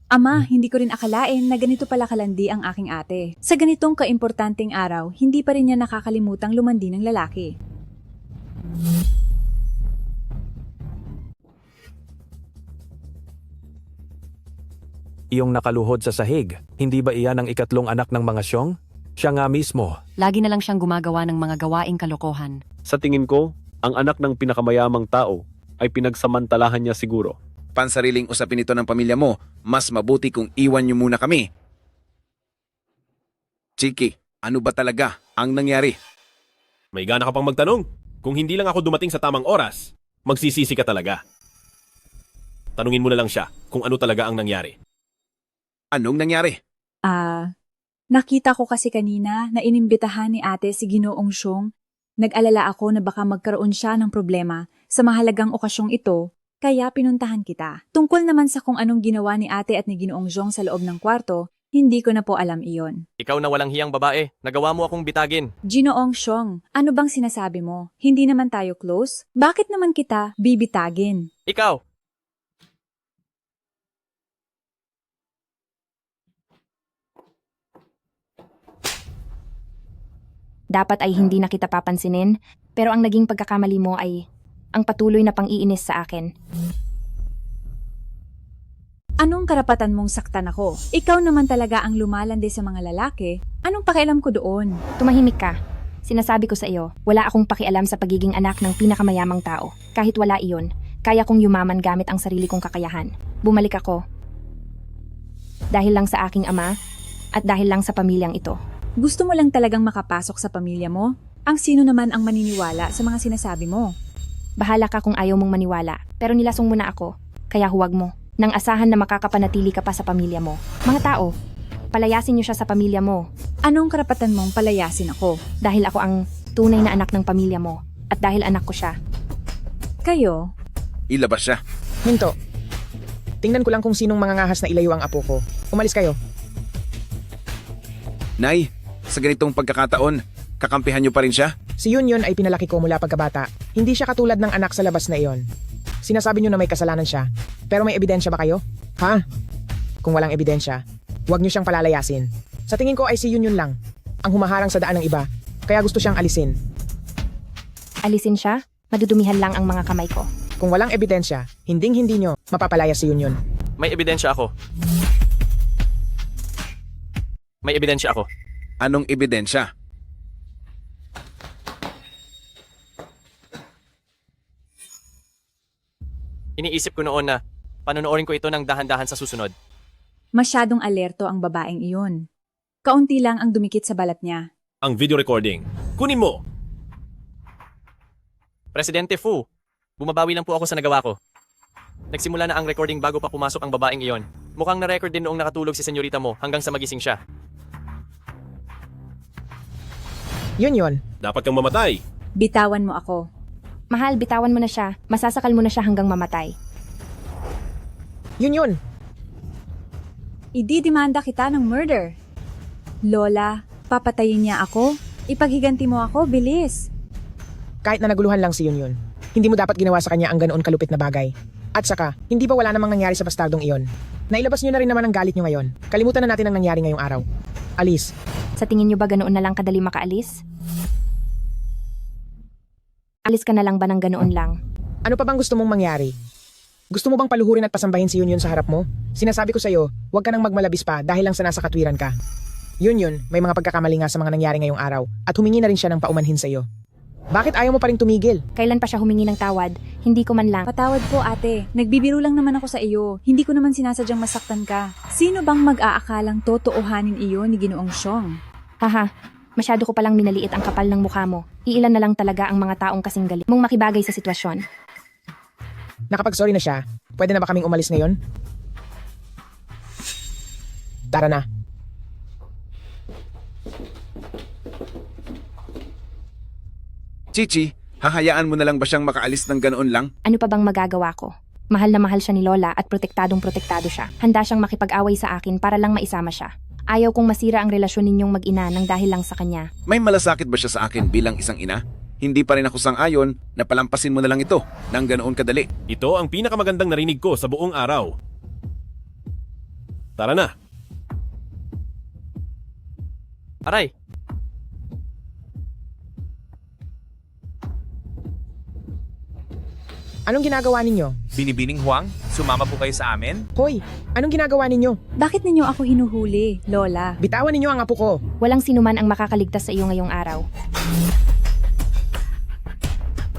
Ama, hindi ko rin akalain na ganito pala kalandi ang aking ate. Sa ganitong kaimportanteng araw, hindi pa rin niya nakakalimutang lumandi ng lalaki. Iyong nakaluhod sa sahig, hindi ba iyan ang ikatlong anak ng mga Xiong? Siya nga mismo. Lagi na lang siyang gumagawa ng mga gawaing kalokohan. Sa tingin ko, ang anak ng pinakamayamang tao ay pinagsamantalahan niya siguro. Pansariling usapin ito ng pamilya mo, mas mabuti kung iwan niyo muna kami. Chiki, ano ba talaga ang nangyari? May gana ka pang magtanong? Kung hindi lang ako dumating sa tamang oras, magsisisi ka talaga. Tanungin mo na lang siya kung ano talaga ang nangyari. Anong nangyari? Nakita ko kasi kanina na inimbitahan ni ate si Ginoong Xiong. Nag-alala ako na baka magkaroon siya ng problema sa mahalagang okasyong ito, kaya pinuntahan kita. Tungkol naman sa kung anong ginawa ni ate at ni Ginoong Xiong sa loob ng kwarto, hindi ko na po alam iyon. Ikaw na walang hiyang babae, nagawa mo akong bitagin. Ginoong Xiong, ano bang sinasabi mo? Hindi naman tayo close? Bakit naman kita bibitagin? Ikaw! Dapat ay hindi na kita papansinin, pero ang naging pagkakamali mo ay ang patuloy na pang-iinis sa akin. Anong karapatan mong saktan ako? Ikaw naman talaga ang lumalandi sa mga lalaki. Anong pakialam ko doon? Tumahimik ka. Sinasabi ko sa iyo, wala akong pakialam sa pagiging anak ng pinakamayamang tao. Kahit wala iyon, kaya kong yumaman gamit ang sarili kong kakayahan. Bumalik ako. Dahil lang sa aking ama at dahil lang sa pamilyang ito. Gusto mo lang talagang makapasok sa pamilya mo? Ang sino naman ang maniniwala sa mga sinasabi mo? Bahala ka kung ayaw mong maniwala, pero nilasong mo na ako, kaya huwag mo. Nang asahan na makakapanatili ka pa sa pamilya mo. Mga tao, palayasin niyo siya sa pamilya mo. Anong karapatan mong palayasin ako? Dahil ako ang tunay na anak ng pamilya mo, at dahil anak ko siya. Kayo? Ilabas siya. Minto. Tingnan ko lang kung sinong mangangahas na ilayo ang apo ko. Umalis kayo. Nay, sa ganitong pagkakataon, kakampihan niyo pa rin siya? Si Yun ay pinalaki ko mula pagkabata. Hindi siya katulad ng anak sa labas na iyon. Sinasabi niyo na may kasalanan siya. Pero may ebidensya ba kayo? Ha? Kung walang ebidensya, huwag niyo siyang palalayasin. Sa tingin ko ay si Yun lang. Ang humaharang sa daan ng iba. Kaya gusto siyang alisin. Alisin siya? Madudumihan lang ang mga kamay ko. Kung walang ebidensya, hinding-hindi niyo mapapalayas si Yun. May ebidensya ako. May ebidensya ako. Anong ebidensya? Iniisip ko noon na panonoorin ko ito ng dahan-dahan sa susunod. Masyadong alerto ang babaeng iyon. Kaunti lang ang dumikit sa balat niya. Ang video recording. Kunin mo! Presidente Fu, bumabawi lang po ako sa nagawa ko. Nagsimula na ang recording bago pa pumasok ang babaeng iyon. Mukhang na-record din noong nakatulog si senyorita mo hanggang sa magising siya. Yun. Dapat kang mamatay. Bitawan mo ako. Mahal, bitawan mo na siya. Masasakal mo na siya hanggang mamatay. Yun. Ididimanda kita ng murder. Lola, papatayin niya ako? Ipaghiganti mo ako, bilis. Kahit na naguluhan lang si Yun. Hindi mo dapat ginawa sa kanya ang ganoon kalupit na bagay. At saka, hindi ba wala namang nangyari sa bastardong iyon? Nailabas niyo na rin naman ang galit niyo ngayon. Kalimutan na natin ang nangyari ngayong araw. Alis. Sa tingin niyo ba ganoon na lang kadali makaalis? Alis ka na lang ba ng ganoon lang? Ano pa bang gusto mong mangyari? Gusto mo bang paluhurin at pasambahin si Yun sa harap mo? Sinasabi ko sa'yo, huwag ka nang magmalabis pa dahil lang sa nasa katwiran ka. Yun, may mga pagkakamali nga sa mga nangyari ngayong araw at humingi na rin siya ng paumanhin sa'yo. Bakit ayaw mo pa rin tumigil? Kailan pa siya humingi ng tawad? Hindi ko man lang. Patawad po ate, nagbibiro lang naman ako sa iyo. Hindi ko naman sinasadyang masaktan ka. Sino bang mag-aakalang totoohanin iyo ni Ginoong Xiong? Haha, masyado ko palang minaliit ang kapal ng mukha mo. Iilan na lang talaga ang mga taong kasing galing mong makibagay sa sitwasyon. Nakapag-sorry na siya, pwede na ba kaming umalis ngayon? Tara na. Chichi, hahayaan mo na lang ba siyang makaalis ng ganoon lang? Ano pa bang magagawa ko? Mahal na mahal siya ni Lola at protektadong-protektado siya. Handa siyang makipag-away sa akin para lang maisama siya. Ayaw kong masira ang relasyon ninyong mag-ina nang dahil lang sa kanya. May malasakit ba siya sa akin bilang isang ina? Hindi pa rin ako sang-ayon na palampasin mo na lang ito ng ganoon kadali. Ito ang pinakamagandang narinig ko sa buong araw. Tara na. Aray! Anong ginagawa ninyo? Binibining Huang, sumama po kayo sa amin? Hoy, anong ginagawa ninyo? Bakit ninyo ako hinuhuli, Lola? Bitawan ninyo ang apo ko. Walang sinuman ang makakaligtas sa iyo ngayong araw.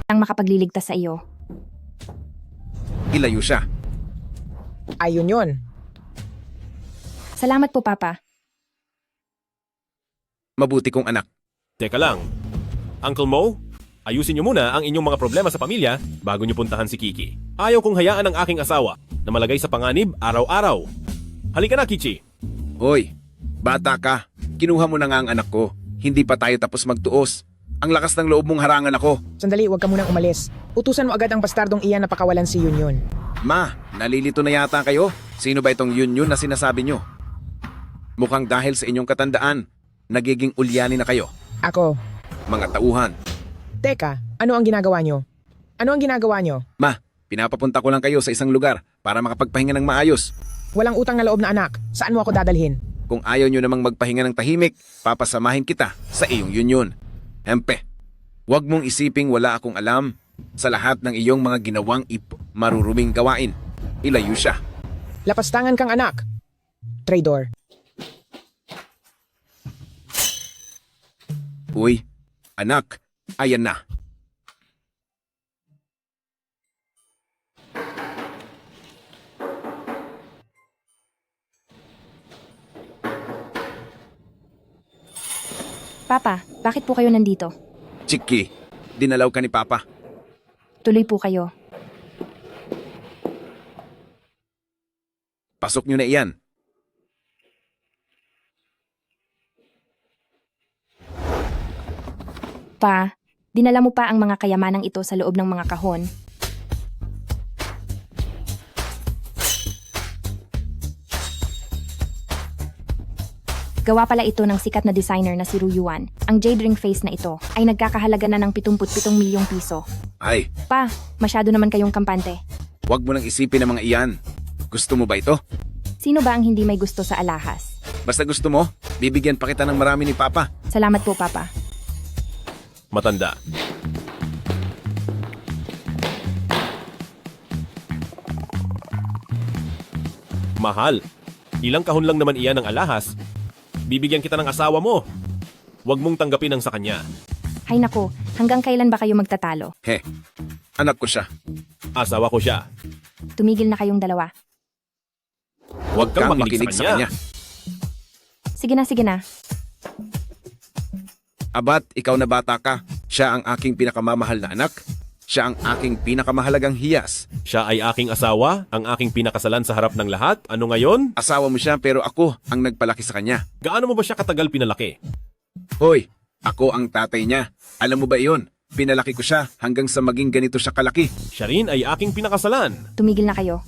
Ang makapagliligtas sa iyo. Ilayo siya. Ayun yun. Salamat po, Papa. Mabuti kong anak. Teka lang. Uncle Mo, ayusin niyo muna ang inyong mga problema sa pamilya bago niyo puntahan si Kiki. Ayaw kong hayaan ang aking asawa na malagay sa panganib araw-araw. Halika na, Kichi. Hoy, bata ka. Kinuha mo na nga ang anak ko. Hindi pa tayo tapos magtuos. Ang lakas ng loob mong harangan ako. Sandali, huwag ka munang umalis. Utusan mo agad ang bastardong iyan na pakawalan si Yun. Ma, nalilito na yata kayo? Sino ba itong Yun na sinasabi nyo? Mukhang dahil sa inyong katandaan, nagiging ulyani na kayo. Ako. Mga tauhan. Teka, ano ang ginagawa nyo? Ano ang ginagawa nyo? Ma, pinapapunta ko lang kayo sa isang lugar para makapagpahinga ng maayos. Walang utang na loob na anak. Saan mo ako dadalhin? Kung ayaw nyo namang magpahinga ng tahimik, papasamahin kita sa iyong Yun. Hempe, huwag mong isiping wala akong alam sa lahat ng iyong mga ginawang maruruming gawain. Ilayo siya. Lapastangan kang anak. Traidor. Uy, anak, ayan na. Papa, bakit po kayo nandito? Chiki, dinalaw ka ni Papa. Tuloy po kayo. Pasok nyo na iyan. Pa, dinala mo pa ang mga kayamanang ito sa loob ng mga kahon. Gawa pala ito ng sikat na designer na si Ruyuan. Ang jade ring face na ito ay nagkakahalaga na ng 77 milyong piso. Ay, Pa, masyado naman kayong kampante. huwag mo nang isipin ang mga iyan. Gusto mo ba ito? Sino ba ang hindi may gusto sa alahas? Basta gusto mo, bibigyan pa kita ng marami ni Papa. Salamat po, Papa. Matanda. Mahal, ilang kahon lang naman iyan ng alahas. Bibigyan kita ng asawa mo. Huwag mong tanggapin ang sa kanya. Hay nako, hanggang kailan ba kayo magtatalo? He, anak ko siya. Asawa ko siya. Tumigil na kayong dalawa. Huwag kang makinig sa kanya. Sige na. Abat, ikaw na bata ka. Siya ang aking pinakamamahal na anak. Siya ang aking pinakamahalagang hiyas. Siya ay aking asawa, ang aking pinakasalan sa harap ng lahat. Ano ngayon? Asawa mo siya pero ako ang nagpalaki sa kanya. Gaano mo ba siya katagal pinalaki? Hoy, ako ang tatay niya. Alam mo ba iyon? Pinalaki ko siya hanggang sa maging ganito siya kalaki. Siya rin ay aking pinakasalan. Tumigil na kayo.